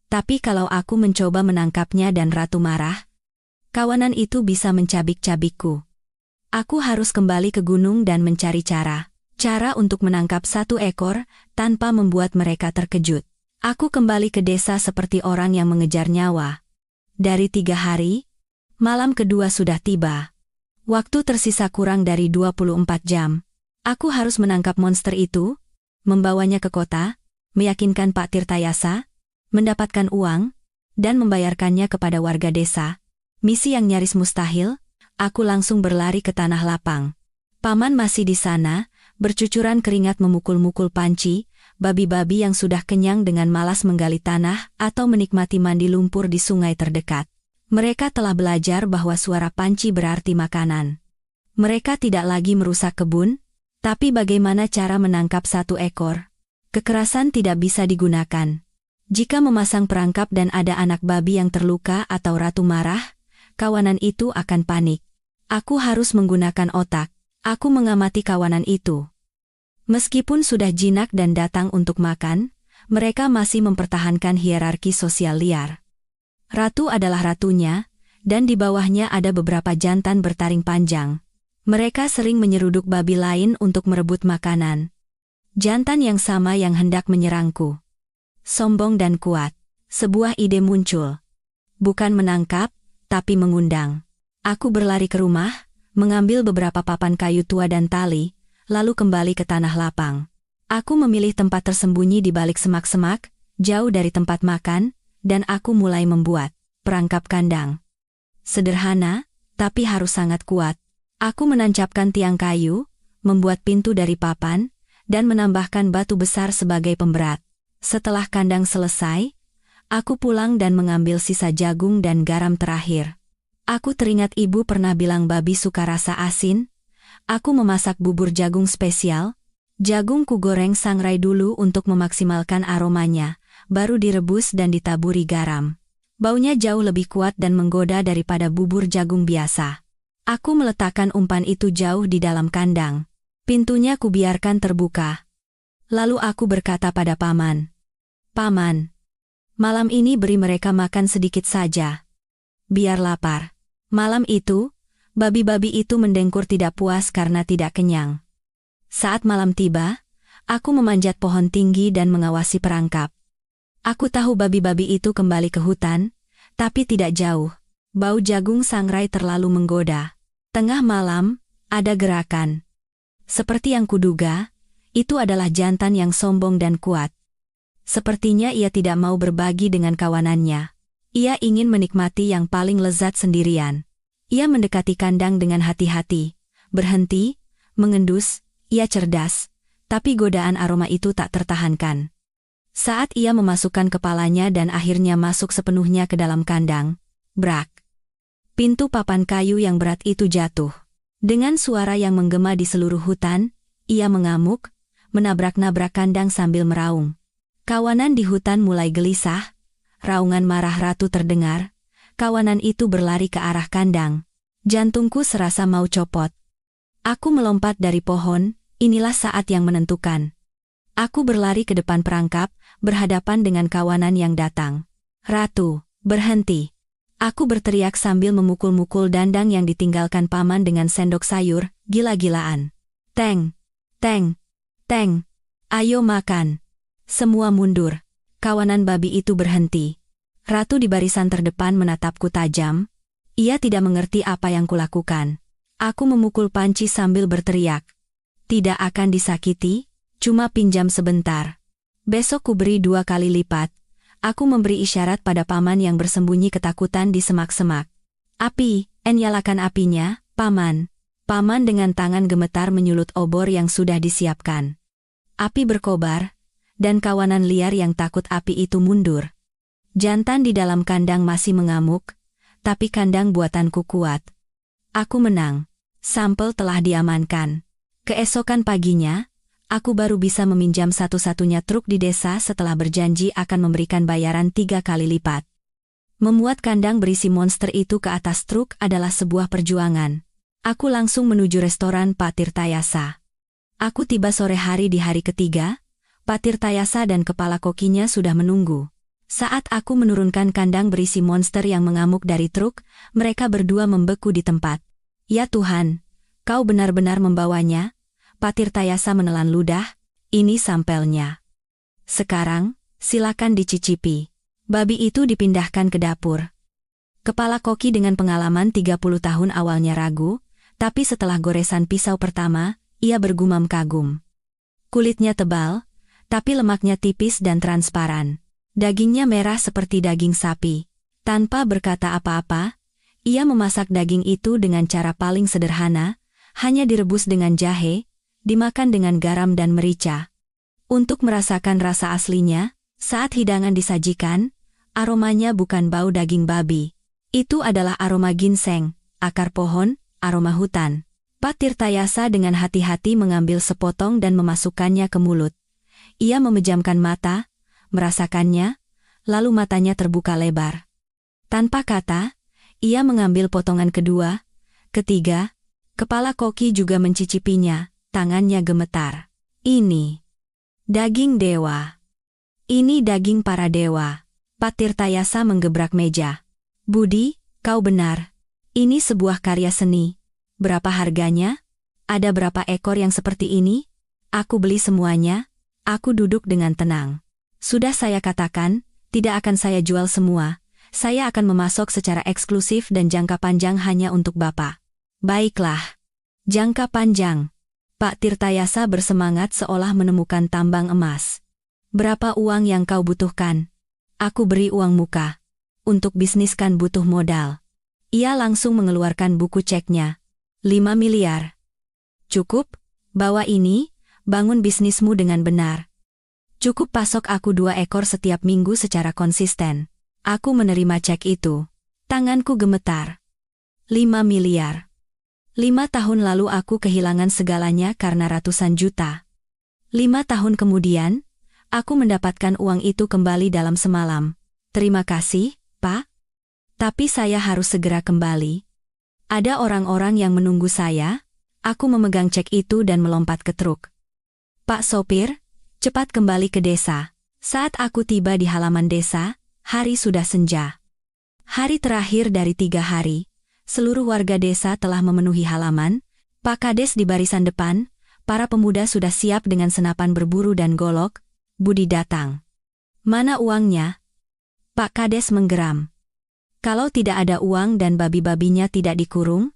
Tapi kalau aku mencoba menangkapnya dan Ratu marah, kawanan itu bisa mencabik-cabikku. Aku harus kembali ke gunung dan mencari cara untuk menangkap 1 ekor tanpa membuat mereka terkejut. Aku kembali ke desa seperti orang yang mengejar nyawa. Dari 3 hari, malam kedua sudah tiba. Waktu tersisa kurang dari 24 jam. Aku harus menangkap monster itu, membawanya ke kota, meyakinkan Pak Tirtayasa, mendapatkan uang, dan membayarkannya kepada warga desa. Misi yang nyaris mustahil. Aku langsung berlari ke tanah lapang. Paman masih di sana, bercucuran keringat memukul-mukul panci. Babi-babi yang sudah kenyang dengan malas menggali tanah atau menikmati mandi lumpur di sungai terdekat. Mereka telah belajar bahwa suara panci berarti makanan. Mereka tidak lagi merusak kebun, tapi bagaimana cara menangkap 1 ekor? Kekerasan tidak bisa digunakan. Jika memasang perangkap dan ada anak babi yang terluka atau Ratu marah, kawanan itu akan panik. Aku harus menggunakan otak. Aku mengamati kawanan itu. Meskipun sudah jinak dan datang untuk makan, mereka masih mempertahankan hierarki sosial liar. Ratu adalah ratunya, dan di bawahnya ada beberapa jantan bertaring panjang. Mereka sering menyeruduk babi lain untuk merebut makanan. Jantan yang sama yang hendak menyerangku. Sombong dan kuat. Sebuah ide muncul. Bukan menangkap, tapi mengundang. Aku berlari ke rumah, mengambil beberapa papan kayu tua dan tali, lalu kembali ke tanah lapang. Aku memilih tempat tersembunyi di balik semak-semak, jauh dari tempat makan, dan aku mulai membuat perangkap kandang. Sederhana, tapi harus sangat kuat. Aku menancapkan tiang kayu, membuat pintu dari papan, dan menambahkan batu besar sebagai pemberat. Setelah kandang selesai, aku pulang dan mengambil sisa jagung dan garam terakhir. Aku teringat ibu pernah bilang babi suka rasa asin. Aku memasak bubur jagung spesial. Jagung ku goreng sangrai dulu untuk memaksimalkan aromanya, baru direbus dan ditaburi garam. Baunya jauh lebih kuat dan menggoda daripada bubur jagung biasa. Aku meletakkan umpan itu jauh di dalam kandang. Pintunya ku biarkan terbuka. Lalu aku berkata pada paman, "Paman, malam ini beri mereka makan sedikit saja. Biar lapar." Malam itu, babi-babi itu mendengkur tidak puas karena tidak kenyang. Saat malam tiba, aku memanjat pohon tinggi dan mengawasi perangkap. Aku tahu babi-babi itu kembali ke hutan, tapi tidak jauh. Bau jagung sangrai terlalu menggoda. Tengah malam, ada gerakan. Seperti yang kuduga, itu adalah jantan yang sombong dan kuat. Sepertinya ia tidak mau berbagi dengan kawanannya. Ia ingin menikmati yang paling lezat sendirian. Ia mendekati kandang dengan hati-hati, berhenti, mengendus. Ia cerdas, tapi godaan aroma itu tak tertahankan. Saat ia memasukkan kepalanya dan akhirnya masuk sepenuhnya ke dalam kandang, brak. Pintu papan kayu yang berat itu jatuh. Dengan suara yang menggema di seluruh hutan, ia mengamuk, menabrak-nabrak kandang sambil meraung. Kawanan di hutan mulai gelisah, raungan marah ratu terdengar, kawanan itu berlari ke arah kandang. Jantungku serasa mau copot. Aku melompat dari pohon, inilah saat yang menentukan. Aku berlari ke depan perangkap, berhadapan dengan kawanan yang datang. Ratu, berhenti. Aku berteriak sambil memukul-mukul dandang yang ditinggalkan paman dengan sendok sayur, gila-gilaan. Teng, teng, teng, ayo makan. Semua mundur. Kawanan babi itu berhenti. Ratu di barisan terdepan menatapku tajam. Ia tidak mengerti apa yang kulakukan. Aku memukul panci sambil berteriak. Tidak akan disakiti, cuma pinjam sebentar. Besok ku beri 2 kali lipat. Aku memberi isyarat pada paman yang bersembunyi ketakutan di semak-semak. Api, nyalakan apinya, paman. Paman dengan tangan gemetar menyulut obor yang sudah disiapkan. Api berkobar, dan kawanan liar yang takut api itu mundur. Jantan di dalam kandang masih mengamuk, tapi kandang buatanku kuat. Aku menang. Sampel telah diamankan. Keesokan paginya, aku baru bisa meminjam satu-satunya truk di desa setelah berjanji akan memberikan bayaran 3 kali lipat. Memuat kandang berisi monster itu ke atas truk adalah sebuah perjuangan. Aku langsung menuju restoran Pak Tirtayasa. Aku tiba sore hari di hari ketiga, Pak Tirtayasa dan kepala kokinya sudah menunggu. Saat aku menurunkan kandang berisi monster yang mengamuk dari truk, mereka berdua membeku di tempat. Ya Tuhan, kau benar-benar membawanya? Pak Tirtayasa menelan ludah, ini sampelnya. Sekarang, silakan dicicipi. Babi itu dipindahkan ke dapur. Kepala koki dengan pengalaman 30 tahun awalnya ragu, tapi setelah goresan pisau pertama, ia bergumam kagum. Kulitnya tebal, tapi lemaknya tipis dan transparan. Dagingnya merah seperti daging sapi. Tanpa berkata apa-apa, ia memasak daging itu dengan cara paling sederhana, hanya direbus dengan jahe, dimakan dengan garam dan merica. Untuk merasakan rasa aslinya, saat hidangan disajikan, aromanya bukan bau daging babi. Itu adalah aroma ginseng, akar pohon, aroma hutan. Pak Tirtayasa dengan hati-hati mengambil sepotong dan memasukkannya ke mulut. Ia memejamkan mata, merasakannya, lalu matanya terbuka lebar. Tanpa kata, ia mengambil potongan kedua, ketiga, kepala koki juga mencicipinya. Tangannya gemetar. Ini daging dewa. Ini daging para dewa. Pak Tirtayasa menggebrak meja. Budi, kau benar. Ini sebuah karya seni. Berapa harganya? Ada berapa ekor yang seperti ini? Aku beli semuanya. Aku duduk dengan tenang. Sudah saya katakan, tidak akan saya jual semua. Saya akan memasok secara eksklusif dan jangka panjang hanya untuk Bapak. Baiklah. Jangka panjang. Pak Tirtayasa bersemangat seolah menemukan tambang emas. Berapa uang yang kau butuhkan? Aku beri uang muka. Untuk bisnis kan butuh modal. Ia langsung mengeluarkan buku ceknya. 5 miliar. Cukup? Bawa ini, bangun bisnismu dengan benar. Cukup pasok aku 2 ekor setiap minggu secara konsisten. Aku menerima cek itu. Tanganku gemetar. 5 miliar. 5 tahun lalu aku kehilangan segalanya karena ratusan juta. 5 tahun kemudian, aku mendapatkan uang itu kembali dalam semalam. Terima kasih, Pak. Tapi saya harus segera kembali. Ada orang-orang yang menunggu saya. Aku memegang cek itu dan melompat ke truk. Pak sopir, cepat kembali ke desa. Saat aku tiba di halaman desa, hari sudah senja. Hari terakhir dari 3 hari. Seluruh warga desa telah memenuhi halaman, Pak Kades di barisan depan, para pemuda sudah siap dengan senapan berburu dan golok. Budi datang. Mana uangnya? Pak Kades menggeram. Kalau tidak ada uang dan babi-babinya tidak dikurung,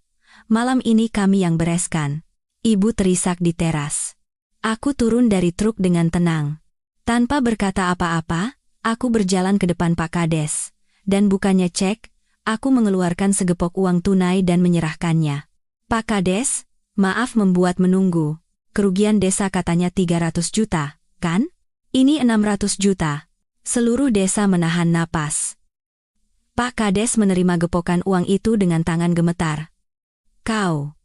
malam ini kami yang bereskan. Ibu terisak di teras. Aku turun dari truk dengan tenang. Tanpa berkata apa-apa, aku berjalan ke depan Pak Kades. Dan bukannya cek, aku mengeluarkan segepok uang tunai dan menyerahkannya. Pak Kades, maaf membuat menunggu. Kerugian desa katanya 300 juta, kan? Ini 600 juta. Seluruh desa menahan napas. Pak Kades menerima gepokan uang itu dengan tangan gemetar. Kau.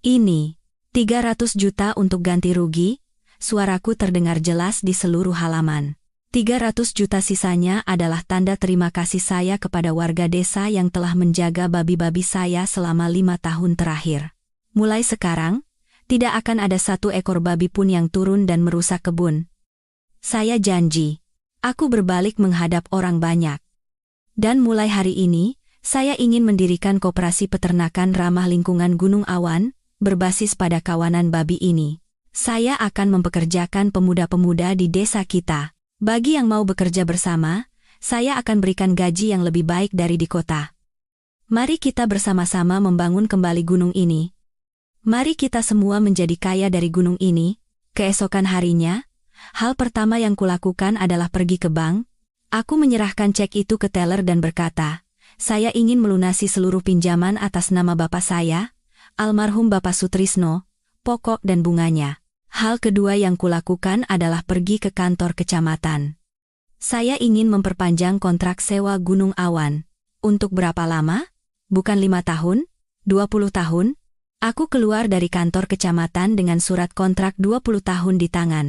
Ini. 300 juta untuk ganti rugi, suaraku terdengar jelas di seluruh halaman. 300 juta sisanya adalah tanda terima kasih saya kepada warga desa yang telah menjaga babi-babi saya selama 5 tahun terakhir. Mulai sekarang, tidak akan ada satu ekor babi pun yang turun dan merusak kebun. Saya janji. Aku berbalik menghadap orang banyak. Dan mulai hari ini, saya ingin mendirikan koperasi peternakan ramah lingkungan Gunung Awan, berbasis pada kawanan babi ini. Saya akan mempekerjakan pemuda-pemuda di desa kita. Bagi yang mau bekerja bersama, saya akan berikan gaji yang lebih baik dari di kota. Mari kita bersama-sama membangun kembali gunung ini. Mari kita semua menjadi kaya dari gunung ini. Keesokan harinya, hal pertama yang kulakukan adalah pergi ke bank. Aku menyerahkan cek itu ke teller dan berkata, saya ingin melunasi seluruh pinjaman atas nama bapak saya, almarhum Bapak Sutrisno, pokok dan bunganya. Hal kedua yang kulakukan adalah pergi ke kantor kecamatan. Saya ingin memperpanjang kontrak sewa Gunung Awan. Untuk berapa lama? Bukan 5 tahun? 20 tahun? Aku keluar dari kantor kecamatan dengan surat kontrak 20 tahun di tangan.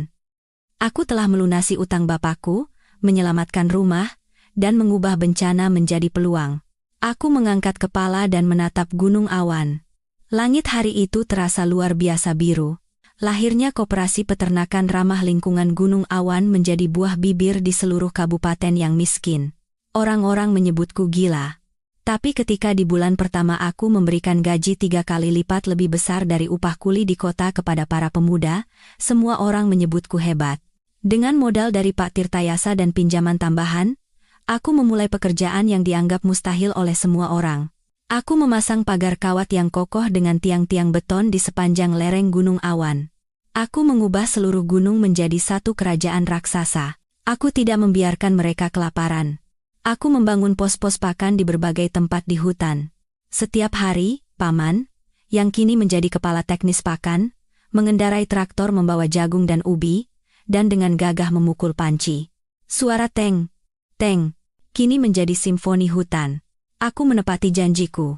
Aku telah melunasi utang bapakku, menyelamatkan rumah, dan mengubah bencana menjadi peluang. Aku mengangkat kepala dan menatap Gunung Awan. Langit hari itu terasa luar biasa biru. Lahirnya koperasi peternakan ramah lingkungan Gunung Awan menjadi buah bibir di seluruh kabupaten yang miskin. Orang-orang menyebutku gila. Tapi ketika di bulan pertama aku memberikan gaji 3 kali lipat lebih besar dari upah kuli di kota kepada para pemuda, semua orang menyebutku hebat. Dengan modal dari Pak Tirtayasa dan pinjaman tambahan, aku memulai pekerjaan yang dianggap mustahil oleh semua orang. Aku memasang pagar kawat yang kokoh dengan tiang-tiang beton di sepanjang lereng Gunung Awan. Aku mengubah seluruh gunung menjadi satu kerajaan raksasa. Aku tidak membiarkan mereka kelaparan. Aku membangun pos-pos pakan di berbagai tempat di hutan. Setiap hari, Paman, yang kini menjadi kepala teknis pakan, mengendarai traktor membawa jagung dan ubi, dan dengan gagah memukul panci. Suara teng, teng, kini menjadi simfoni hutan. Aku menepati janjiku.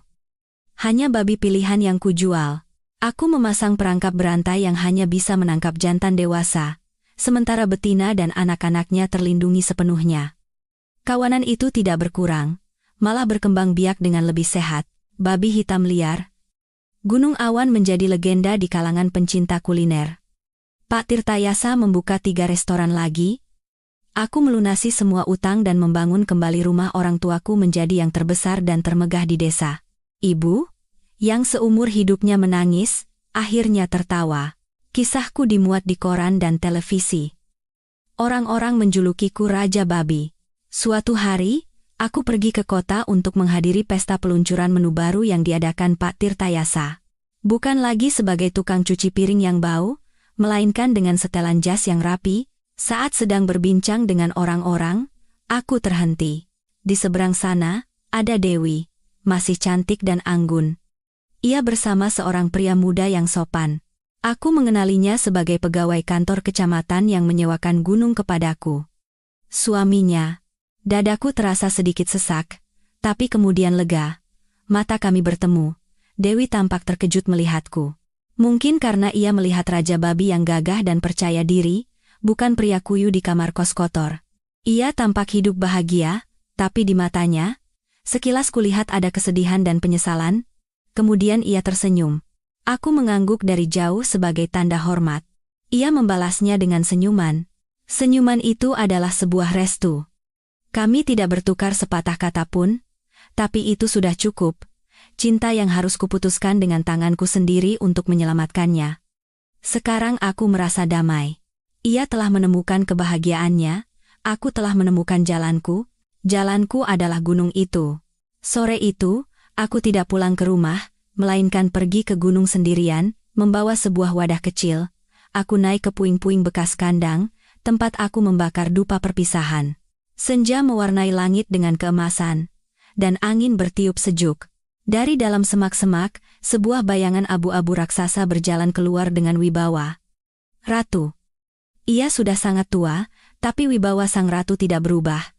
Hanya babi pilihan yang kujual. Aku memasang perangkap berantai yang hanya bisa menangkap jantan dewasa, sementara betina dan anak-anaknya terlindungi sepenuhnya. Kawanan itu tidak berkurang, malah berkembang biak dengan lebih sehat. Babi hitam liar. Gunung Awan menjadi legenda di kalangan pencinta kuliner. Pak Tirtayasa membuka 3 restoran lagi. Aku melunasi semua utang dan membangun kembali rumah orang tuaku menjadi yang terbesar dan termegah di desa. Ibu, yang seumur hidupnya menangis, akhirnya tertawa. Kisahku dimuat di koran dan televisi. Orang-orang menjulukiku Raja Babi. Suatu hari, aku pergi ke kota untuk menghadiri pesta peluncuran menu baru yang diadakan Pak Tirtayasa. Bukan lagi sebagai tukang cuci piring yang bau, melainkan dengan setelan jas yang rapi. Saat sedang berbincang dengan orang-orang, aku terhenti. Di seberang sana, ada Dewi, masih cantik dan anggun. Ia bersama seorang pria muda yang sopan. Aku mengenalinya sebagai pegawai kantor kecamatan yang menyewakan gunung kepadaku. Suaminya. Dadaku terasa sedikit sesak, tapi kemudian lega. Mata kami bertemu. Dewi tampak terkejut melihatku. Mungkin karena ia melihat Raja Babi yang gagah dan percaya diri, bukan pria kuyu di kamar kos kotor. Ia tampak hidup bahagia, tapi di matanya, sekilas kulihat ada kesedihan dan penyesalan. Kemudian ia tersenyum. Aku mengangguk dari jauh sebagai tanda hormat. Ia membalasnya dengan senyuman. Senyuman itu adalah sebuah restu. Kami tidak bertukar sepatah kata pun, tapi itu sudah cukup. Cinta yang harus kuputuskan dengan tanganku sendiri untuk menyelamatkannya. Sekarang aku merasa damai. Ia telah menemukan kebahagiaannya, aku telah menemukan jalanku. Jalanku adalah gunung itu. Sore itu, aku tidak pulang ke rumah, melainkan pergi ke gunung sendirian, membawa sebuah wadah kecil. Aku naik ke puing-puing bekas kandang, tempat aku membakar dupa perpisahan. Senja mewarnai langit dengan keemasan, dan angin bertiup sejuk. Dari dalam semak-semak, sebuah bayangan abu-abu raksasa berjalan keluar dengan wibawa. Ratu. Ia sudah sangat tua, tapi wibawa sang ratu tidak berubah.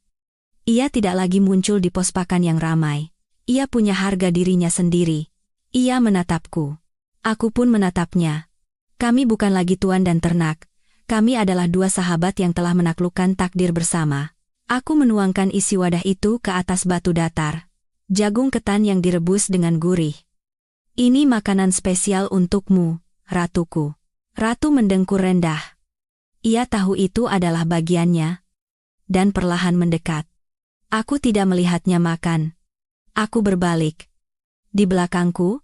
Ia tidak lagi muncul di pos pakan yang ramai. Ia punya harga dirinya sendiri. Ia menatapku. Aku pun menatapnya. Kami bukan lagi tuan dan ternak. Kami adalah dua sahabat yang telah menaklukkan takdir bersama. Aku menuangkan isi wadah itu ke atas batu datar. Jagung ketan yang direbus dengan gurih. Ini makanan spesial untukmu, ratuku. Ratu mendengkur rendah. Ia tahu itu adalah bagiannya. Dan perlahan mendekat. Aku tidak melihatnya makan. Aku berbalik. Di belakangku,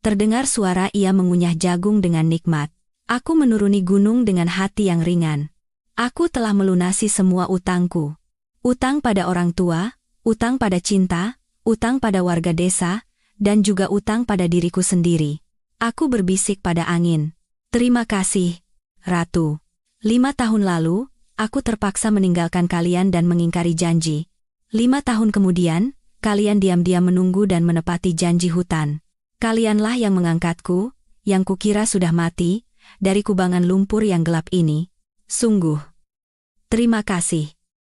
terdengar suara ia mengunyah jagung dengan nikmat. Aku menuruni gunung dengan hati yang ringan. Aku telah melunasi semua utangku. Utang pada orang tua, utang pada cinta, utang pada warga desa, dan juga utang pada diriku sendiri. Aku berbisik pada angin. Terima kasih, Ratu. 5 tahun lalu, aku terpaksa meninggalkan kalian dan mengingkari janji. 5 tahun kemudian, kalian diam-diam menunggu dan menepati janji hutan. Kalianlah yang mengangkatku, yang kukira sudah mati, dari kubangan lumpur yang gelap ini. Sungguh. Terima kasih.